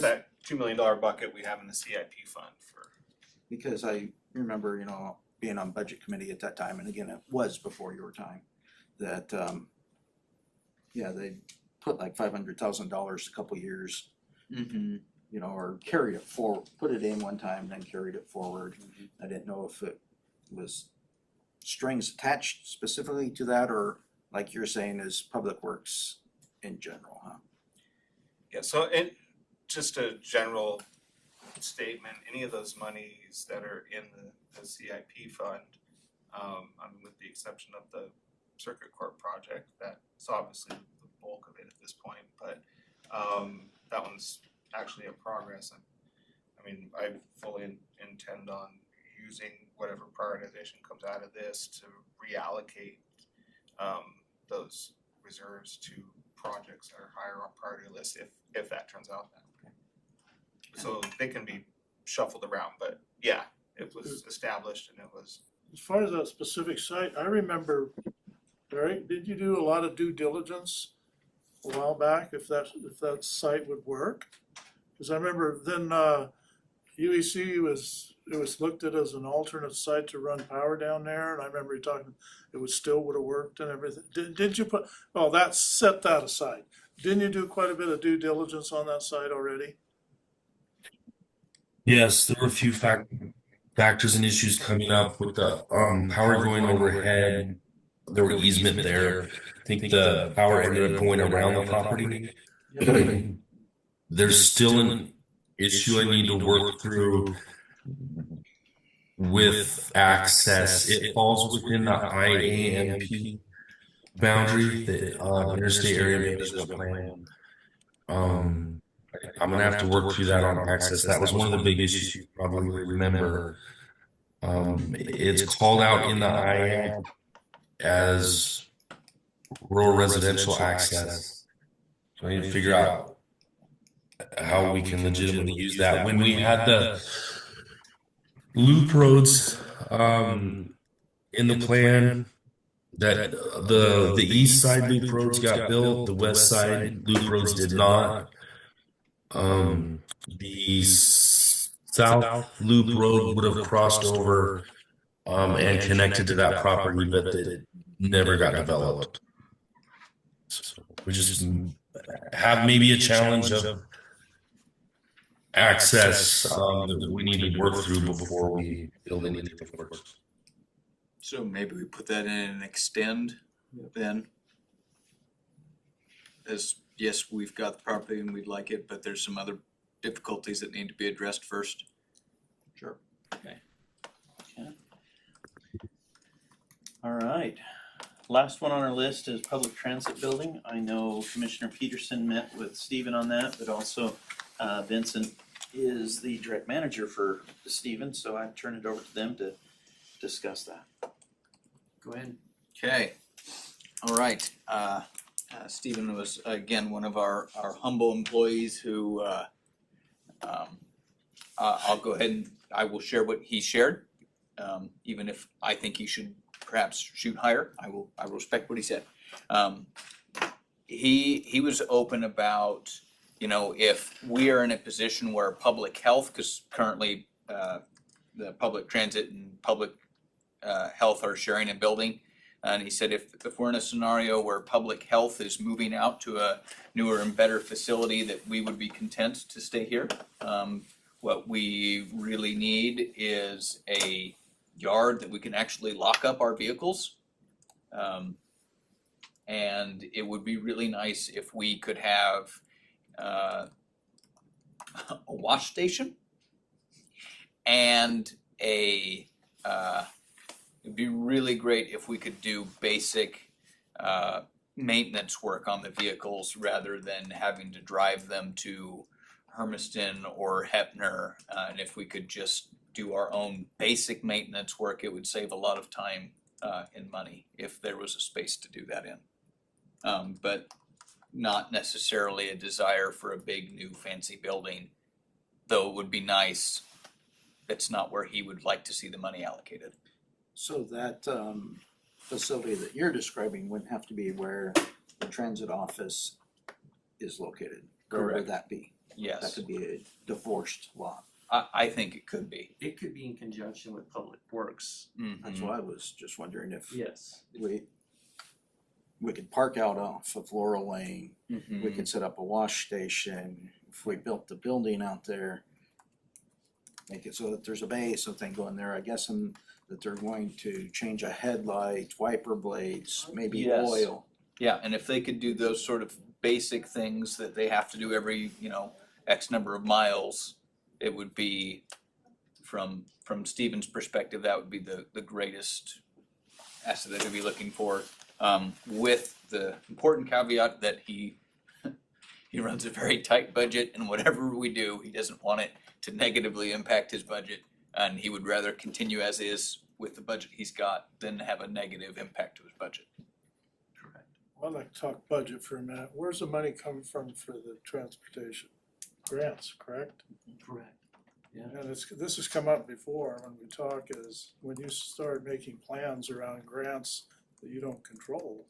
that $2 million bucket we have in the CIP fund for. because I remember, you know, being on budget committee at that time, and again, it was before your time, that, yeah, they put like $500,000 a couple years, Mm-hmm. you know, or carried it forward, put it in one time, then carried it forward. I didn't know if it was strings attached specifically to that, or like you're saying is public works in general, huh? Yeah, so just a general statement, any of those monies that are in the CIP fund, I mean, with the exception of the circuit court project, that's obviously the bulk of it at this point, but that one's actually in progress. I mean, I fully intend on using whatever prioritization comes out of this to reallocate those reserves to projects that are higher on priority lists if that turns out that way. So they can be shuffled around, but yeah, it was established and it was. As far as that specific site, I remember, Eric, did you do a lot of due diligence a while back if that site would work? Cause I remember then, UEC it was looked at as an alternate site to run power down there, and I remember you talking, would have worked and everything. Did you set that aside. Didn't you do quite a bit of due diligence on that site already? Yes, there were a few factors and issues coming up with the power going overhead. There were easement there. I think the power ended up going around the property. There's still an issue I need to work through with access. It falls within the IAMP boundary, the Interstate Area Management Plan. I'm gonna have to work through that on access. That was one of the big issues you probably remember. It's called out in the IAM as rural residential access. So I need to figure out how we can legitimately use that. When we had the loop roads in the plan, that the east side loop roads got built, the west side loop roads did not. The south loop road would have crossed over and connected to that property, but it never got developed. So we just have maybe a challenge of access that we need to work through before we build anything, of course. So maybe we put that in and extend then. As yes, we've got the property and we'd like it, but there's some other difficulties that need to be addressed first. Sure. All right. Last one on our list is public transit building. I know Commissioner Peterson met with Stephen on that, but also Vincent is the direct manager for Stephen, so I turn it over to them to discuss that. Go ahead. Okay, all right. Stephen was, again, one of our humble employees who, I'll go ahead and I will share what he shared. Even if I think he should perhaps shoot higher, I will respect what he said. He was open about, you know, if we are in a position where public health, because currently the public transit and public health are sharing a building. And he said if we're in a scenario where public health is moving out to a newer and better facility, that we would be content to stay here. What we really need is a yard that we can actually lock up our vehicles. And it would be really nice if we could have a wash station and it'd be really great if we could do basic maintenance work on the vehicles rather than having to drive them to Hermiston or Heppner. And if we could just do our own basic maintenance work, it would save a lot of time and money if there was a space to do that in. But not necessarily a desire for a big new fancy building, though it would be nice. That's not where he would like to see the money allocated. So that facility that you're describing wouldn't have to be where the transit office is located. Where would Correct. that be? That Yes, could be a divorced lot. I think it could be. It could be in conjunction with Public Works. That's why I was just wondering if Yes. we could park out off of Laurel Lane. We could set up a wash station. If we built the building out there, make it so that there's a bay, something going there. I guess that they're going to change a headlight, wiper blades, maybe Yes. oil. Yeah, and if they could do those sort of basic things that they have to do every, X number of miles, it would be, from Stephen's perspective, that would be the greatest asset that he'd be looking for. With the important caveat that he runs a very tight budget, and whatever we do, he doesn't want it to negatively impact his budget. And he would rather continue as is with the budget he's got than have a negative impact to his budget. Correct. Well, I'd like to talk budget for a minute. Where's the money coming from for the transportation? Grants, correct? Correct. Yeah. And this has come up before when we talk, is when you start making plans around grants that you don't control,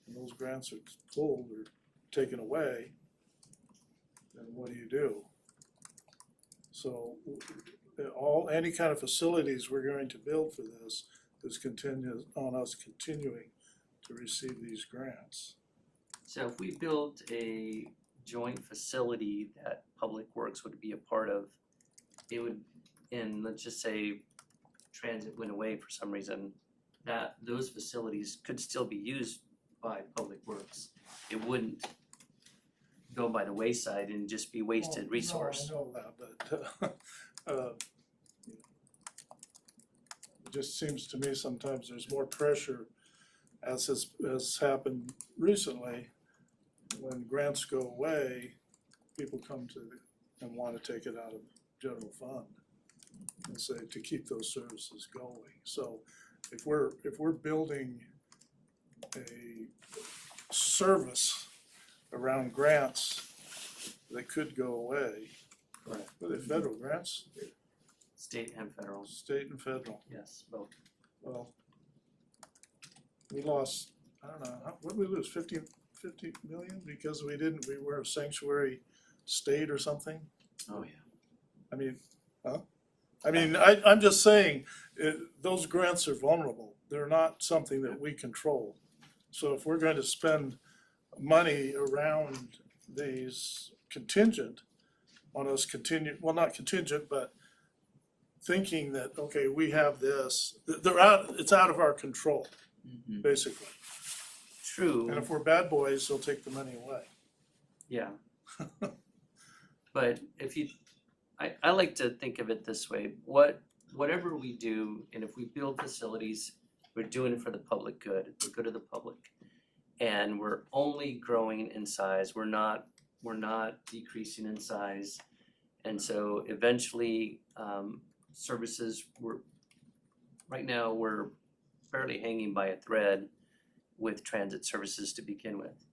and those grants are pulled or taken away, then what do? So any kind of facilities we're going to build for this is contingent on us continuing to receive these grants. So if we built a joint facility that Public Works would be a part of, it would, and let's just say transit went away for some reason, that those facilities could still be used by Public Works. It wouldn't go by the wayside and just be wasted resource. No, I know that, but it just seems to me sometimes there's more pressure, as has happened recently. When grants go away, people come and want to take it out of general fund and say to keep those services going. So if we're building a service around grants that could go away, Correct. were they federal grants? State and federal, State and federal. yes, both. Well, we lost, I don't know, what did we lose, 50 million because we were a sanctuary state or something? Oh, yeah. I mean, I'm just saying, those grants are vulnerable. They're not something that we control. So if we're going to spend money around these contingent on us not contingent, but thinking that, okay, we have this, it's out of our control, basically. True. And if we're bad boys, they'll take the money away. Yeah. But if you, I like to think of it this way, whatever we do, and if we build facilities, we're doing it for the public good, the good of the public. And we're only growing in size, we're not decreasing in size. And so eventually, services, right now, we're barely hanging by a thread with transit services to begin with.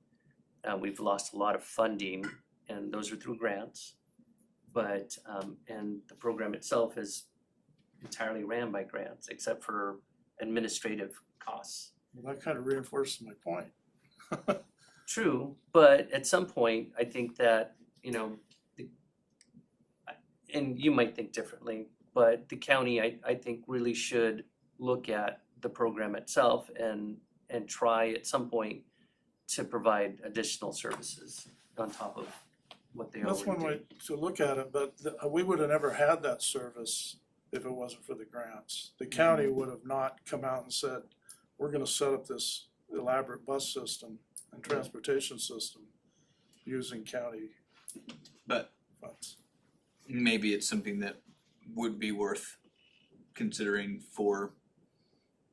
We've lost a lot of funding, and those are through grants. But, and the program itself is entirely ran by grants, except for administrative costs. Well, that kind of reinforces my point. True, but at some point, I think that, you know, and you might think differently, but the county, I think, really should look at the program itself and try at some point to provide additional services on top of what they That's already one do. way to look at it, but we would have never had that service if it wasn't for the grants. The county would have not come out and said, we're gonna set up this elaborate bus system and transportation system using county But funds. maybe it's something that would be worth considering for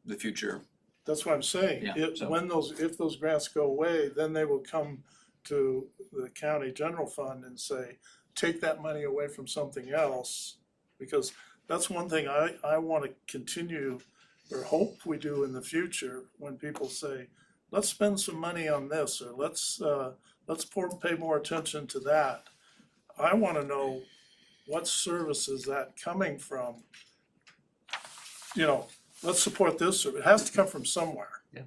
the future. That's what I'm saying. Yeah, If, so- if those grants go away, then they will come to the county general fund and say, take that money away from something else. Because that's one thing I wanna continue, or hope we do in the future, when people say, let's spend some money on this, or let's pay more attention to that. I wanna know what service is that coming from? You know, let's support this service. It has to come from somewhere. Yeah.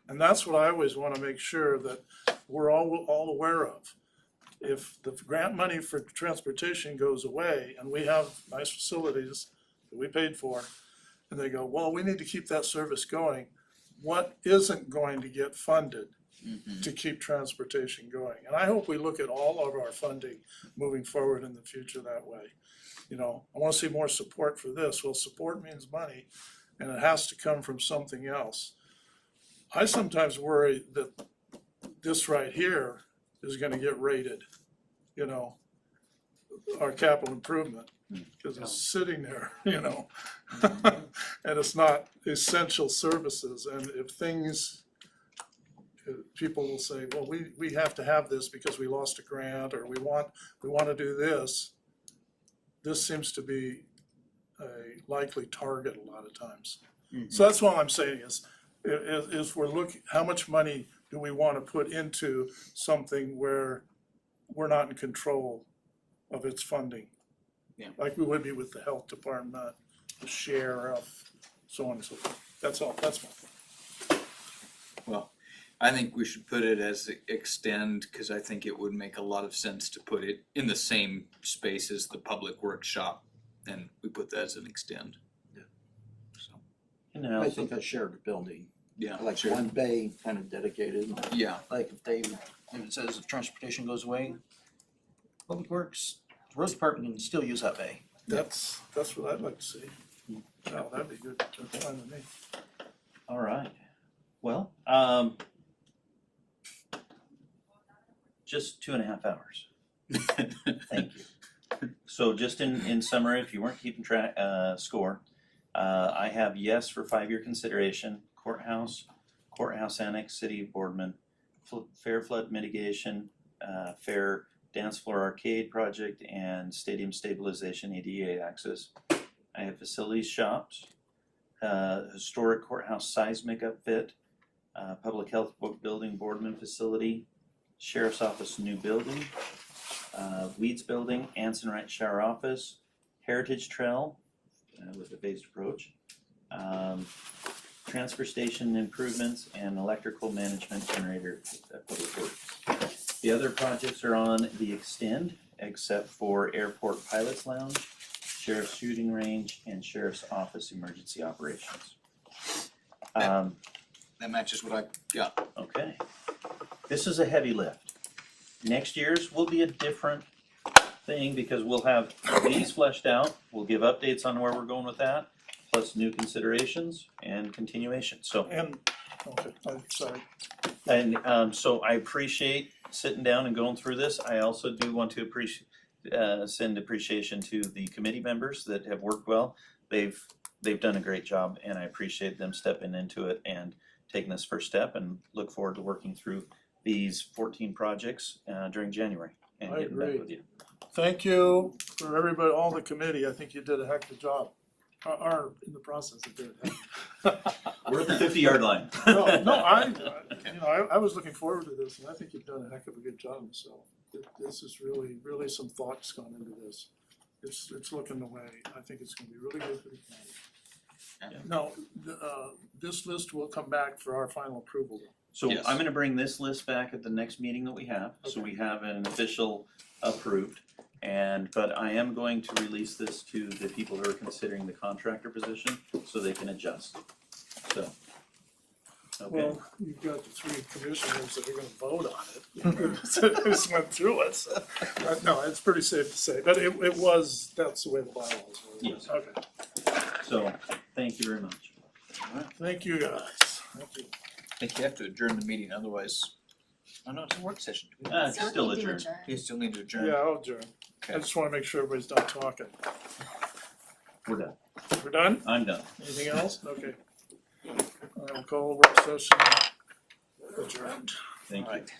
And that's what I always wanna make sure that we're all aware of. If the grant money for transportation goes away and we have nice facilities that we paid for, and they go, well, we need to keep that service going, what isn't going to get funded to keep transportation going? And I hope we look at all of our funding moving forward in the future that way. You know, I wanna see more support for this. Well, support means money, and it has to come from something else. I sometimes worry that this right here is gonna get rated, you know, our capital improvement, because it's sitting there, you know. And it's not essential services, and if things, people will say, well, we have to have this because we lost a grant, or we want to do this. This seems to be a likely target a lot of times. So that's what I'm saying is we're looking, how much money do we want to put into something where we're not in control of its funding? Yeah. Like we would be with the health department, the sheriff, so on and so forth. That's all, that's my point. Well, I think we should put it as extend, cause I think it would make a lot of sense to put it in the same space as the public workshop, and we put that as an extend. Yeah. So, And I think a shared building, yeah. like sure. one bay kind of dedicated. Yeah, Like if it says if transportation goes away, Public Works, Road Department can still use that bay. That's what I'd like to see. No, that'd be good, that's fine with me. All right. Well, just 2.5 hours. Thank you. So just in summary, if you weren't keeping track, score, I have yes for 5-year consideration, courthouse annex, city of Boardman, fair flood mitigation, fair dance floor arcade project, and stadium stabilization ADA access. I have facilities shops, historic courthouse seismic upfit, public health building Boardman facility, sheriff's office new building, Weeds building, Anson Wright shower office, heritage trail with a phased approach, transfer station improvements, and electrical management generator public works. The other projects are on the extend, except for airport pilots lounge, sheriff's shooting range, and sheriff's office emergency operations. that matches what I got. Okay, this is a heavy lift. Next year's will be a different thing because we'll have these fleshed out. We'll give updates on where we're going with that, plus new considerations and continuation. So And Okay, I'm sorry. And so I appreciate sitting down and going through this. I also do want to send appreciation to the committee members that have worked well. They've done a great job, and I appreciate them stepping into it and taking this first step, and look forward to working through these 14 projects during January and I getting back agree. with you. Thank you for everybody, all the committee. I think you did a heck of a job. Are in the process of doing it. We're at the 50-yard line. No, I was looking forward to this, and I think you've done a heck of a good job, so this is really some thought's gone into this. It's looking the way. I think it's gonna be really good for the county. Now, this list will come back for our final approval though. So Yes. I'm gonna bring this list back at the next meeting that we have, so we have an official approved. But I am going to release this to the people who are considering the contractor position, so they can adjust. So, okay, Well, you've got the three commissioners that are gonna vote on it. Just went through it. So, no, it's pretty safe to say, but that's the way the bylaws were. Yes. Okay, so, thank you very much. thank you guys. Thank you. I think you have to adjourn the meeting, otherwise, oh no, it's a work session. It's still adjourned. You still need to adjourn. Yeah, I'll adjourn. I Okay. just wanna make sure everybody's done talking. We're done. We're done? I'm done. Anything else? Okay. I'll call the work session adjourned. Thank you. Alright.